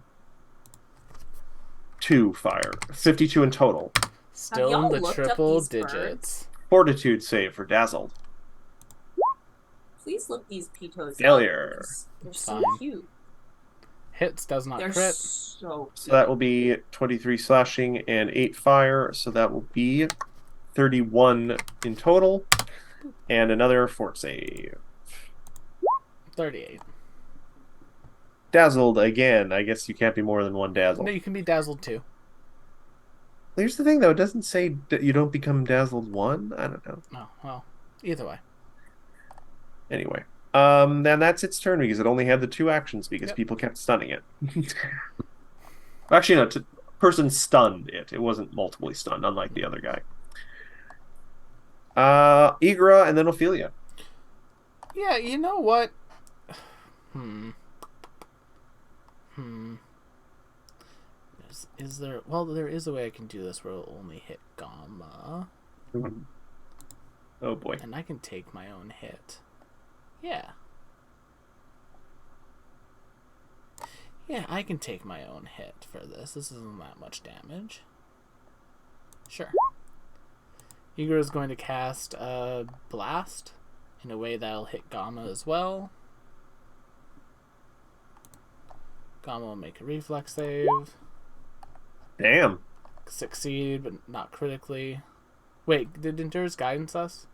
fire. 52 in total. Still y'all in the looked up triple these birds? digits. Fortitude save for Dazzled. Please look these pitos Failure. up. They're so Fine. cute. Hits does not They're crit. so cute. So that will be 23 slashing and 8 fire. So that will be 31 in total. And another fort save. 38. Dazzled again. I guess you can't be more than one dazzled. No, you can be dazzled too. Here's the thing, though. It doesn't say that you don't become dazzled one. I don't know. No, well, either way. Anyway, then that's its turn because it only had the 2 actions because Yep. people kept stunning it. Actually, no. Person stunned it. It wasn't multiply stunned, unlike the other guy. Igora and then Ophelia. Yeah, you know what? Is there... Well, there is a way I can do this where it'll only hit Gamma. Oh boy. And I can take my own hit. Yeah. Yeah, I can take my own hit for this. This isn't that much damage. Sure. Igor is going to cast a blast in a way that'll hit Gamma as well. Gamma will make a reflex save. Damn. Succeed, but not critically. Wait, did Endur's guidance us?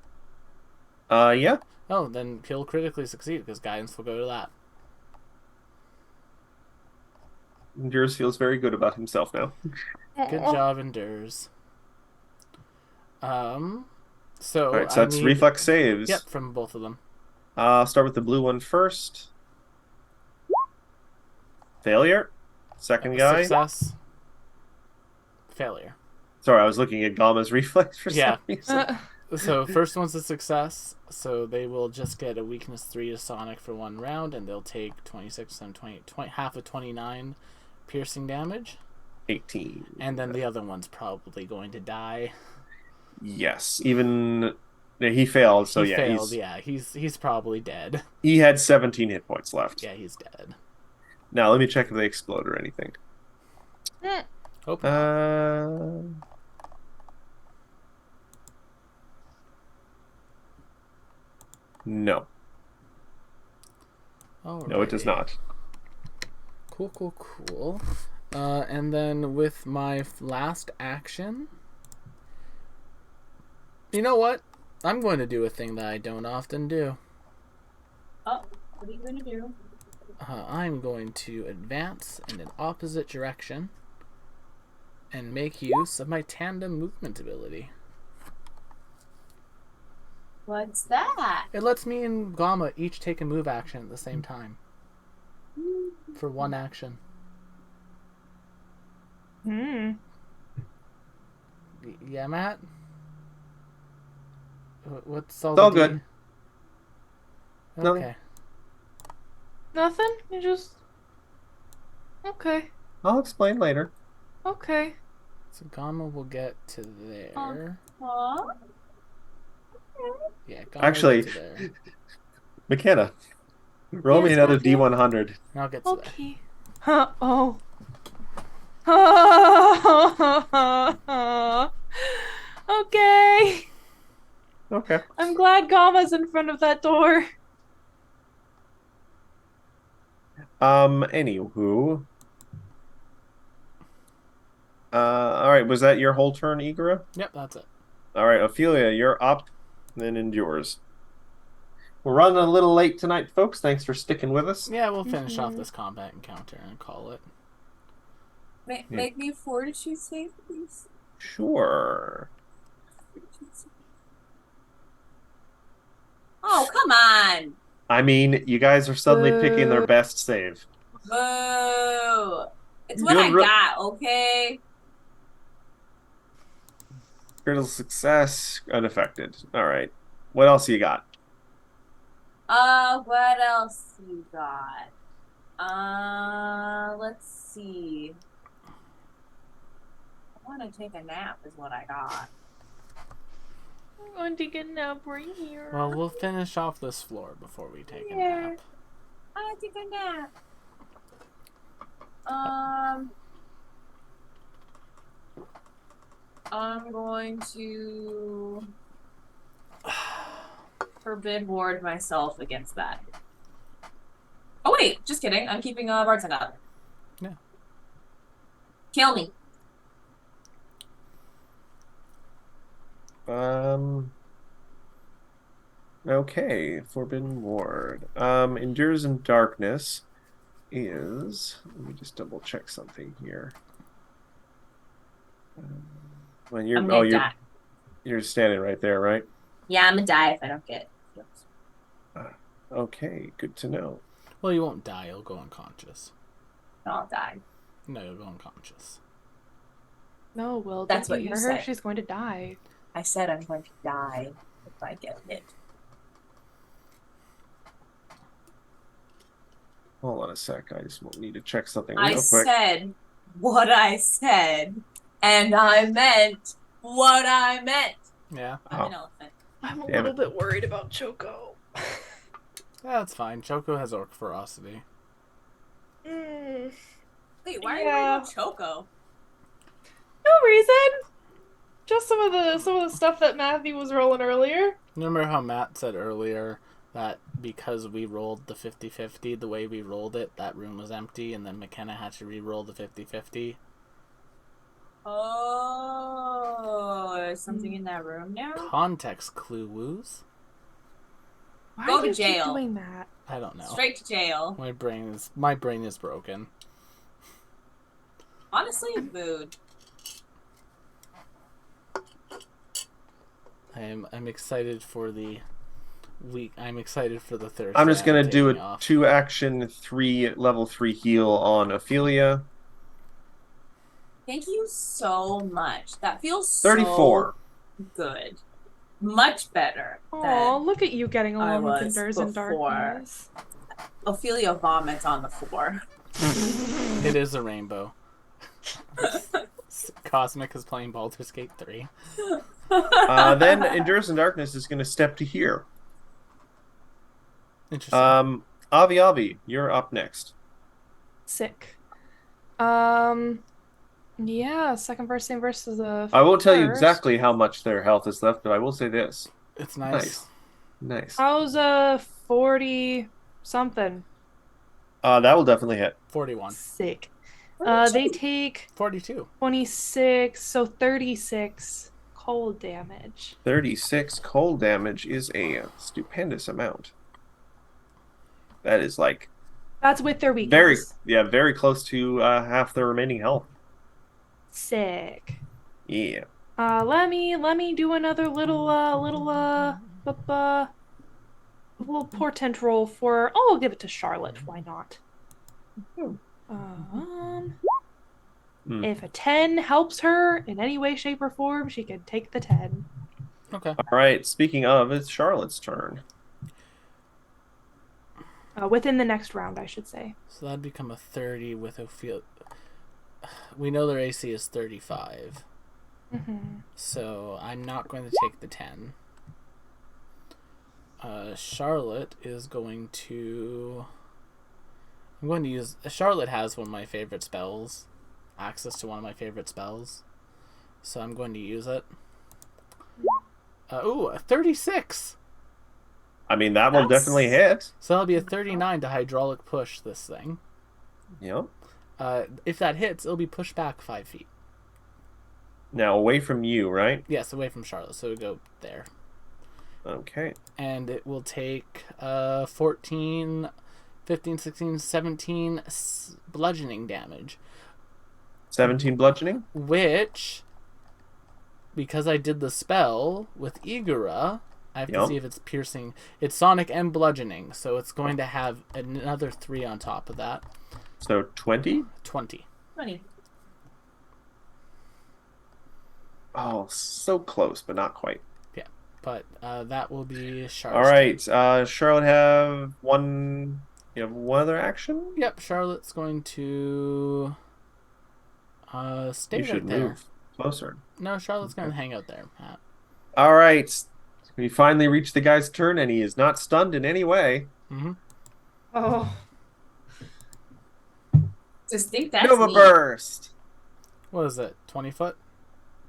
Yeah. Oh, then he'll critically succeed because guidance will go to that. Endures feels very good about himself now. Good job, Endurs. So All right, so I that's need- reflex saves. Yep, from both of them. Start with the blue one first. Failure. Second guy. Success. Failure. Sorry, I was looking at Gamma's reflex for Yeah. some reason. So first one's a success, so they will just get a weakness 3 to Sonic for 1 round, and they'll take 26 and 20 half of 29 piercing damage. 18. And then the other one's probably going to die. Yes, even he failed. So he yeah, failed. Yeah, he's probably dead. he had 17 hit points left. Yeah, he's dead. Now let me check if they explode or anything. Hope not. No, no, it does Alrighty. not. Cool. And then with my last action, you know what? I'm going to do a thing that I don't often do. Oh, what are you gonna do? I'm going to advance in an opposite direction and make use of my tandem movement ability. What's that? It lets me and Gamma each take a move action at the same time. For 1 action. Hmm. Yeah, Matt? What's all It's all the good. Nothing. Okay. Nothing? You just. Okay. I'll explain later. Okay. So Gamma will get to there. Huh? Yeah, Gamma Actually- will get to there. McKenna, roll me Yes, another Matthew? D100. And I'll get to there. Okay. Huh. Oh. Okay. Okay. I'm glad Gamma's in front of that door. Anywho. All right. Was that your whole turn, Igora? Yep, that's it. All right, Ophelia, you're up. Then Endures. We're running a little late tonight, folks. Thanks for sticking with us. Yeah, we'll finish off this combat encounter and call it. Make me a fortitude save, please. Sure. Oh, come on! I mean, you guys are suddenly picking their best save. Boo! It's what Good I got, okay? Critical success, unaffected. All right. What else you got? What else you got? Let's see. I want to take a nap is what I got. I'm going to get a nap right here. Well, we'll finish off this floor before we take a Yeah. nap. I want to take a nap. I'm going to forbid ward myself against that. Oh wait, just kidding. I'm keeping Barton up. Yeah. Kill me. Okay, Forbidden Ward. Endures in Darkness is. Let me just double check something here. When you're I'm gonna die. you're standing right there, right? Yeah, I'm gonna die if I don't get heals. Okay, good to know. Well, you won't die. You'll go unconscious. I'll die. No, you'll go unconscious. No, Will. That's don't what you hear her? said. She's going to die. I said I'm going to die if I get hit. Hold on a sec. I just need to check something I real quick. said what I said, and I meant what I meant. Yeah, I'm an elephant. I'm a Damn little bit worried about Choco. that's fine. Choco has orc ferocity. Mm, Wait, why are you Yeah. worried about Choco? no reason. Just some of the stuff that Matthew was rolling earlier. Remember how Matt said earlier that because we rolled the 50-50 the way we rolled it, that room was empty, and then McKenna had to re-roll the 50-50? Oh, there's something in that room now? Context clue woos? Why Go do to you keep jail. doing that? I don't know. Straight to jail. My brain is broken. Honestly, mood. I'm excited for the week. I'm excited for the Thursday. I'm just gonna do taking a off. 2-action, 3 level 3 heal on Ophelia. Thank you so much. That feels 34. so good. Much better Oh, than look at you getting I along with was Endures and before. Darkness. Ophelia vomits on the floor. It is a rainbow. Cosmic is playing Baldur's Gate 3. Then Endures in Darkness is going to step to here. Interesting. Avi, you're up next. Sick. Yeah, second verse, same verse as the I won't tell you first. exactly how much their health is left, but I will say this. It's nice. Nice. How's 40 something? That will definitely hit. 41. Sick. They take 42. 26, so 36 cold damage. 36 cold damage is a stupendous amount. That is like That's with their weakness. very close to half their remaining health. Sick. Yeah. Let me do another little portent roll for. Oh, I'll give it to Charlotte. Why not? If a 10 helps her in any way, shape, or form, she can take the 10. Okay. All right. Speaking of, it's Charlotte's turn. Within the next round, I should say. So that'd become a 30 with Ophelia. We know their AC is 35. Mm-hmm. So I'm not going to take the 10. Charlotte is going to... I'm going to use... Charlotte has one of my favorite spells. Access to one of my favorite spells. So I'm going to use it. A 36! I mean, that will That's- definitely hit. So that'll be a 39 to hydraulic push this thing. Yep. If that hits, it'll be pushed back 5 feet. Now, away from you, right? Yes, away from Charlotte, so it'll go there. Okay. And it will take 14, 15, 16, 17 bludgeoning damage. 17 bludgeoning? Which, because I did the spell with Igura, I have to Yep. see if it's piercing. It's sonic and bludgeoning, so it's going to have another 3 on top of that. So 20? 20. 20. Oh, so close, but not quite. But that will be Charlotte. All right. Charlotte have one... You have one other action? Yep, Charlotte's going to stay You right should there. move closer. No, Charlotte's going to hang out there, Matt. All right. We finally reached the guy's turn, and he is not stunned in any way. Mm-hmm. Oh. Just think that's Nova neat. Burst! What is it? 20 foot?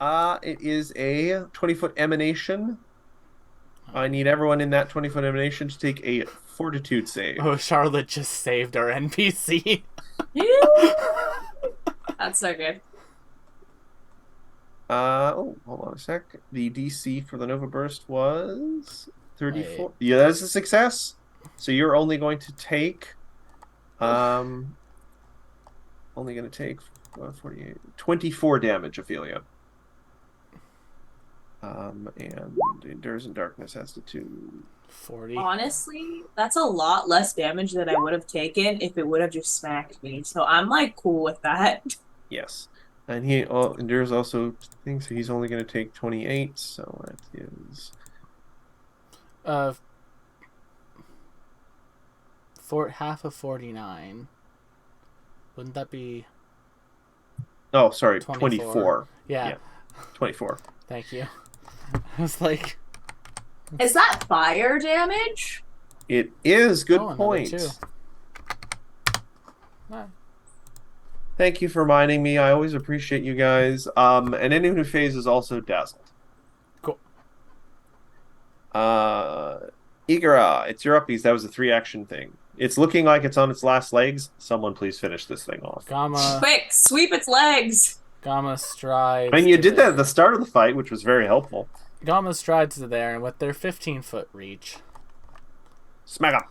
It is a 20-foot emanation. I need everyone in that 20-foot emanation to take a fortitude save. Oh, Charlotte just saved our NPC. That's so good. Hold on a sec. The DC for the Nova Burst was 34. Wait. Yeah, that's a success. So you're only going to take, only going to take 48, 24 damage, Ophelia. And Endures in Darkness has to 40. Honestly, that's a lot less damage than I would have taken if it would have just smacked me. So I'm like cool with that. yes. And he Endures also thinks he's only going to take 28, so that is For half of 49. Wouldn't that be... oh, sorry, 24. 24. Yeah. Yeah. 24. Thank you. I was like... Is that fire damage? It is good Oh, another point. 2. Ah. Thank you for reminding me. I always appreciate you guys. And anyone who phase is also dazzled. Cool. Igara, it's your uppies. That was a 3-action thing. It's looking like it's on its last legs. Someone please finish this thing off. Gamma Quick, sweep its legs. strides. I mean, you to did that at there. the start of the fight, which was very helpful. Gamma strides to there, and with their 15-foot reach, Smack 'em.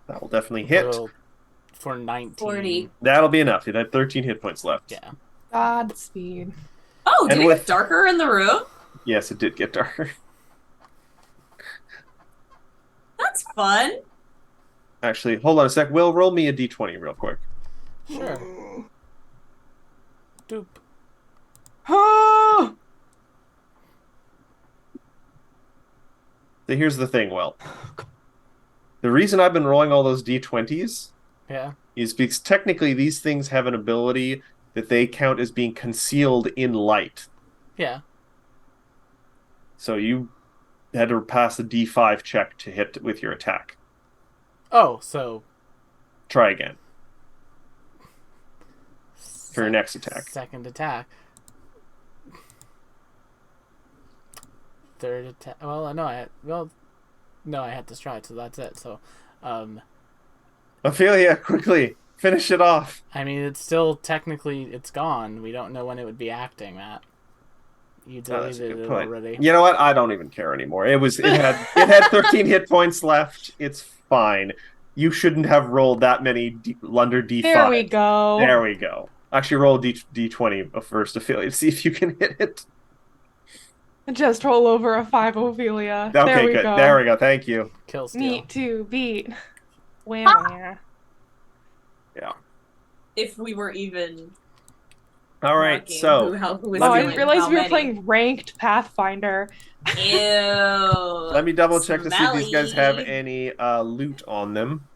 That will definitely hit. will- for 19. 40. That'll be enough. It had 13 hit points left. Yeah. Godspeed. Oh, did And it with- get darker in the room? Yes, it did get darker. That's fun. Actually, hold on a sec. Will, roll me a d20 real quick. Sure. Doop. Ah! So here's the thing, Will. The reason I've been rolling all those d20s Yeah. is because technically these things have an ability that they count as being concealed in light. Yeah. So you had to pass a d5 check to hit with your attack. Oh, so Try again for your next attack. second attack. Third attack. Well, no, I had to stride, so that's it. So, Ophelia, quickly finish it off. I mean, it's still technically it's gone. We don't know when it would be acting, Matt. You Oh, that's a deleted good it point. already. You know what? I don't even care anymore. It had 13 hit points left. It's fine. You shouldn't have rolled that many under d5. There we go. There we go. Actually, roll d20 first, Ophelia, to see if you can hit it. Just roll over a 5, Ophelia. Okay, there we good. go. There we go. Thank you. Kill steal. Meet to beat. Wham, wham. Yeah. If we were even. All right. marking So who was Oh, I doing didn't realize how we were many. playing ranked Pathfinder. Ew. let me double check to see if these guys have Smelly. any loot on them.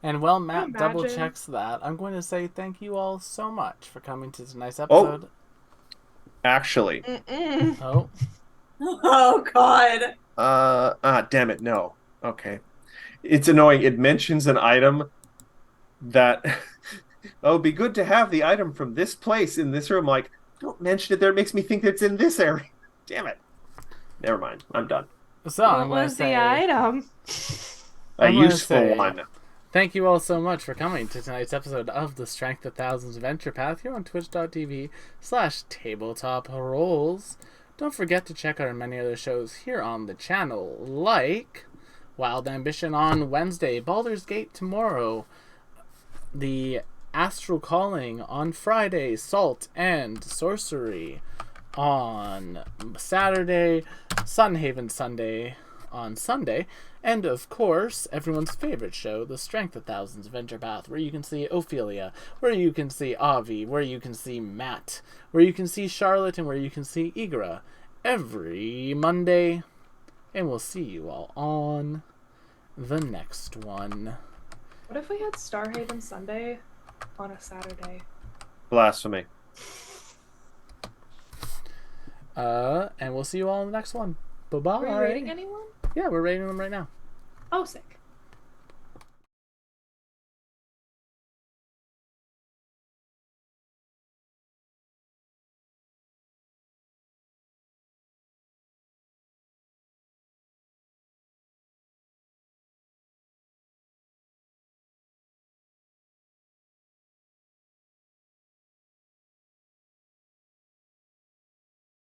And while Matt Imagine. double checks that, I'm going to say thank you all so much for coming to tonight's Oh. episode. Actually, Mm-mm. Oh, Oh God. damn it, no. Okay. It's annoying. It mentions an item that oh, it'd be good to have the item from this place in this room. Like, don't mention it there. It makes me think that it's in this area. Damn it. Never mind. I'm done. so What I'm going to was the say item? A I'm gonna useful say- one. thank you all so much for coming to tonight's episode of the Strength of Thousands Venture Path here on twitch.tv/tabletop rolls. Don't forget to check out our many other shows here on the channel, like Wild Ambition on Wednesday, Baldur's Gate tomorrow, the Astral Calling on Friday, Salt and Sorcery on Saturday, Sunhaven Sunday on Sunday, and of course, everyone's favorite show, The Strength of Thousands Venture Path, where you can see Ophelia, where you can see Avi, where you can see Matt, where you can see Charlotte, and where you can see Igara every Monday. And we'll see you all on the next one. What if we had Starhaven Sunday on a Saturday? Blasphemy. And we'll see you all in the next one. Bye-bye. Are you rating anyone? Yeah, we're rating them right now. Oh, sick.